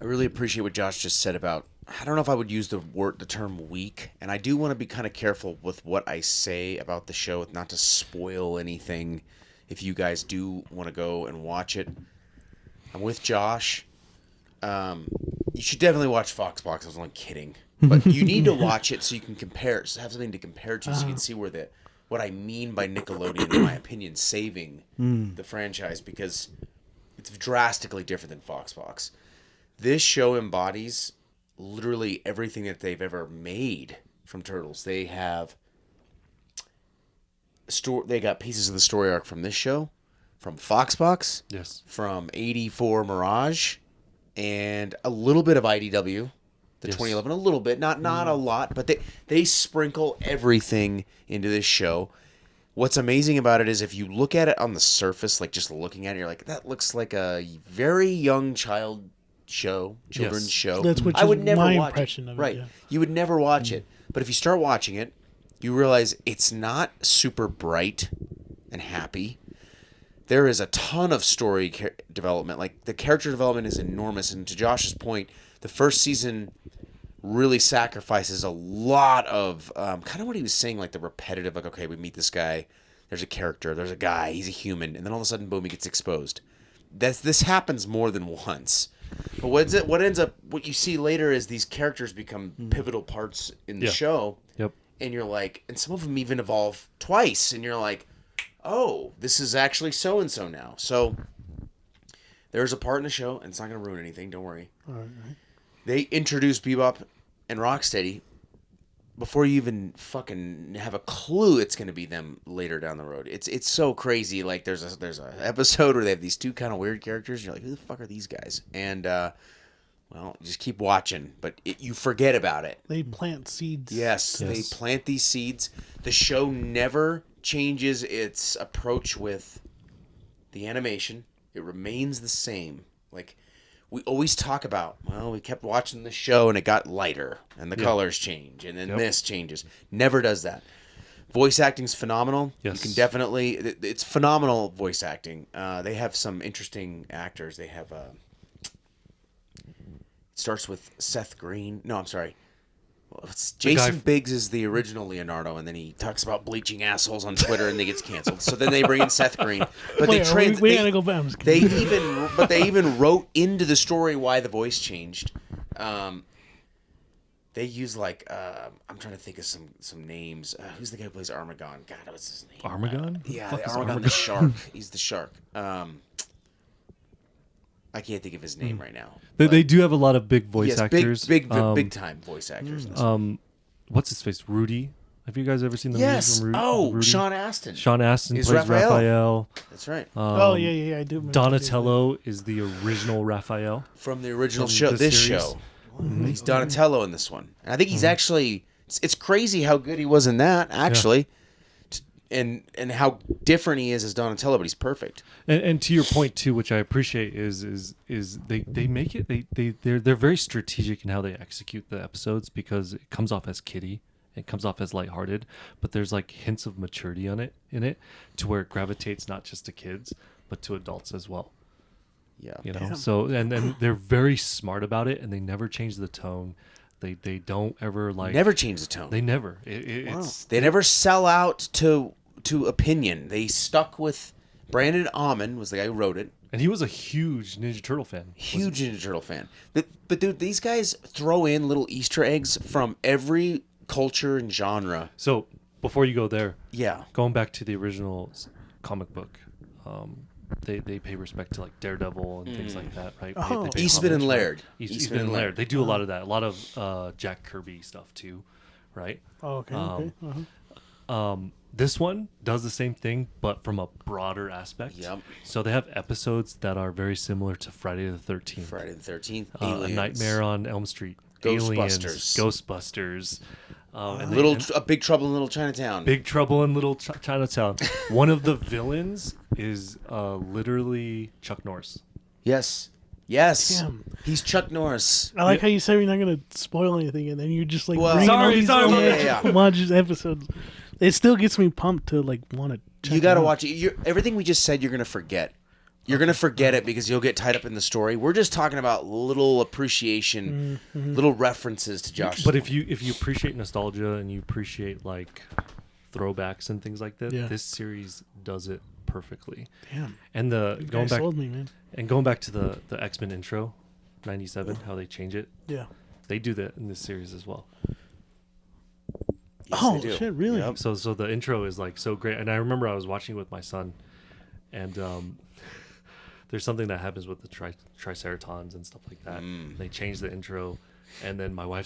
I really appreciate what Josh just said about, I don't know if I would use the term weak, and I do want to be kind of careful with what I say about the show, not to spoil anything if you guys do want to go and watch it. I'm with Josh. You should definitely watch Foxbox. I was only kidding. But you need to watch it so you can compare, so have something to compare to, so you can see what I mean by Nickelodeon, in my opinion, saving the franchise, because it's drastically different than Foxbox. This show embodies literally everything that they've ever made from Turtles. They have they got pieces of the story arc from this show, from Foxbox, yes, from 84 Mirage, and a little bit of IDW. The 2011, a little bit, not a lot, but they sprinkle everything into this show. What's amazing about it is if you look at it on the surface, like just looking at it, you're like, that looks like a very young children's show. That's what I would never my watch impression it. of it. Right. Yeah. You would never watch it. But if you start watching it, you realize it's not super bright and happy. There is a ton of story development. Like, the character development is enormous. And to Josh's point, the first season really sacrifices a lot of kind of what he was saying, like the repetitive, like, okay, we meet this guy, there's a character, there's a guy, he's a human, and then all of a sudden, boom, he gets exposed. This happens more than once. But what you see later is these characters become pivotal parts in the show. Yep. And you're like, and some of them even evolve twice, and you're like, oh, this is actually so-and-so now. So there's a part in the show, and it's not going to ruin anything, don't worry. All right. They introduce Bebop and Rocksteady before you even fucking have a clue it's going to be them later down the road. It's so crazy. Like, there's a episode where they have these two kind of weird characters. You're like, who the fuck are these guys? And well, just keep watching, but you forget about it. They plant seeds. Yes, they plant these seeds. The show never changes its approach with the animation. It remains the same. Like, we always talk about, well, we kept watching the show and it got lighter and the colors change and then this changes. Never does that. Voice acting's phenomenal. Yes. You can definitely, it's phenomenal voice acting. They have some interesting actors. They have, it starts with Seth Green. No, I'm sorry. Well, Jason Biggs is the original Leonardo, and then he talks about bleaching assholes on Twitter, and they gets canceled. So then they bring in Seth Green, but we gotta go back. They even wrote into the story why the voice changed. They use I'm trying to think of some names. Who's the guy who plays Armagon? God, what's his name? Armagon? Yeah, Armagon the shark. He's the shark. I can't think of his name right now. They do have a lot of big voice actors. Big time voice actors. What's his face? Rudy. Have you guys ever seen the movie from Rudy? Oh, Sean Astin. Sean Astin Is plays Raphael. That's right. Yeah, I do. Donatello is the original Raphael from the original show. This show. He's Donatello in this one. And I think he's actually... It's crazy how good he was in that, actually. and how different he is as Donatello, but he's perfect. And to your point too, which I appreciate is they make it they're very strategic in how they execute the episodes, because it comes off as kiddie, it comes off as lighthearted, but there's like hints of maturity in it to where it gravitates not just to kids but to adults as well. Yeah, you know. So and they're very smart about it, and they never change the tone. They don't ever never change the tone. They never. They never sell out to opinion. They stuck with Brandon Auman was the guy who wrote it, and he was a huge Ninja Turtle fan. Huge Ninja Turtle fan. But dude, these guys throw in little Easter eggs from every culture and genre. So before you go there, going back to the original comic book, they pay respect to like Daredevil and things like that, right? They Eastman and Laird. Eastman and Laird. They do a lot of that. A lot of Jack Kirby stuff too, right? Oh, okay. This one does the same thing, but from a broader aspect. Yep. So they have episodes that are very similar to Friday the 13th. Friday the 13th. A Nightmare on Elm Street. Ghostbusters. And A Big Trouble in Little Chinatown. Big Trouble in Little Chinatown. One of the villains is literally Chuck Norris. Yes. Damn. He's Chuck Norris. I like how you said you're not going to spoil anything, and then you're just like Well, bringing all these yeah. homages episodes. It still gets me pumped to like want to check You got to it out. watch it. Everything we just said, you're going to forget. You're going to forget it because you'll get tied up in the story. We're just talking about little appreciation, little references to Josh. But if you appreciate nostalgia and you appreciate like throwbacks and things like that, this series does it perfectly. Damn. And sold me, man. And going back to the X-Men intro, 97, how they change it. Yeah. They do that in this series as well. Yes, shit, really? Yep. So the intro is like so great, and I remember I was watching it with my son, and there's something that happens with the Triceratons and stuff like that. They change the intro, and then my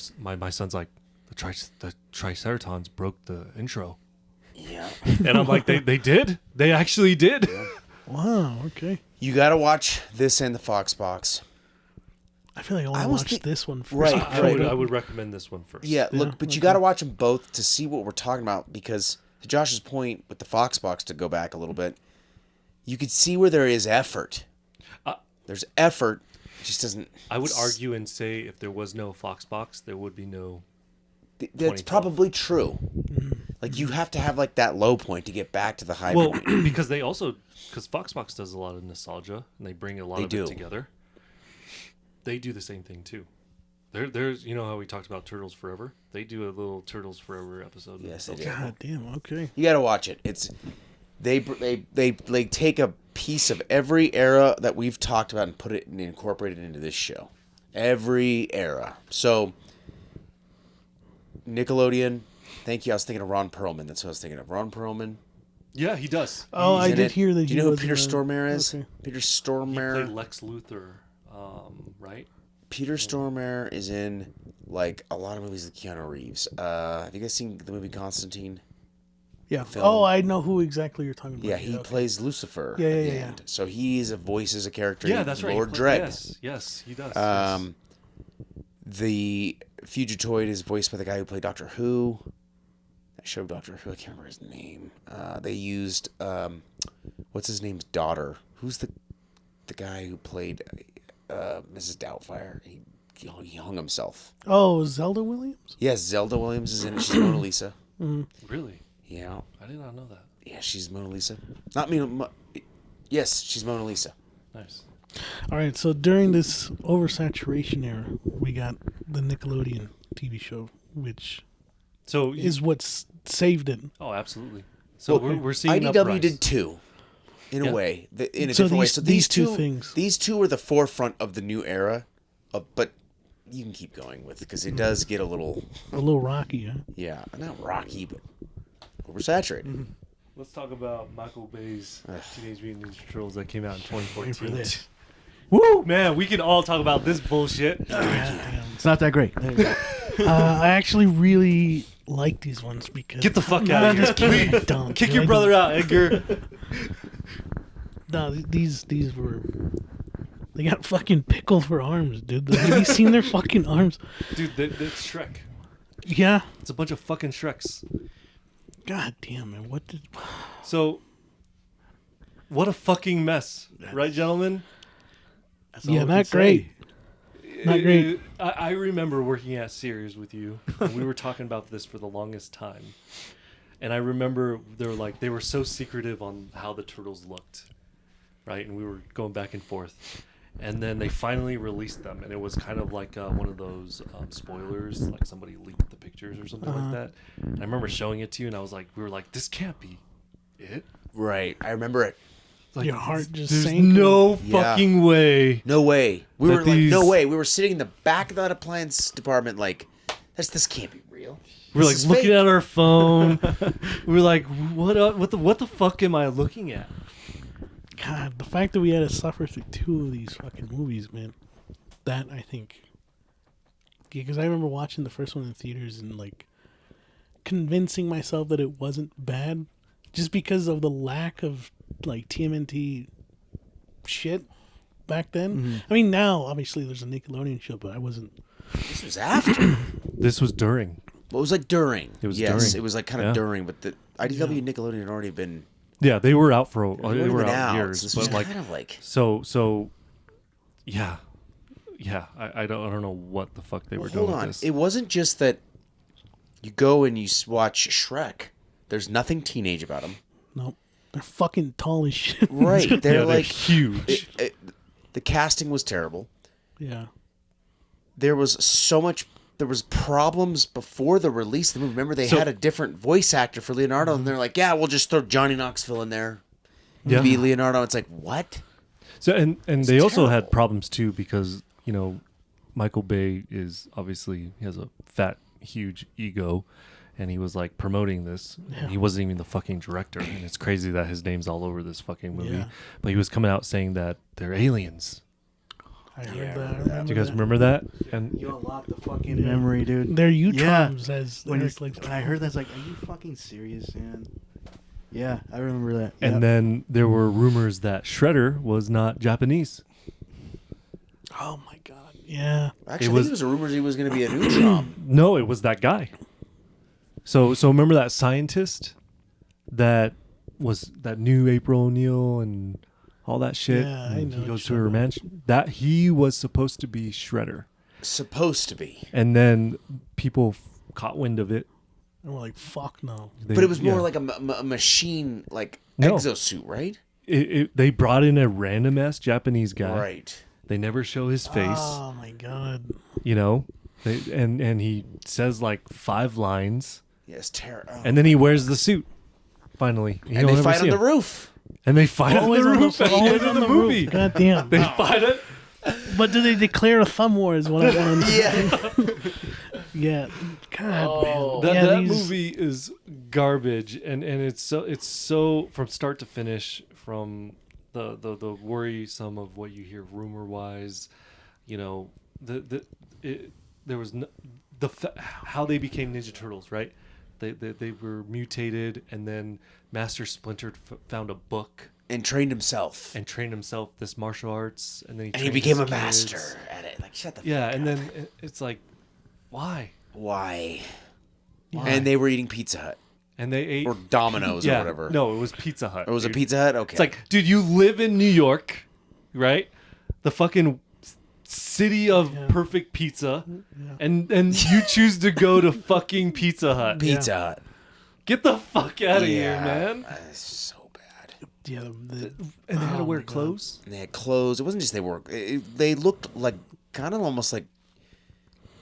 son's like, the Triceratons broke the intro. Yeah. And I'm like, they did? They actually did? Yeah. Wow, okay. You got to watch this and the Fox Box. I feel like I want to watch this one first. Right, I would recommend this one first. Yeah, look, but you got to watch them both to see what we're talking about, because to Josh's point with the Fox Box, to go back a little bit, you could see where there is effort. There's effort, it just doesn't... I would argue and say if there was no Fox Box, there would be no... That's probably true. Like, you have to have like that low point to get back to the high point. because Fox Box does a lot of nostalgia, and they bring a lot of it together. They do the same thing too. There's you know how we talked about Turtles Forever? They do a little Turtles Forever episode. Yes, they do. God damn, okay. You got to watch it. It's they take a piece of every era that we've talked about and put it and incorporate it into this show. Every era. So Nickelodeon, thank you. I was thinking of Ron Perlman. That's what I was thinking of. Ron Perlman. Yeah, he does. Oh, I did hear that. Do you know who Peter Stormare is? Okay. Peter Stormare. He played Lex Luthor, right? Peter Stormare is in like a lot of movies with Keanu Reeves. Have you guys seen the movie Constantine? Yeah. Film? Oh, I know who exactly you're talking about. Yeah, he plays Lucifer. Yeah, at yeah, the yeah. end. So he's a voice as a character. Yeah, that's right. Lord Dredd. Yes, he does. The Fugitoid is voiced by the guy who played Doctor Who. That show Doctor Who, I can't remember his name. They used what's his name's daughter? Who's the guy who played Mrs. Doubtfire? He hung himself. Oh, Zelda Williams? Yes, Zelda Williams is in it. She's Mona Lisa. Really? Yeah. I did not know that. Yeah, she's Mona Lisa. Not me. Yes, she's Mona Lisa. Nice. All right, so during this oversaturation era, we got the Nickelodeon TV show, which is what saved it. Oh, absolutely. So we're seeing IDW did too, in a way, in a So different way. these- So these two things. These two are the forefront of the new era, but you can keep going with it because it does get a little rocky, huh? Yeah, not rocky, but oversaturated. Let's talk about Michael Bay's Teenage Mutant Ninja Turtles that came out in 2014. for this. Woo! Man, we can all talk about this bullshit. It's not that great. I actually really like these ones because Get the fuck out of here. just kidding. Please. Don't. Kick your brother out, Edgar. No, these were. They got fucking pickled for arms, dude. Have you seen their fucking arms? Dude, that's Shrek. Yeah. It's a bunch of fucking Shreks. God damn, man. What did... So, what a fucking mess. Right, gentlemen? Yeah, not great. Not great. I remember working at Sears with you, and we were talking about this for the longest time. And I remember they were so secretive on how the Turtles looked, right? And we were going back and forth. And then they finally released them, and it was kind of like one of those spoilers, like somebody leaked the pictures or something like that. And I remember showing it to you, and we were like, this can't be it. Right. I remember it. Like, your heart just there's sank. no fucking way. No way. We were these... like, no way. We were sitting in the back of that appliance department like, this can't be real. We're like looking at our phone. We're like, what the fuck am I looking at? God, the fact that we had to suffer through 2 of these fucking movies, man. That, I think... Yeah, because I remember watching the first one in theaters and, like, convincing myself that it wasn't bad just because of the lack of, like, TMNT shit back then. Mm-hmm. I mean, now, obviously, there's a Nickelodeon show, but I wasn't... This was after. This was during. Well, it was like during. It was during. during. It was like kind of during, but the IDW and Nickelodeon had already been... Yeah, they were out for they were out years, so this but was like kind of like yeah. I don't know what the fuck they were doing. Hold on, with this. it wasn't just that you go and you watch Shrek. There's nothing teenage about them. Nope, they're fucking tall as shit. Right, they're like huge. The casting was terrible. Yeah, there was so much. There was problems before the release of the movie. Remember, they had a different voice actor for Leonardo, and they're like, "Yeah, we'll just throw Johnny Knoxville in there, be Leonardo." It's like, what? So and they also had problems too because Michael Bay is obviously he has a fat, huge ego, and he was like promoting this. Yeah. He wasn't even the fucking director, and it's crazy that his name's all over this fucking movie. Yeah. But he was coming out saying that they're aliens. I heard that. Do you guys remember that? And you unlocked the fucking memory, dude. They're Utroms, as when I heard that, it's like, are you fucking serious, man? Yeah, I remember that. And then there were rumors that Shredder was not Japanese. Oh my god! Yeah, actually, I think it was a rumor he was going to be a Neutron. No, it was that guy. So remember that scientist that knew April O'Neil and all that shit. Yeah, I know. He goes to her mansion. That he was supposed to be Shredder. Supposed to be. And then people caught wind of it. And we're like, fuck no. But it was more like a machine, like exosuit, right? They brought in a random ass Japanese guy. Right. They never show his face. Oh my god. And he says like 5 lines. Yeah, it's terrible. And then he wears the suit. Finally. And they fight on the roof. And they fight on the roof at the end of the movie. God damn. They fight it. But do they declare a thumb war is what I want to know. Yeah. Yeah. God, man. That movie is garbage, and it's so from start to finish, from the worrisome of what you hear rumor wise, there was how they became Ninja Turtles, right? They were mutated, and then Master Splinter found a book and trained himself this martial arts, and then he became a master at it. Like, shut the fuck up. And then it's like, why? And they were eating Pizza Hut. And they ate... Or Domino's or whatever. No, it was Pizza Hut. Or was it Pizza Hut? Okay. It's like, dude, you live in New York, right? The fucking city of perfect pizza. Yeah. And you choose to go to fucking Pizza Hut. Pizza Hut. Get the fuck out of here, man. That's so bad. Yeah, and they had to wear clothes? And they had clothes. It wasn't just they wore... They looked like kind of almost like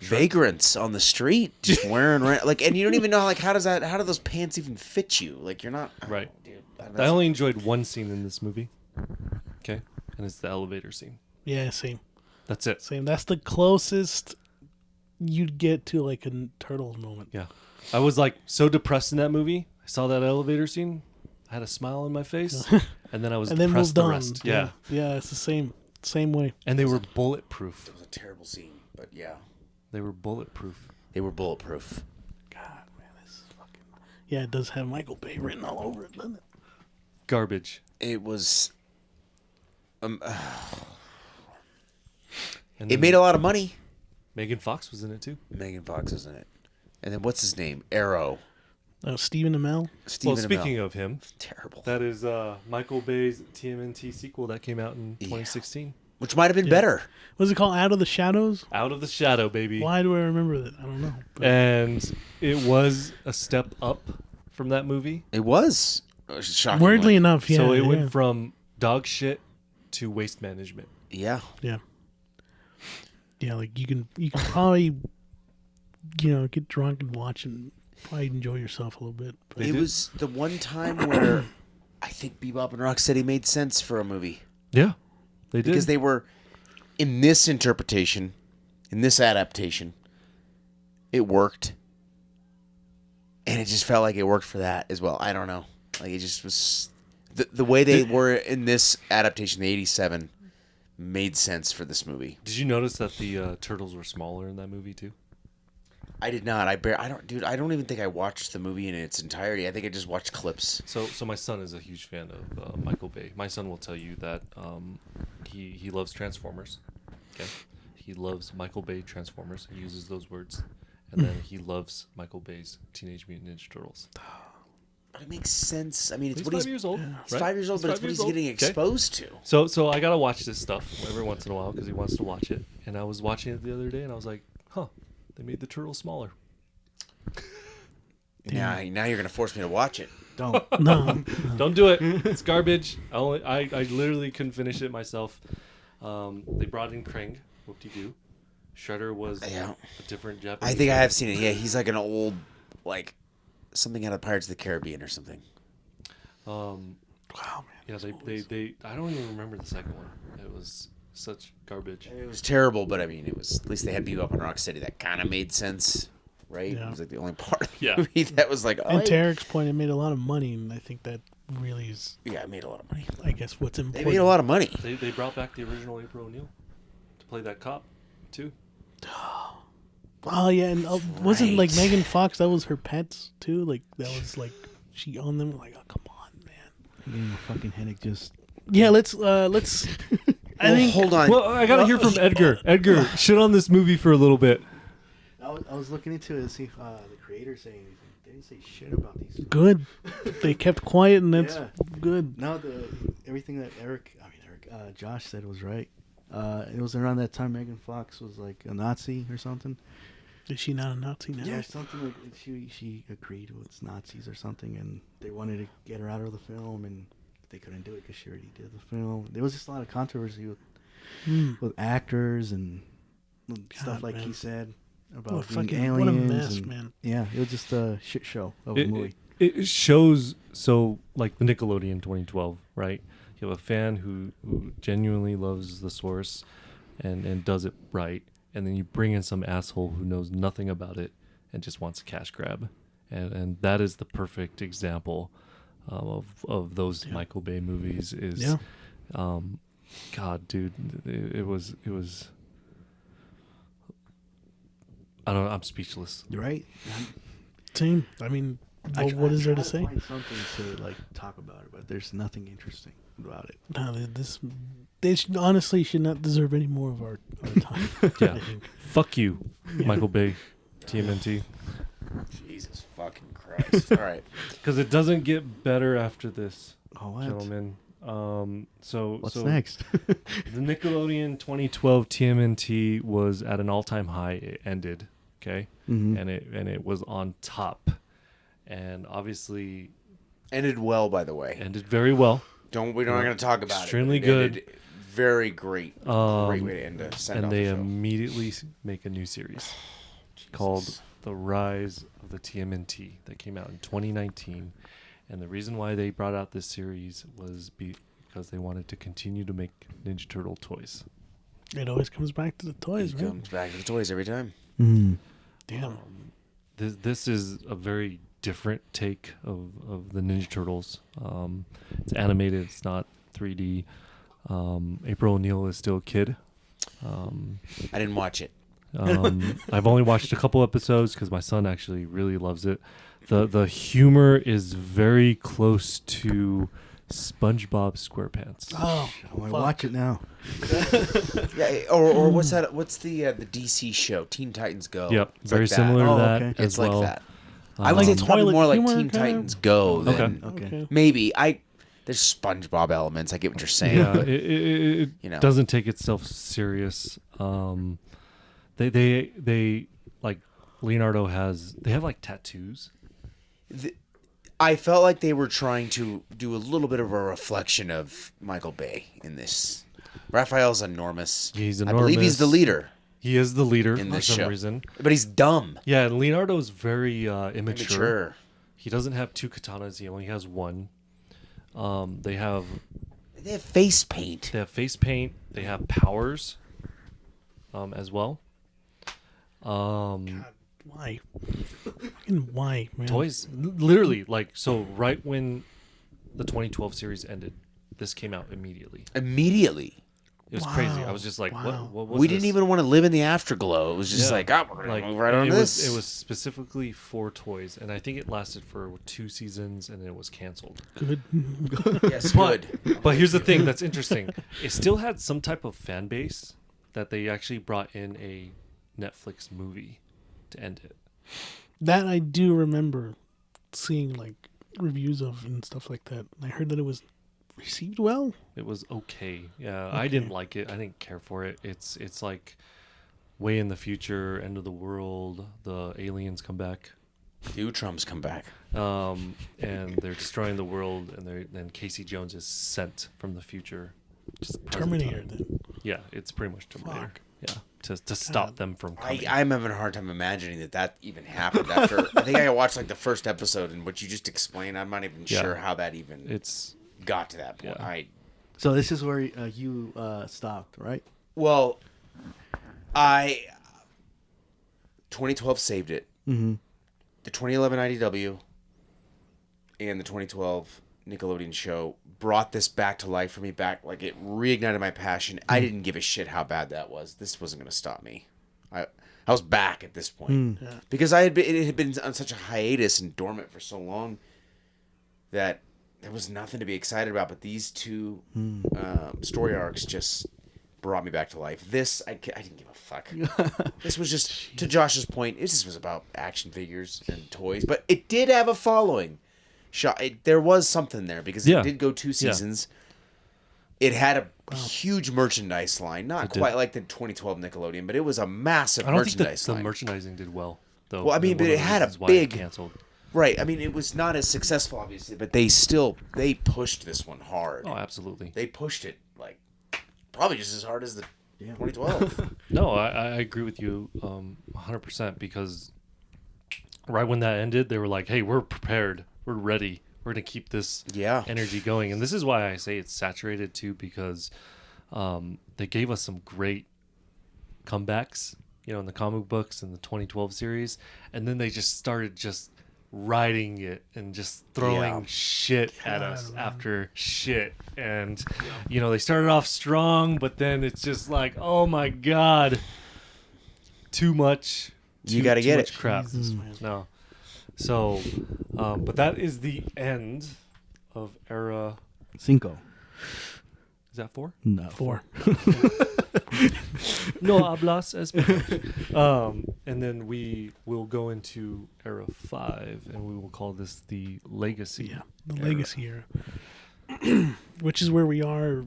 vagrants on the street, just wearing and you don't even know how do those pants even fit you? Like, you're not right. Dude, I only enjoyed one scene in this movie. Okay, and it's the elevator scene. Yeah, same. That's it. Same. That's the closest you'd get to like a Turtles moment. Yeah, I was like so depressed in that movie. I saw that elevator scene. I had a smile on my face, and then I was depressed the rest. Yeah, it's the same way. And they were bulletproof. It was a terrible scene, but yeah. They were bulletproof. God, man, this is fucking... Yeah, it does have Michael Bay written all over it, doesn't it? Garbage. It was... it made a lot of money. Megan Fox was in it, too. And then what's his name? Arrow. Stephen Amell. Well, speaking of him, terrible. That is Michael Bay's TMNT sequel that came out in 2016. Which might have been better. What's it called? Out of the Shadows? Out of the Shadow, baby. Why do I remember that? I don't know. But... And it was a step up from that movie. It was. Shocking. Weirdly enough, yeah. So it went from dog shit to waste management. Yeah. Yeah. Yeah, like you can probably, get drunk and watch and probably enjoy yourself a little bit. But It was the one time where I think Bebop and Rocksteady made sense for a movie. Yeah, they did. Because they were, in this interpretation, in this adaptation, it worked. And it just felt like it worked for that as well. I don't know. Like, it just was... The way they were in this adaptation, the 87, made sense for this movie. Did you notice that the turtles were smaller in that movie, too? I did not. I don't even think I watched the movie in its entirety. I think I just watched clips. So my son is a huge fan of Michael Bay. My son will tell you that he loves Transformers. Okay, he loves Michael Bay Transformers. He uses those words, and then he loves Michael Bay's Teenage Mutant Ninja Turtles. But it makes sense. I mean, it's He's what 5 years old. He's 5 years old, but it's what he's getting exposed to. So I gotta watch this stuff every once in a while because he wants to watch it. And I was watching it the other day, and I was like, huh. They made the turtles smaller. Now you're gonna force me to watch it. Don't. No. Don't do it. It's garbage. I literally couldn't finish it myself. They brought in Krang. Whoop-de-doo. Shredder was a different Japanese. I think I have seen it. Yeah, he's like an old, like something out of Pirates of the Caribbean or something. Wow, man. Yeah, they. I don't even remember the second one. It was such garbage. It was terrible, but I mean, it was at least they had Bebop and Rocksteady. That kind of made sense, right? Yeah. It was like the only part of the Yeah. movie that was like. And to Eric's point, it made a lot of money, and I think that really is. Yeah, it made a lot of money. I guess what's important. They made a lot of money. They brought back the original April O'Neil to play that cop, too. Oh yeah, and wasn't like Megan Fox? That was her pets too. Like that was like she owned them. Like, oh come on, man. I'm getting a fucking headache just. Yeah, let's. I think. Hold on. Well, I gotta hear from Edgar. Edgar, shit on this movie for a little bit. I was looking into it to see if the creators say anything. They didn't say shit about these. Good. They kept quiet, and that's good. No, everything that Josh said was right. It was around that time Megan Fox was like a Nazi or something. Is she not a Nazi now? Yeah, something like she agreed with Nazis or something, and they wanted to get her out of the film, and they couldn't do it because she already did the film. There was just a lot of controversy with actors and stuff like he said about being aliens. What a mess, man. Yeah, it was just a shit show of a movie. It shows, so like the Nickelodeon 2012, right? You have a fan who genuinely loves the source and does it right, and then you bring in some asshole who knows nothing about it and just wants a cash grab, and that is the perfect example of those Michael Bay movies. God, dude, it was. I don't know. I'm speechless. You're right. Same. I mean, what is there to say? Find something to like talk about it, but there's nothing interesting about it. No, they honestly should not deserve any more of our time. Yeah. Fuck you, Michael Bay, TMNT. Jesus fucking Christ! All right, because it doesn't get better after this, what? gentlemen. What's next? The Nickelodeon 2012 TMNT was at an all-time high. It ended, okay, and it was on top, and obviously ended well. By the way, ended very well. We're not going to talk about extremely it. Good. Ended very great. Great way to end a send And off they the show. immediately make a new series called The Rise of the TMNT that came out in 2019. And the reason why they brought out this series was because they wanted to continue to make Ninja Turtle toys. It always comes back to the toys, right? It comes back to the toys every time. Damn. This is a very different take of the Ninja Turtles. It's animated. It's not 3D. April O'Neil is still a kid. I didn't watch it. I've only watched a couple episodes because my son actually really loves it. The humor is very close to SpongeBob SquarePants. Oh, I want to watch it now. Yeah, or what's that? What's the DC show? Teen Titans Go. Yep, It's very like that. similar to that okay. as It's well. like that. I would say it's probably toilet more like humor Teen kinda? Titans Go than Okay. maybe there's SpongeBob elements. I get what you're saying. Yeah, it You know. doesn't take itself serious. They like Leonardo they have like tattoos. I felt like they were trying to do a little bit of a reflection of Michael Bay in this. Raphael's enormous. He's I believe he's the enormous. leader He is the leader in for this some show, reason. but he's dumb. Yeah, and Leonardo's very immature. Immature. He doesn't have 2 katanas. He only has 1. They have face paint. They have face paint. They have powers, as well. God, why? Fucking why, man? Toys, literally, like, so right when the 2012 series ended, this came out immediately. It was crazy. I was just like, what was We this? didn't even want to live in the afterglow. It was just like, we're going to move right on this. It was specifically for toys, and I think it lasted for 2 seasons, and then it was canceled. Good. Yes, good. But here's the thing that's interesting. It still had some type of fan base that they actually brought in a Netflix movie to end it. That I do remember seeing like reviews of and stuff like that. I heard that it was received well. It was okay. Yeah, I didn't like it. I didn't care for it. It's like way in the future, end of the world. The aliens come back. The Utrums come back. And they're destroying the world, and then Casey Jones is sent from the future. Terminator. Then. Yeah, it's pretty much Terminator. Fuck. Yeah, to stop them from coming. I'm having a hard time imagining that even happened after. I think I watched like the first episode, and what you just explained, I'm not even sure how that even got to that point. Yeah. So this is where you stopped, right? Well, 2012 saved it. Mm-hmm. The 2011 IDW and the 2012 Nickelodeon show brought this back to life for me. Like it reignited my passion. I didn't give a shit how bad that was. This wasn't going to stop me. I was back at this point because it had been on such a hiatus and dormant for so long that there was nothing to be excited about. But these 2 story arcs just brought me back to life. This I didn't give a fuck. This was just, to Josh's point, it just was about action figures and toys. But it did have a following. There was something there because it did go 2 seasons. It had a huge merchandise line, not quite like the 2012 Nickelodeon, but it was a massive merchandise line. The merchandising did well, though. Well, I mean, but it had a big canceled. Right. I mean, it was not as successful, obviously, but they pushed this one hard. Oh, absolutely. They pushed it like probably just as hard as the 2012. No, I agree with you 100% because right when that ended, they were like, "Hey, we're prepared. We're ready. We're going to keep this energy going." And this is why I say it's saturated too, because they gave us some great comebacks, in the comic books and the 2012 series. And then they just started riding it and just throwing shit at us after shit. And, they started off strong, but then it's just like, oh my God, too much. You got to get it. Crap. No. So, but that is the end of era 5. Is that 4? No. 4. No hablas español. And then we will go into era 5, and we will call this the legacy. Yeah, the legacy era, which is where we are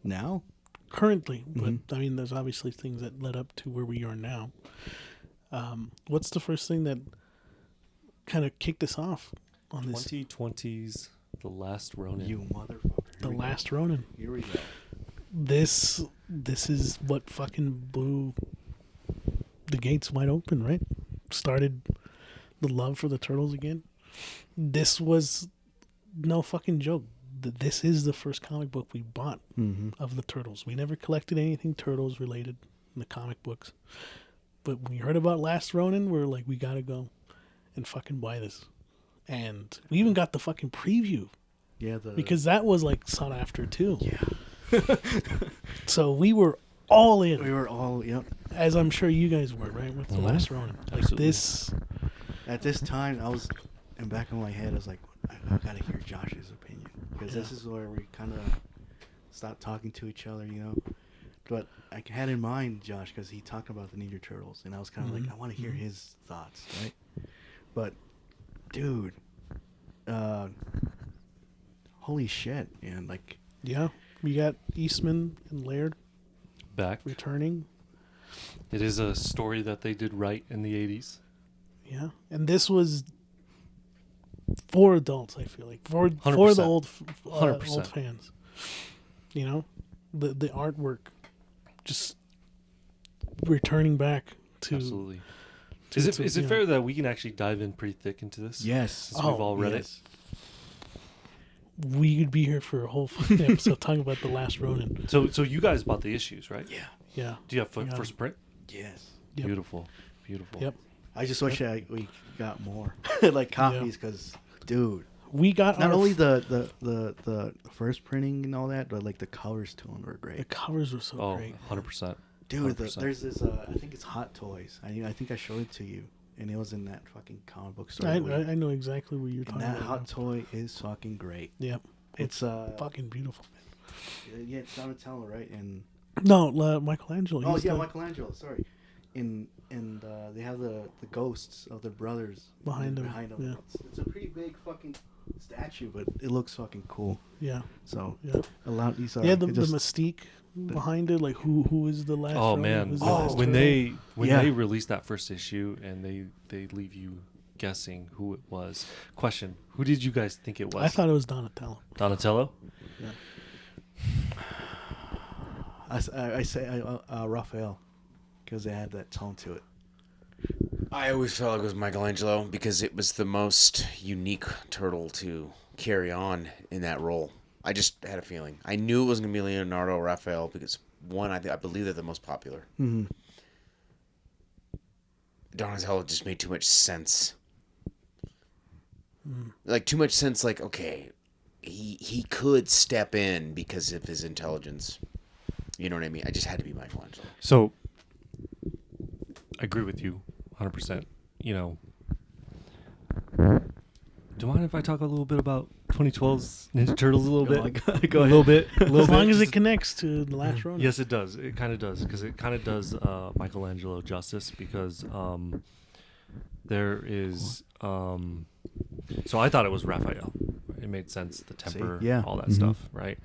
now, currently. But I mean, there's obviously things that led up to where we are now. What's the first thing that kind of kicked us off on this? 2020's The Last Ronin. You motherfucker. The Last Ronin. Here we go. This is what fucking blew the gates wide open, right? Started the love for the Turtles again. This was no fucking joke. This is the first comic book we bought of the Turtles. We never collected anything Turtles related in the comic books. But when we heard about Last Ronin, we're like, we gotta go and fucking buy this. And we even got the fucking preview. Yeah, because that was like sought after too. Yeah. So we were all in. We were all, as I'm sure you guys were, right, with the Last Ronin. Like Absolutely. this. At this time, I was, in back of my head, I was like, I gotta hear Josh's opinion, because this is where we kind of stopped talking to each other, But I had in mind Josh because he talked about the Ninja Turtles, and I was kind of like, I want to hear his thoughts, right? But dude, holy shit, man! Like, Yeah, we got Eastman and Laird Back. returning. It is a story that they did right in the 80s. Yeah, and this was for adults. I feel like for 100%. the old 100%. old fans. You know, the artwork just returning back to. Absolutely. Is it fair that we can actually dive in pretty thick into this? yes, Since we've all read it. We could be here for a whole fucking episode talking about the Last Ronin. So you guys bought the issues, right? Yeah. Yeah. Do you have Yeah. first print? Yes. Yep. Beautiful. Yep. I just wish we got more like copies because, dude, We got not our only the first printing and all that, but like the covers to them were the great. covers were so Oh, great. 100%. Dude, 100%. there's this. I think it's Hot Toys. I think I showed it to you, and it was in that fucking comic book store. I know exactly what you're and talking that about. Hot Toy is fucking great. Yep. It's Fucking beautiful. yeah, it's Donatello, right? And No, Michelangelo. oh he's yeah, the- Michelangelo. Sorry. And they have the ghosts of their brothers Behind them, yeah. It's a pretty big fucking statue, but it looks fucking cool. Yeah. So Yeah. a lot of these are Yeah, the just, mystique behind it, like who is the last? Oh Ronin? man! Who's the Oh, last when turtle? Yeah. they released that first issue and they leave you guessing who it was. Question: who did you guys think it was? I thought it was Donatello. Donatello. I say Raphael because they had that tone to it. I always felt like it was Michelangelo because it was the most unique turtle to carry on in that role. I just had a feeling. I knew it wasn't going to be Leonardo or Raphael because, one, I believe they're the most popular. Mm-hmm. Donatello just made too much sense. Like, too much sense, like, okay, he could step in because of his intelligence. You know what I mean? I just had to be Michelangelo. So, I agree with you 100%. You know, do you mind if I talk a little bit about 2012's Ninja Turtles a little bit? Go A little bit. A little As bit. long as it connects to the last Ronin. Yes, it does. It kind of does because it kind of does Michelangelo justice because there is. So I thought it was Raphael. It made sense. The temper, yeah. all that Mhm. stuff, right?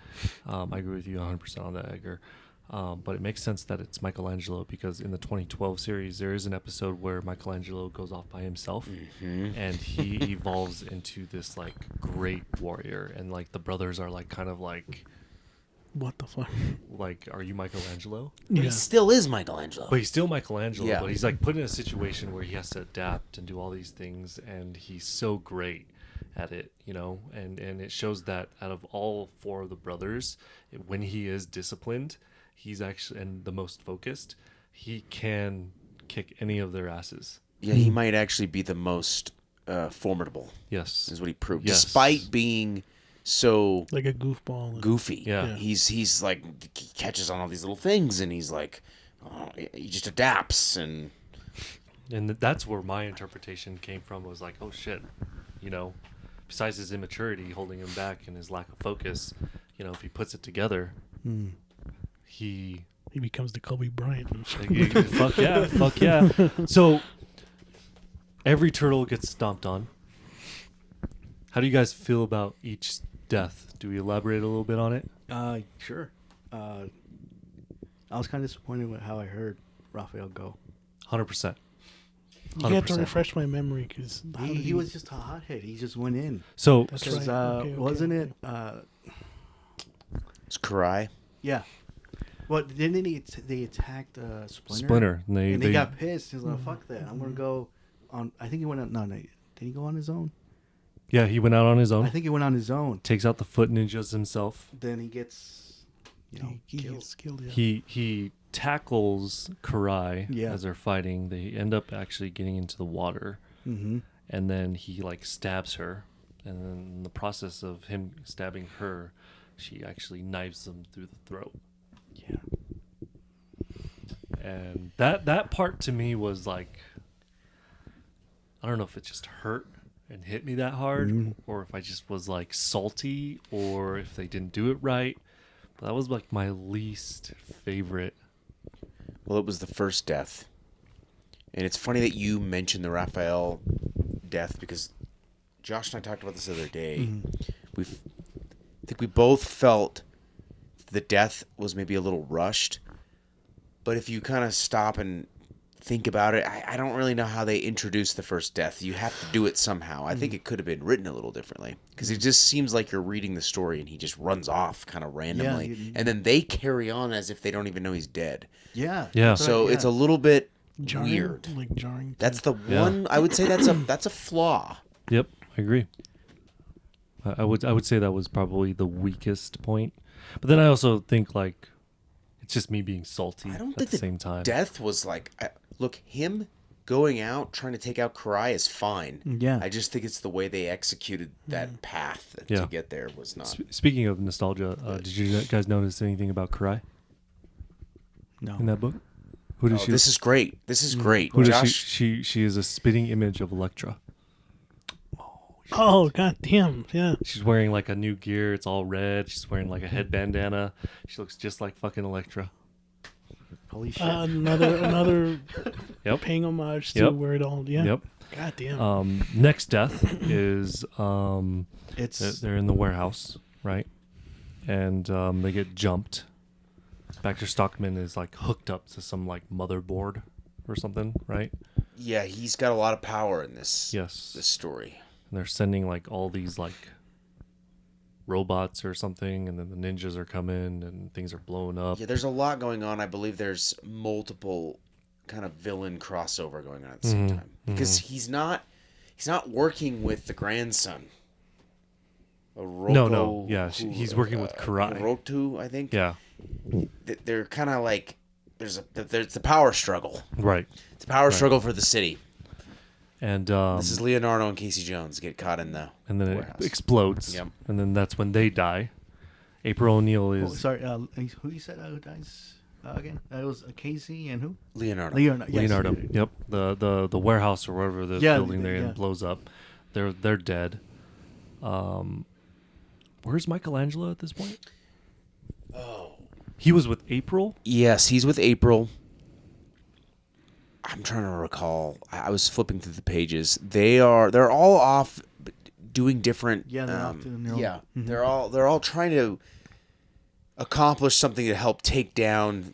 I agree with you 100% on that, Edgar. But it makes sense that it's Michelangelo because in the 2012 series, there is an episode where Michelangelo goes off by himself and he evolves into this like great warrior. And like the brothers are like kind of like, What the fuck? like, are you Michelangelo? But Yeah. he still is Michelangelo. But he's still Michelangelo, Yeah. but he's like put in a situation where he has to adapt and do all these things, and he's so great at it, you know, and it shows that out of all four of the brothers, when he is disciplined, he's actually, and the most focused, he can kick any of their asses. Yeah, he might actually be the most formidable, Yes. is what he proved. Yes. Despite being so Like a goofball. and- goofy. Yeah. He's like, he catches on all these little things, and he's like, he just adapts, and That's where my interpretation came from, was like, oh shit, you know, besides his immaturity holding him back and his lack of focus, you know, if he puts it together, he becomes the Kobe Bryant. fuck yeah, fuck yeah. So every turtle gets stomped on. How do you guys feel about each death? Do we elaborate a little bit on it? Sure. I was kind of disappointed with how I heard Raphael go. 100%. You have to 100%. refresh my memory because He was just a hothead. He just went in. So That's Because right. Okay, wasn't okay. it? it's Karai. Yeah. Well, didn't they attacked Splinter? Splinter, and And they they got pissed. He's like, "Fuck that! I'm gonna go on." I think he went on. No, did he go on his own? yeah, he went out on his own. I think he went on his own. Takes out the foot ninjas himself. Then he gets, He killed. gets killed. Yeah. He tackles Karai Yeah. as they're fighting. They end up actually getting into the water, Mm-hmm. and then he like stabs her, and then in the process of him stabbing her, she actually knives him through the throat. Yeah. And that part to me was like, I don't know if it just hurt and hit me that hard, or if I just was like salty, or if they didn't do it right. But that was like my least favorite. Well, it was the first death. And it's funny that you mentioned the Raphael death because Josh and I talked about this the other day. I think we both felt the death was maybe a little rushed, but if you kind of stop and think about it, I don't really know how they introduced the first death. You have to do it somehow. I think it could have been written a little differently, because it just seems like you're reading the story and he just runs off kind of randomly, and then they carry on as if they don't even know he's dead. Yeah. So it's a little bit Jarring, weird. like jarring. That's the one I would say that's a flaw. Yep, I agree. I would say that was probably the weakest point, but then I also think like it's just me being salty. I don't at think the same time. Death was like, look, him going out trying to take out Karai is fine. Yeah. I just think it's the way they executed that path to get there was not. Speaking of nostalgia, did you guys notice anything about Karai? No. In that book? Who does she? This is great. This is great. Who does Josh, she is a spitting image of Elektra. Oh, god damn. Yeah. She's wearing like a new gear. It's all red. She's wearing like a head bandana. She looks just like fucking Elektra. Holy shit. Another Yep. paying homage to where it all. Yeah. Yep. God damn. Next death is It's they're in the warehouse, right? And they get jumped. Baxter Stockman is like hooked up to some like motherboard or something, right? yeah, he's got a lot of power in this. Yes. This story. And they're sending like all these like robots or something, and then the ninjas are coming and things are blowing up. Yeah, there's a lot going on. I believe there's multiple kind of villain crossover going on at the same time, because he's not working with the grandson. No. Yeah, he's working with Karai. Hirotu, I think. Yeah. They're kind of like there's the power struggle. Right. It's a power struggle for the city. And This is Leonardo and Casey Jones get caught in the and then warehouse. it explodes. Yep. And then that's when they die. April O'Neil is sorry, who you said who dies again? That was Casey and who? Leonardo. Yes. Leonardo. Yep. The warehouse or whatever the building they're in blows up. They're dead. Where's Michelangelo at this point? Oh. He was with April? Yes, he's with April. I'm trying to recall. I was flipping through the pages. They're all off doing different. Yeah, they're off doing their own. Yeah, they're all trying to accomplish something to help take down,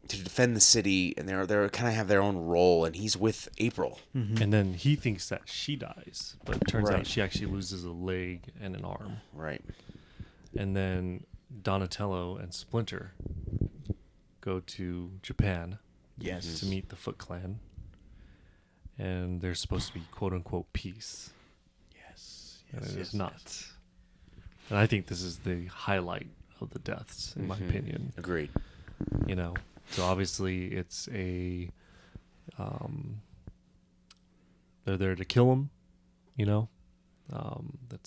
to defend the city, and they're kind of have their own role. And he's with April. And then he thinks that she dies, but it turns Right. out she actually loses a leg and an arm. Right. And then Donatello and Splinter go to Japan. Yes. To meet the Foot Clan. And there's supposed to be quote unquote peace. Yes. And it is not. And I think this is the highlight of the deaths, in my opinion. Agreed. You know, so obviously it's a they're there to kill him, you know.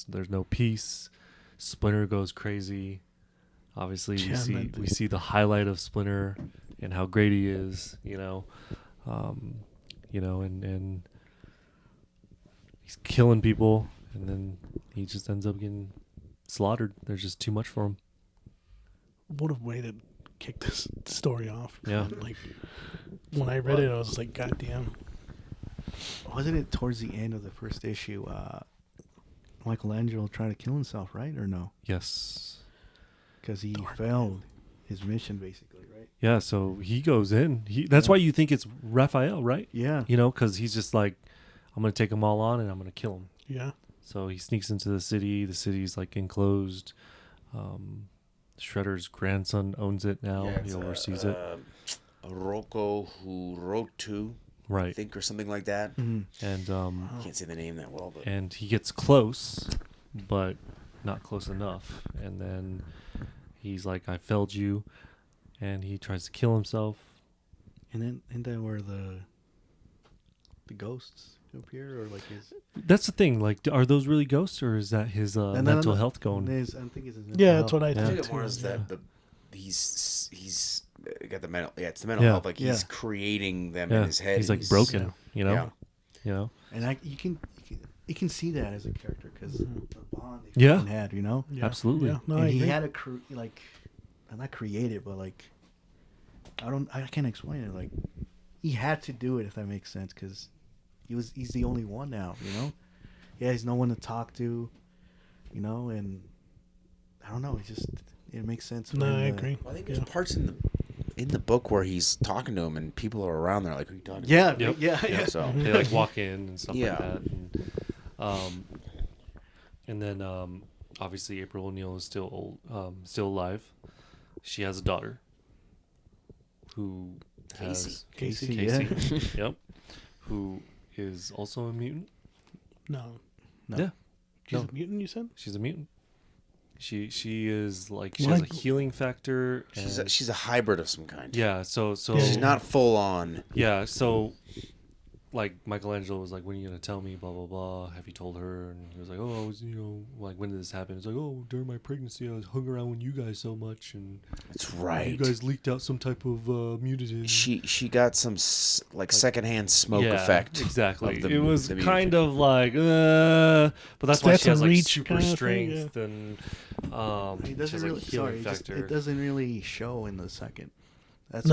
There's no peace. Splinter goes crazy. Obviously we see the highlight of Splinter and how great he is, and he's killing people, and then he just ends up getting slaughtered. There's just too much for him. What a way to kick this story off. Yeah. Like, when I read it, I was like, God damn. Wasn't it towards the end of the first issue, Michelangelo trying to kill himself, right? Or no? Yes. Because he failed his mission, basically, right? Yeah, so he goes in. That's why you think it's Raphael, right? Yeah. Because he's just like, I'm going to take them all on and I'm going to kill them. Yeah. So he sneaks into the city. The city's like enclosed. Shredder's grandson owns it now. Yeah, He oversees it. Roko Hurotu, Right. I think, or something like that. And Can't say the name that well, but and he gets close, but not close enough. And then he's like, I failed you. And he tries to kill himself. And then where the ghosts appear, or like his. That's the thing. Like, are those really ghosts, or is that his mental health going? I think it's his mental Yeah, health. that's what I I think think it too. more is Yeah. that he's got the mental. Yeah, it's the mental Yeah. health. Like he's creating them in his head. He's like broken, And you can see that as a character because the bond they Yeah. fucking had, Yeah. Absolutely. Yeah. No, and I he agree. had not created, but like I can't explain it. Like he had to do it, if that makes sense, because he's the only one now, he's no one to talk to, you know, and I don't know, it makes sense. No, I agree. Well, I think there's parts in the book where he's talking to him and people are around there like, who are you talking to? Yeah, Yep. yeah. So They like walk in and stuff Yeah. like that. And then obviously April O'Neil is still alive. She has a daughter who has Casey. Yep. Who is also a mutant. No. Yeah. She's a mutant, you said? She's a mutant. She is like she has a healing factor. And she's a hybrid of some kind. yeah, so She's not full on. Yeah, so like Michelangelo was like, "When are you gonna tell me?" Blah blah blah. Have you told her? And he was like, "Oh, I was, like, when did this happen?" It's like, "Oh, during my pregnancy, I was hung around with you guys so much, and that's right. You guys leaked out some type of mutagen." She got some like secondhand smoke effect. Exactly. It was kind of like, but that's why she has like super strength and it doesn't really. Sorry, it doesn't really show in the second. That's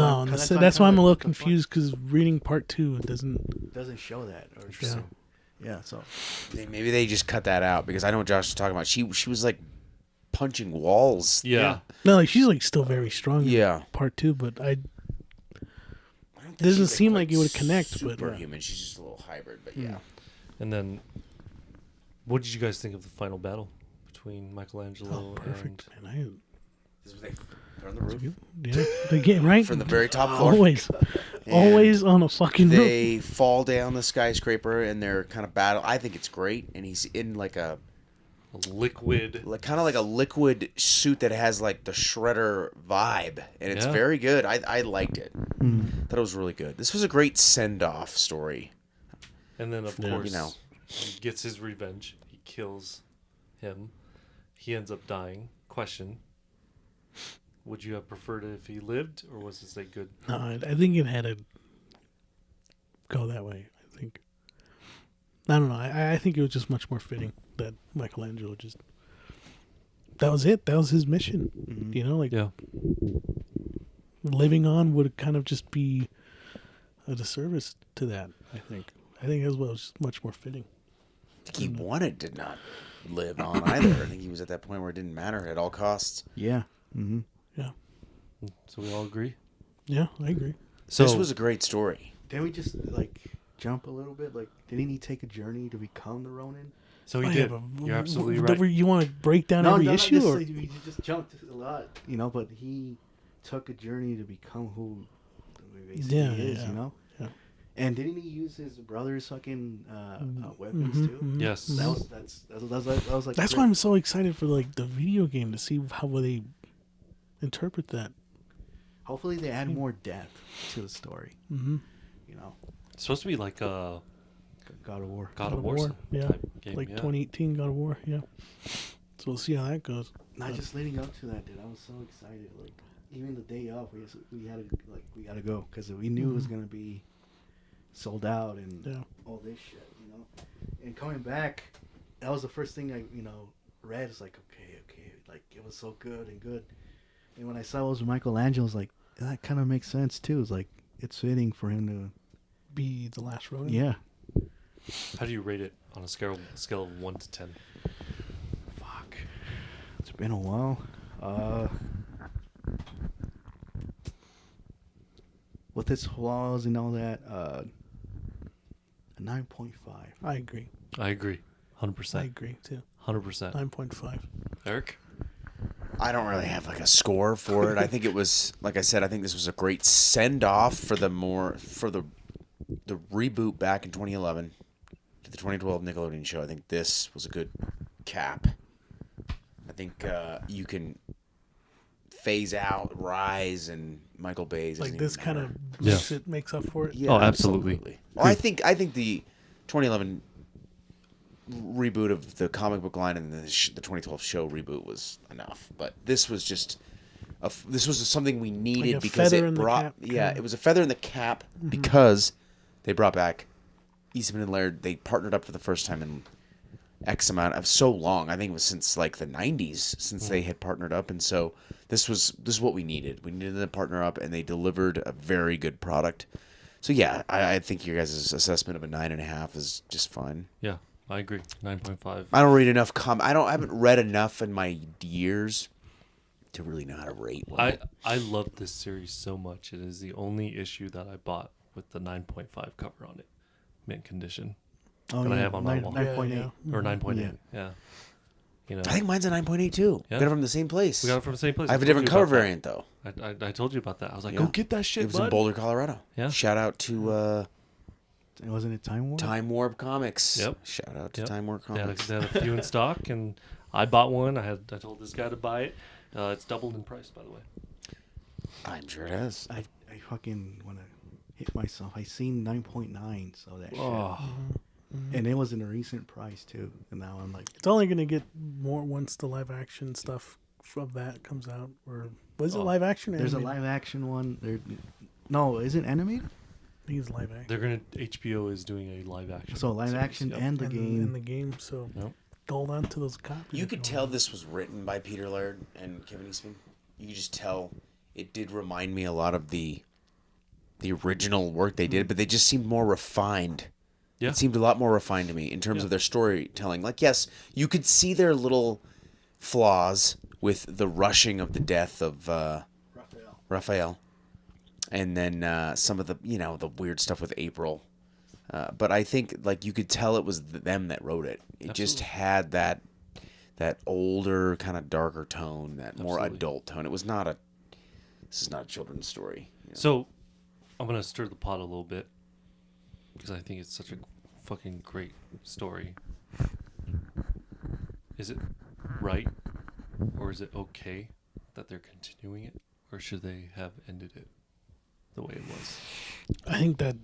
why I'm a little confused because reading part 2 it doesn't show that. Or yeah. So maybe they just cut that out because I know what Josh is talking about. She was like punching walls. Yeah. No, like she's like still very strong. Yeah. In part 2, but it doesn't seem like it would connect. Superhuman. She's just a little hybrid, but yeah. And then, what did you guys think of the final battle between Michelangelo? Perfect, man. This was they're on the roof. Yeah, they get right from the very top floor. Always on a fucking roof. They fall down the skyscraper and they're kind of battle. I think it's great, and he's in like a liquid, kind of like a liquid suit that has like the Shredder vibe, and it's very good. I liked it. Thought it was really good. This was a great send-off story. And then of course, he gets his revenge. He kills him. He ends up dying. Question. Would you have preferred it if he lived, or was this a good... No, I think it had to go that way. I don't know. I think it was just much more fitting that Michelangelo just... That was it. That was his mission. Mm-hmm. Living on would kind of just be a disservice to that, I think. I think as well was much more fitting. I think he wanted to not live on either. I think he was at that point where it didn't matter at all costs. Yeah. Mm-hmm. Yeah. So we all agree? Yeah, I agree. So this was a great story. Didn't we just jump a little bit? Like, didn't he take a journey to become the Ronin? So he did. You're absolutely right. You want to break down every issue? You just jumped a lot, but he took a journey to become who he basically is, Yeah. And didn't he use his brother's fucking weapons too? Mm-hmm. Yes. That was like. That's why I'm so excited for the video game to see how they interpret that. Hopefully, they add more depth to the story. Mm-hmm. It's supposed to be like God of War. God of War, yeah, game, like 2018 God of War, yeah. So we'll see how that goes. Not just leading up to that, dude. I was so excited. Like even the day off, we gotta go because we knew it was gonna be sold out and all this shit, And coming back, that was the first thing I read. It's like okay, like it was so good. And when I saw it was Michelangelo, I was like, that kind of makes sense too. It's like it's fitting for him to be the last Ronin. Yeah. How do you rate it on a scale of 1 to 10? Fuck, it's been a while. With its flaws and all that, a 9.5. I agree. 100%. I agree too. 100%. 9.5. Eric? I don't really have like a score for it. I think it was, like I said, I think this was a great send off for the reboot back in 2011 to the 2012 Nickelodeon show. I think this was a good cap. I think you can phase out Rise and Michael Bay's. Like this kind of makes up for it. Yeah, oh, absolutely. Well, I think the 2011 reboot of the comic book line and the 2012 show reboot was enough, but this was just this was something we needed like because it brought it was a feather in the cap because they brought back Eastman and Laird. They partnered up for the first time in X amount of so long. I think it was since like the 90s since they had partnered up, and so this is what we needed. We needed them to partner up, and they delivered a very good product. So yeah, I think your guys' assessment of a 9.5 is just fine. Yeah. I agree. 9.5. I don't read enough I haven't read enough in my years to really know how to rate one. I love this series so much. It is the only issue that I bought with the 9.5 cover on it, mint condition. That I have on my wall. 9.8 or 9.8. Yeah. You know, I think mine's a 9.8 too. Yeah. Got it from the same place. We got it from the same place. I have a different cover variant though. I told you about that. I was like, Yeah. go get that shit, It was bud. in Boulder, Colorado. Yeah. Shout out to Wasn't it Time Warp? Time Warp Comics. Yep. Shout out to Time Warp They had, Comics. they had a few in stock, and I bought one. I told this guy to buy it. It's doubled in price, by the way. I'm sure it has. I fucking want to hit myself. I seen 9.9, so that shit. And it was in a recent price too. And now I'm like, It's only going to get more once the live action stuff of that comes out. Or was it live action? Or there's a animated? live action one. No, is it animated? I think it's live action. They're gonna HBO is doing a live action. So live series, action yep. and the game. And the game, so Yep. hold on to those copies. You if could want. tell this was written by Peter Laird and Kevin Eastman. You could just tell it did remind me a lot of the original work they did, but they just seemed more refined. Yeah. It seemed a lot more refined to me in terms of their storytelling. Like, yes, you could see their little flaws with the rushing of the death of Raphael. And then some of the, the weird stuff with April. But I think, like, you could tell it was them that wrote it. It just had that older, kind of darker tone, that more adult tone. It was not this is not a children's story. So, I'm going to stir the pot a little bit because I think it's such a fucking great story. Is it right or is it okay that they're continuing it, or should they have ended it the way it was? I think that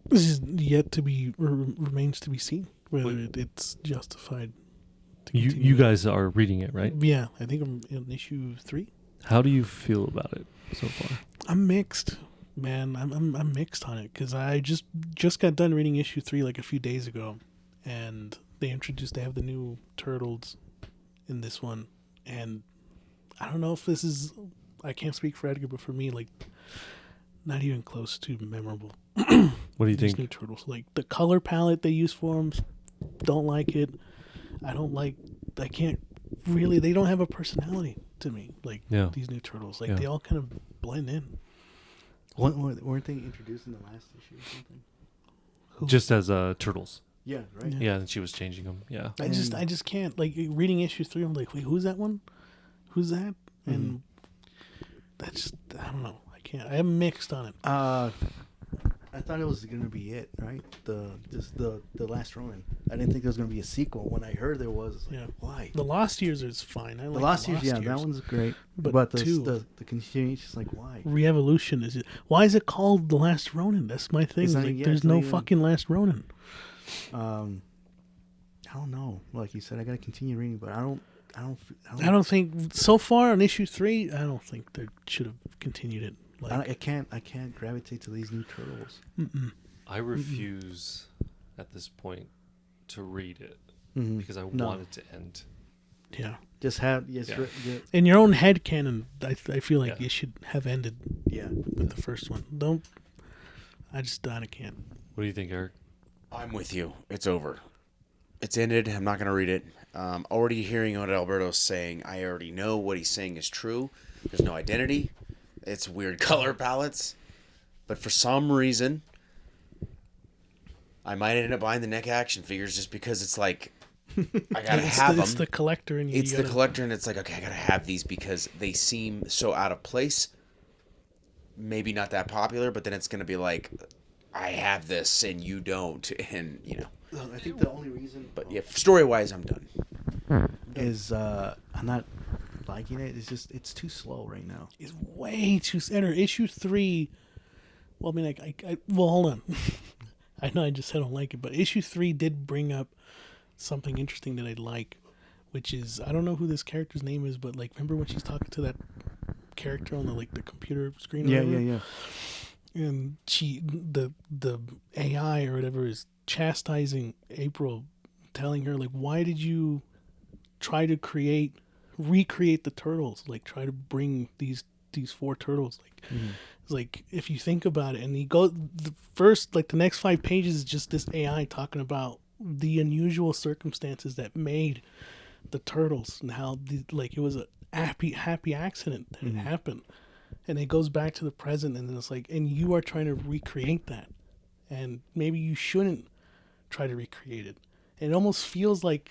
this is yet to be, remains to be seen whether it's justified. You guys are reading it, right? Yeah, I think I'm in issue 3. How do you feel about it so far? I'm mixed, man. I'm mixed on it because I just got done reading issue 3 like a few days ago, and they have the new Turtles in this one, and I don't know if this is, I can't speak for Edgar, but for me, like, not even close to memorable. What do you These think? new Turtles, like the color palette they use for them, don't like it. I can't really, they don't have a personality to me, like these new Turtles. Like they all kind of blend in. Weren't they introduced in the last issue or something? Just as Turtles. Yeah, right. Yeah, and she was changing them. Yeah. I just can't, like, reading issue 3, I'm like, wait, who's that one? Who's that? And that's, I don't know. I can't. I am mixed on it. I thought it was gonna be it, right? The Last Ronin. I didn't think there was gonna be a sequel. When I heard there was, like, why? The Lost Years is fine. The Lost Years, that one's great. But the continuation is like, why? Re-Evolution is it? Why is it called The Last Ronin? That's my thing. There's no fucking Last Ronin. I don't know. Like you said, I gotta continue reading, but I don't think so far on issue 3. I don't think they should have continued it. Like, I can't gravitate to these new Turtles. I refuse at this point to read it because I No. want it to end. Yeah. Just have in your own head canon. I feel like it should have ended. With the first one. I can't. What do you think, Eric? I'm with you. It's over. It's ended. I'm not going to read it. Already hearing what Alberto's saying, I already know what he's saying is true. There's no identity. It's weird color palettes. But for some reason, I might end up buying the NECA action figures just because it's like, I got to have them. It's the collector. And the collector, and it's like, okay, I got to have these because they seem so out of place. Maybe not that popular, but then it's going to be like, I have this and you don't. And, I think the only reason... But yeah, story-wise, I'm done. Is I'm not liking it. It's just, it's too slow right now. It's way too... Issue 3... Well, I mean, well, hold on. I know I just said I don't like it, but issue 3 did bring up something interesting that I like, which is, I don't know who this character's name is, but, like, remember when she's talking to that character on the computer screen? Yeah. And the AI or whatever is chastising April, telling her, like, why did you try to recreate the turtles? Like, try to bring these 4 turtles. Like, it's like, if you think about it, and the next 5 pages is just this AI talking about the unusual circumstances that made the Turtles and how it was a happy accident that it happened, and it goes back to the present, and then it's like, and you are trying to recreate that, and maybe you shouldn't try to recreate it. And it almost feels like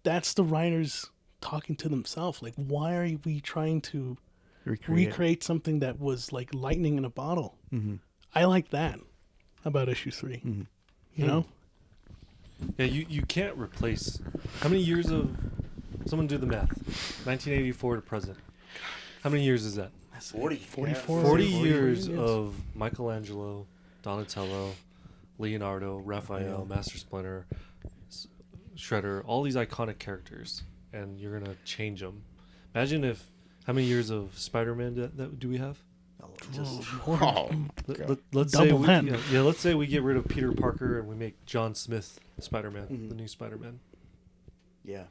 that's the writers talking to themselves. Like, why are we trying to recreate something that was like lightning in a bottle? I like that about issue 3. You know? Yeah, you can't replace. How many years of? Someone do the math. 1984 to present. How many years is that? 44. 40 years of Michelangelo, Donatello, Leonardo, Raphael, Master Splinter, Shredder, all these iconic characters, and you're gonna change them. Imagine if how many years of Spider-Man that do we have? Let's say let's say we get rid of Peter Parker and we make John Smith Spider-Man, the new Spider-Man. Yeah.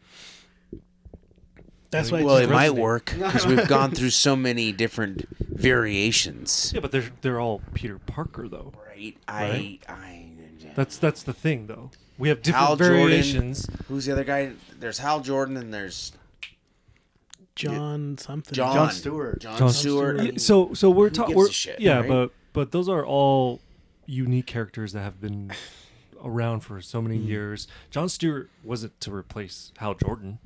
That's why. Well, it might work because we've gone through so many different variations. Yeah, but they're all Peter Parker though. Right. That's the thing though. We have different Hal variations. Jordan. Who's the other guy? There's Hal Jordan and there's John something. John Stewart. John Stewart. So we're talking. Right? But those are all unique characters that have been around for so many years. John Stewart wasn't to replace Hal Jordan.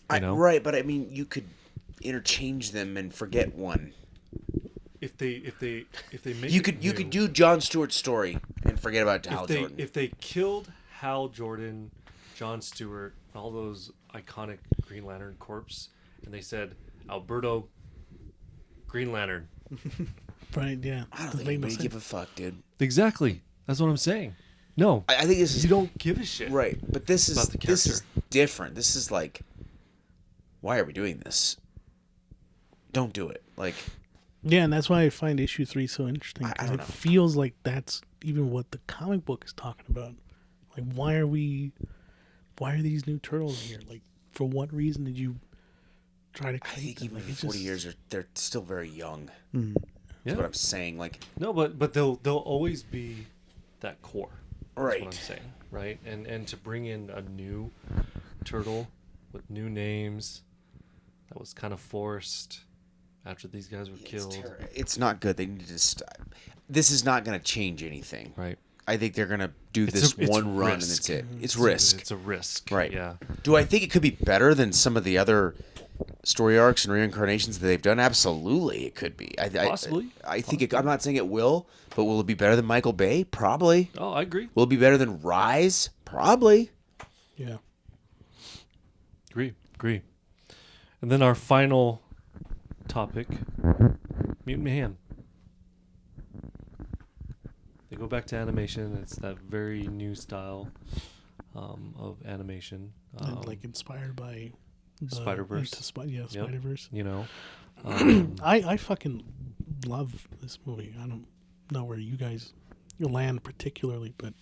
Right, but I mean, you could interchange them and forget one. If they make you could do John Stewart's story and forget about Hal Jordan. If they killed Hal Jordan, John Stewart, all those iconic Green Lantern corps, and they said Alberto Green Lantern. Right, yeah. I don't think anybody give a fuck, dude. Exactly. That's what I'm saying. No. I think this is... You don't give a shit. Right, but this is different. This is like, why are we doing this? Don't do it. Like... Yeah, and that's why I find issue 3 so interesting. I don't know. It feels like that's even what the comic book is talking about. Like, why are these new turtles here? Like, for what reason did you try to create them? Even 40 years, they're still very young. That's what I'm saying. Like, no, but they'll always be that core. That's right. what I'm saying, right? And to bring in a new turtle with new names, that was kind of forced. After these guys were killed. It's not good. They need to stop. This is not going to change anything. Right. I think they're going to do this one run and that's it. It's risk. It's a risk. Right. Yeah. Do I think it could be better than some of the other story arcs and reincarnations that they've done? Absolutely, it could be. Possibly. I think I'm not saying it will, but will it be better than Michael Bay? Probably. Oh, I agree. Will it be better than Rise? Probably. Yeah. Agree. And then our final topic, Mutant Mayhem. They go back to animation. It's that very new style of animation. Like inspired by the Spider-Verse. Spider-Verse. You know. I fucking love this movie. I don't know where you guys land particularly, but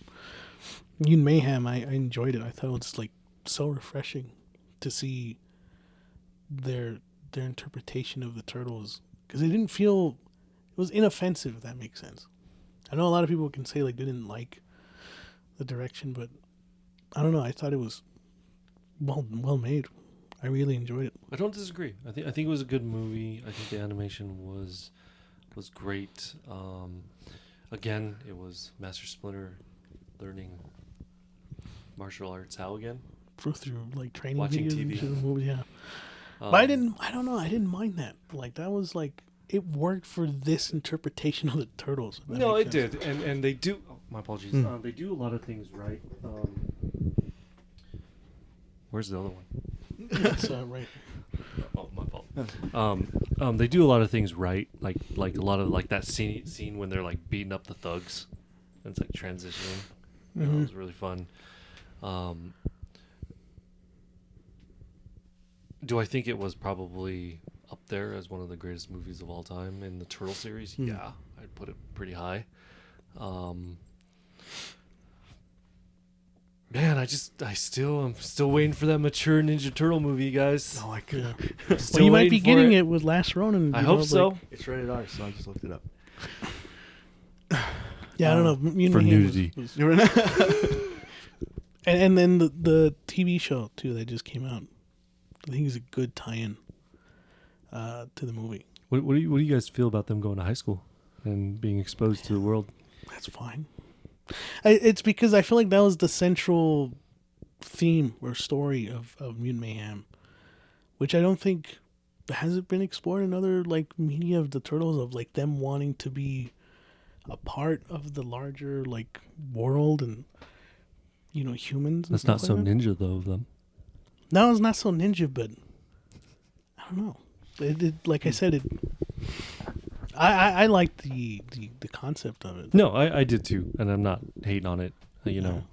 Mutant Mayhem, I enjoyed it. I thought it was like so refreshing to see their interpretation of the Turtles, because it didn't feel, it was inoffensive, if that makes sense. I know a lot of people can say like they didn't like the direction, but I don't know, I thought it was well made. I really enjoyed it. I don't disagree. I think it was a good movie. I think the animation was great. Again, it was Master Splinter learning martial arts. How again? Through like training watching videos TV. and movies, yeah. But I don't know, I didn't mind that. Like, that was like, it worked for this interpretation of the Turtles. No, it did. And they do, my apologies, they do a lot of things right. Where's the other one? That's right. Oh, my fault. They do a lot of things right, like a lot of like that scene when they're like beating up the thugs, and it's like transitioning. You know, it was really fun. Do I think it was probably up there as one of the greatest movies of all time in the Turtle series? Yeah, I'd put it pretty high. Man, I'm still waiting for that mature Ninja Turtle movie, guys. Oh, I could. Well, you might be getting it with Last Ronin. I hope so. Like, it's rated R, so I just looked it up. Yeah, I don't know. For nudity. And then the TV show too that just came out. I think is a good tie-in to the movie. What do you guys feel about them going to high school and being exposed to the world? That's fine. It's because I feel like that was the central theme or story of Mutant Mayhem, which I don't think hasn't been explored in other like media of the Turtles, of like them wanting to be a part of the larger like world and humans. That's not so ninja though of them. No, it's not so ninja, but I don't know. Like I said, I like the concept of it. No, I did too, and I'm not hating on it.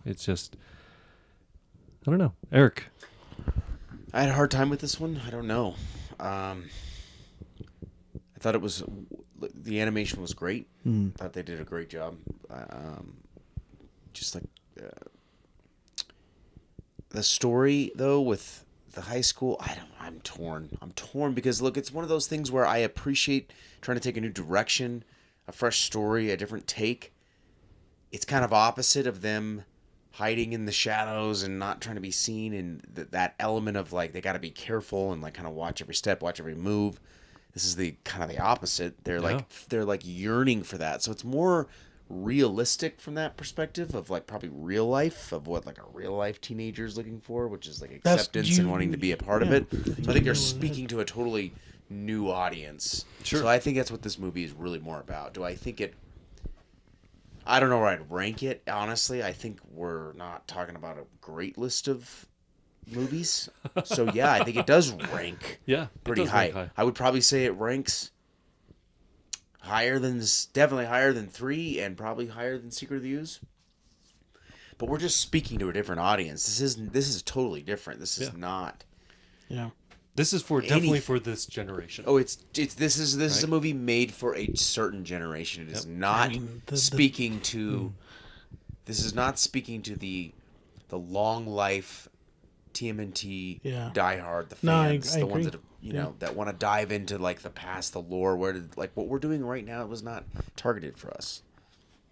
It's just I don't know, Eric. I had a hard time with this one. I don't know. I thought the animation was great. Thought they did a great job. Just like the story though with the high school, I'm torn. I'm torn because look, it's one of those things where I appreciate trying to take a new direction, a fresh story, a different take. It's kind of opposite of them hiding in the shadows and not trying to be seen, and that element of like they got to be careful and like kind of watch every step, watch every move. This is the kind of the opposite. They're like yearning for that. So it's more realistic from that perspective of like probably real life, of what like a real life teenager is looking for, which is like acceptance and wanting to be a part of it. So I think they're speaking to a totally new audience. Sure. So I think that's what this movie is really more about. Do I think it? I don't know where I'd rank it. Honestly, I think we're not talking about a great list of movies. So yeah, I think it does rank pretty high. I would probably say it ranks definitely higher than 3 and probably higher than Secret of the Ooze. But we're just speaking to a different audience. This is totally different. This is not. Yeah. This is definitely for this generation. Oh, this is a movie made for a certain generation. It is not speaking to. This is not speaking to the long life TMNT diehard, the fans, the ones that that want to dive into like the past, the lore. Like what we're doing right now, it was not targeted for us.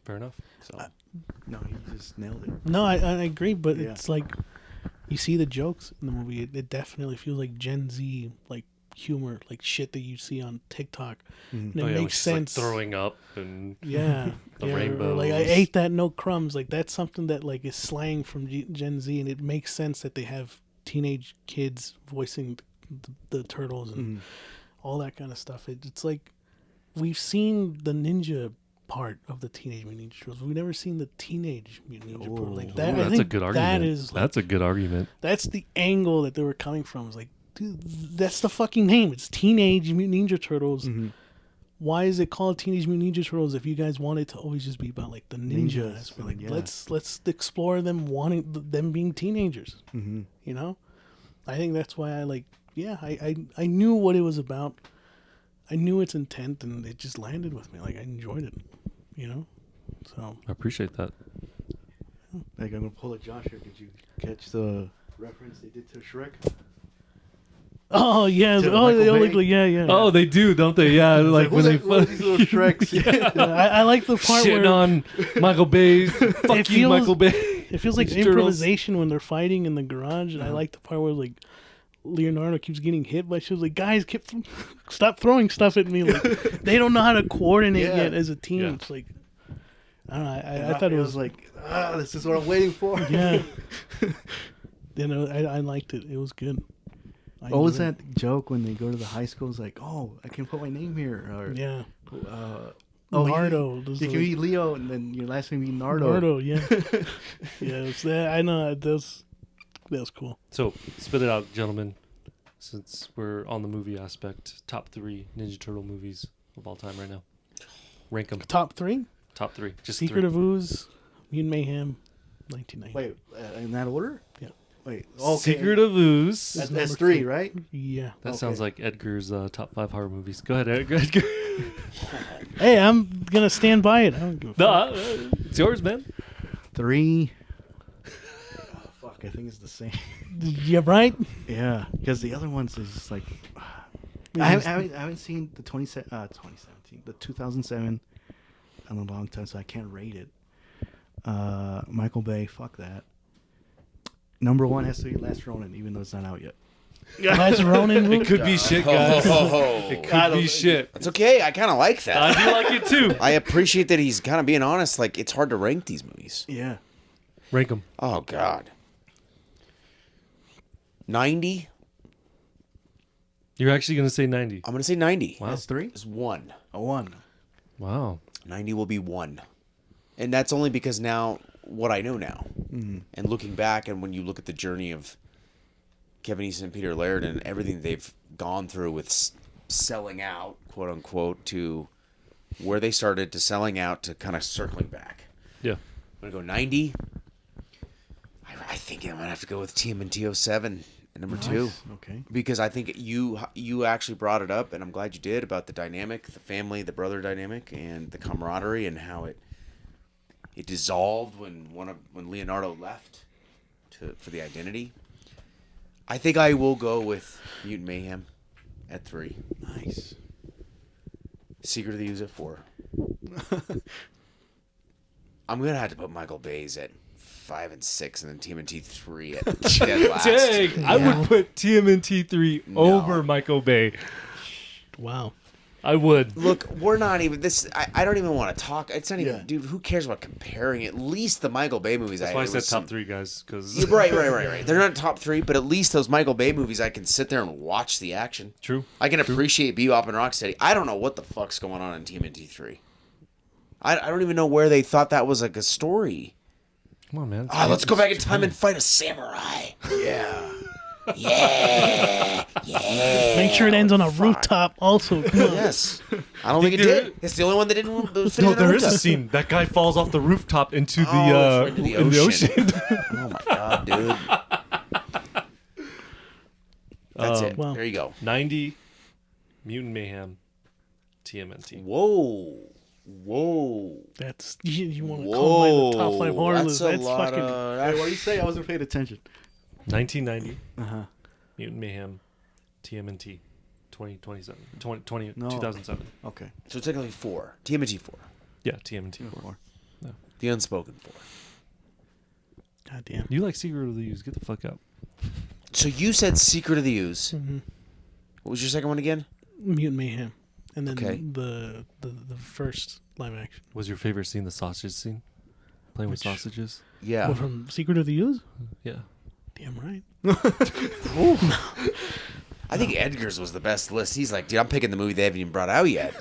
Fair enough. So no, you just nailed it. No, I agree, but it's like. You see the jokes in the movie. It definitely feels like Gen Z, like humor, like shit that you see on TikTok. And it makes sense. Like throwing up and the rainbows. Like I ate that, no crumbs. Like that's something that like is slang from Gen Z, and it makes sense that they have teenage kids voicing the turtles and all that kind of stuff. It's like we've seen the ninja part of the Teenage Mutant Ninja Turtles. We've never seen the Teenage Mutant Ninja part. Like that, that's a good argument. That's a good argument. That's the angle that they were coming from. It's like, dude, that's the fucking name. It's Teenage Mutant Ninja Turtles. Why is it called Teenage Mutant Ninja Turtles if you guys want it to always just be about like the ninjas? Like, let's explore them them being teenagers. I think that's why I knew what it was about. I knew its intent, and it just landed with me. Like I enjoyed it, So I appreciate that. Like I'm gonna pull a Josh here. Did you catch the reference they did to Shrek? Oh yeah! They all look like yeah. Oh, they do, don't they? Yeah, like when they these little Shreks. I like the part shitting where on Michael Bay's. Fuck you, Michael Bay. It feels like improvisation when they're fighting in the garage, and I like the part where like. Leonardo keeps getting hit by shit. Like, guys, stop throwing stuff at me. Like, they don't know how to coordinate yet as a team. Yeah. It's like, I don't know. I thought it was like, this is what I'm waiting for. Yeah. I liked it. It was good. What was that joke when they go to the high school? It's like, oh, I can put my name here. Or, Nardo. You can be Leo, and then your last name be Nardo. Nardo, yeah. I know. That was cool. So, spit it out, gentlemen. Since we're on the movie aspect, top 3 Ninja Turtle movies of all time right now. Rank them. Top 3? Top 3. Just Secret of Ooze, Mutant Mayhem, 1990. Wait, in that order? Yeah. Wait. Okay. Secret of Ooze. That's 3, right? Yeah. That sounds like Edgar's top 5 horror movies. Go ahead, Edgar. Hey, I'm gonna stand by it. I don't give a fuck. It's yours, man. 3. I think it's the same. Yeah, right? Yeah, because the other ones is just like I haven't seen the 2017, the 2007 in a long time, so I can't rate it. Michael Bay, fuck that. number one has to be Last Ronin, even though it's not out yet. Last Ronin. It could be shit, guys. It could be shit. It's okay. I kind of like that. I do like it too. I appreciate that he's kind of being honest. Like, it's hard to rank these movies. Yeah. Rank them. Oh, God. 90? You're actually going to say 90. I'm going to say 90. Wow. That's 3? It's 1. A 1. Wow. 90 will be 1. And that's only because now, what I know now. Mm-hmm. And looking back, and when you look at the journey of Kevin Easton and Peter Laird and everything they've gone through with selling out, quote unquote, to where they started to selling out to kind of circling back. Yeah. I'm going to go 90. I think I'm going to have to go with TMNT 07 at number 2. Okay. Because I think you actually brought it up, and I'm glad you did, about the dynamic, the family, the brother dynamic, and the camaraderie, and how it dissolved when Leonardo left for the identity. I think I will go with Mutant Mayhem at 3. Nice. Secret of the Ooze at 4. I'm going to have to put Michael Bay's at 5 and 6, and then TMNT 3 at dead last. Dang, I would put TMNT 3 over Michael Bay. Wow. I would. Look, we're not even this. I don't even want to talk. It's not even, Yeah. dude. Who cares about comparing? At least the Michael Bay movies. That's why I said top 3, guys. Because Right. They're not top 3, but at least those Michael Bay movies, I can sit there and watch the action. True. I can appreciate Bebop and Rocksteady. I don't know what the fuck's going on in TMNT 3. I don't even know where they thought that was like a story. Come on, man. Let's go back in time and fight a samurai. Yeah. Yeah. Make sure it ends on a rooftop. Also, come on. Yes. I don't think it did. It's the only one that didn't fit No, in there is a rooftop. scene. That guy falls off the rooftop into into the in the ocean. ocean. Oh my god, dude. That's it. Wow. There you go. 90, Mutant Mayhem, TMNT. Whoa. That's you want to call the top 5 horror list. That's lot fucking. Hey, what do you say? I wasn't paying attention. 1990, Uh-huh. Mutant Mayhem, TMNT, 2027, 20, No. 2007. Okay. So technically 4. TMNT 4. Yeah, TMNT 4. The Unspoken 4. God damn. You like Secret of the Ooze? Get the fuck out. So you said Secret of the Ooze. Mm-hmm. What was your second one again? Mutant Mayhem, and then Okay. the first live action. Was your favorite scene the sausage scene? Playing with sausages? Yeah. What, from Secret of the Ooze? Yeah. Damn right. I think Edgar's was the best list. He's like, dude, I'm picking the movie they haven't even brought out yet.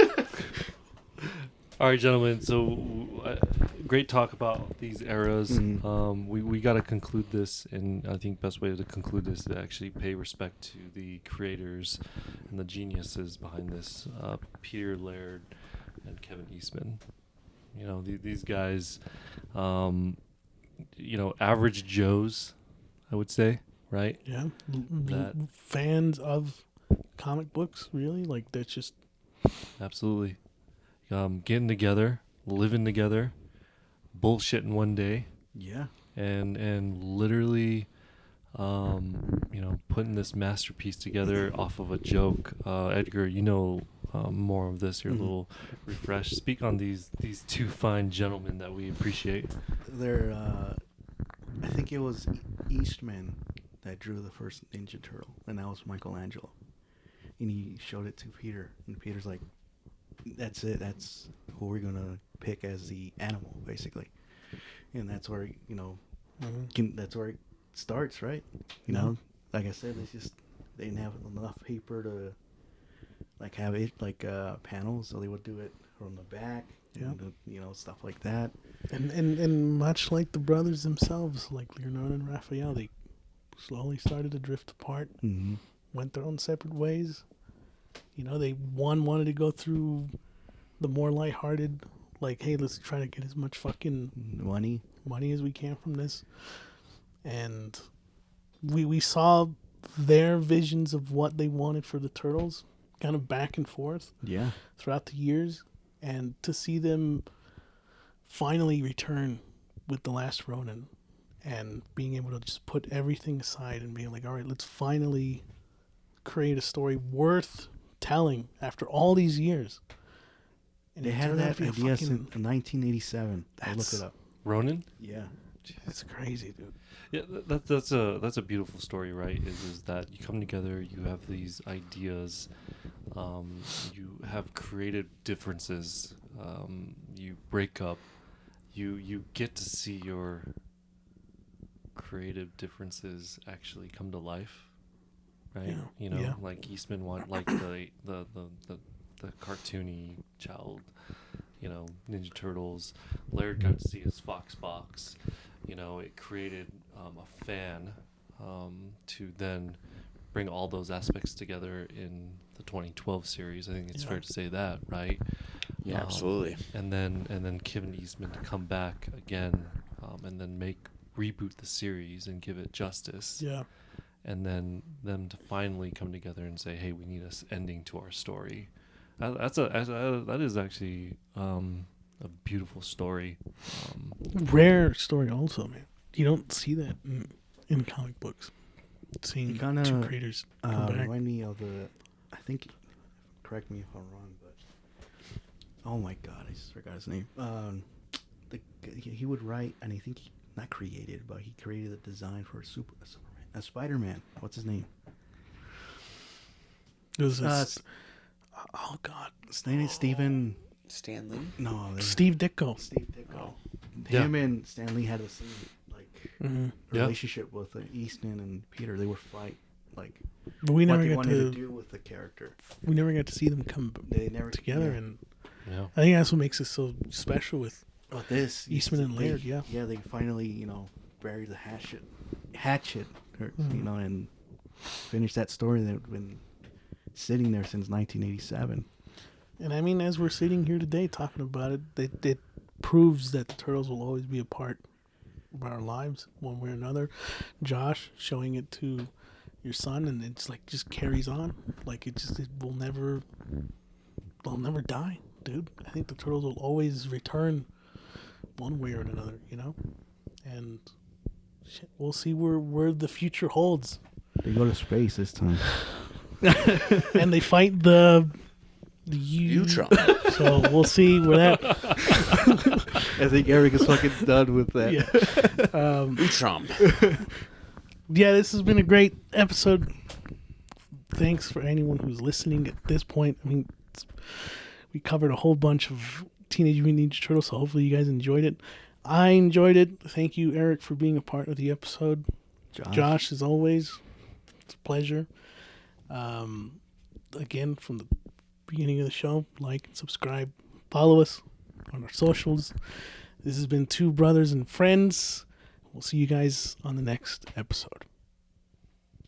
All right, gentlemen. So, great talk about these eras. We got to conclude this, and I think best way to conclude this is to actually pay respect to the creators and the geniuses behind this, Peter Laird and Kevin Eastman. You know, these guys, average Joes, I would say, right? Yeah. That- Fans of comic books, really? Like, that's just. Absolutely. Getting together, living together, bullshitting one day, Yeah. and literally, putting this masterpiece together off of a joke. Edgar, more of this. You're a little refreshed. Speak on these two fine gentlemen that we appreciate. They're, I think it was Eastman that drew the first Ninja Turtle, and that was Michelangelo. And he showed it to Peter, and Peter's like, that's it. That's who we're going to pick as the animal, basically. And that's where, that's where it starts, right? You know, like I said, they didn't have enough paper to, like, have it, like, panels, so they would do it from the back, and, stuff like that. And much like the brothers themselves, like Leonardo and Raphael, they slowly started to drift apart, went their own separate ways. They wanted to go through the more lighthearted, like, hey, let's try to get as much fucking money as we can from this. And we saw their visions of what they wanted for the Turtles kind of back and forth throughout the years. And to see them finally return with The Last Ronin and being able to just put everything aside and being like, all right, let's finally create a story worth telling after all these years. And they it had turned out that to be a idea fucking- since 1987. I looked it up. Ronin? Yeah. It's crazy, dude. Yeah, that's a beautiful story, right? Is that you come together, you have these ideas, you have creative differences, you break up, you get to see your creative differences actually come to life, right? Like Eastman like the cartoony child, Ninja Turtles. Laird got to see his Fox box. It created a fan to then bring all those aspects together in the 2012 series. I think it's fair to say that, right? Yeah, absolutely. And then Kevin Eastman to come back again, and then reboot the series and give it justice. Yeah. And then them to finally come together and say, hey, we need an ending to our story. That is actually a beautiful story. Rare story also, man. You don't see that in comic books. Seeing two creators come back. Remind me of I think, correct me if I'm wrong, but oh my god, I just forgot his name. He would write, and I think he not created, but he created the design for a Spider-Man. What's his name? It was oh god, his name is Steven Stanley. No, Steve Ditko. Steve Ditko. Him and Stan Lee had the same relationship with Eastman and Peter. They would fight but we never what they got wanted to do with the character. We never got to see them come together, and Yeah. I think that's what makes it so special with this Eastman and Laird. Yeah, they finally buried the hatchet, and finished that story that had been sitting there since 1987. And I mean, as we're sitting here today talking about it, it proves that the Turtles will always be a part of our lives, one way or another. Josh showing it to your son, and it's like just carries on. Like it will never, they'll never die, dude. I think the Turtles will always return, one way or another, And shit, we'll see where the future holds. They go to space this time, and they fight the U-Tron. So we'll see where that. I think Eric is fucking done with that. Yeah. U-Tron. Yeah, this has been a great episode. Thanks for anyone who's listening at this point. I mean, we covered a whole bunch of Teenage Mutant Ninja Turtles, so hopefully you guys enjoyed it. I enjoyed it. Thank you, Eric, for being a part of the episode. Josh, as always, it's a pleasure. Again, from the beginning of the show, like and subscribe, follow us on our socials. This has been Two Brothers and Friends. We'll see you guys on the next episode.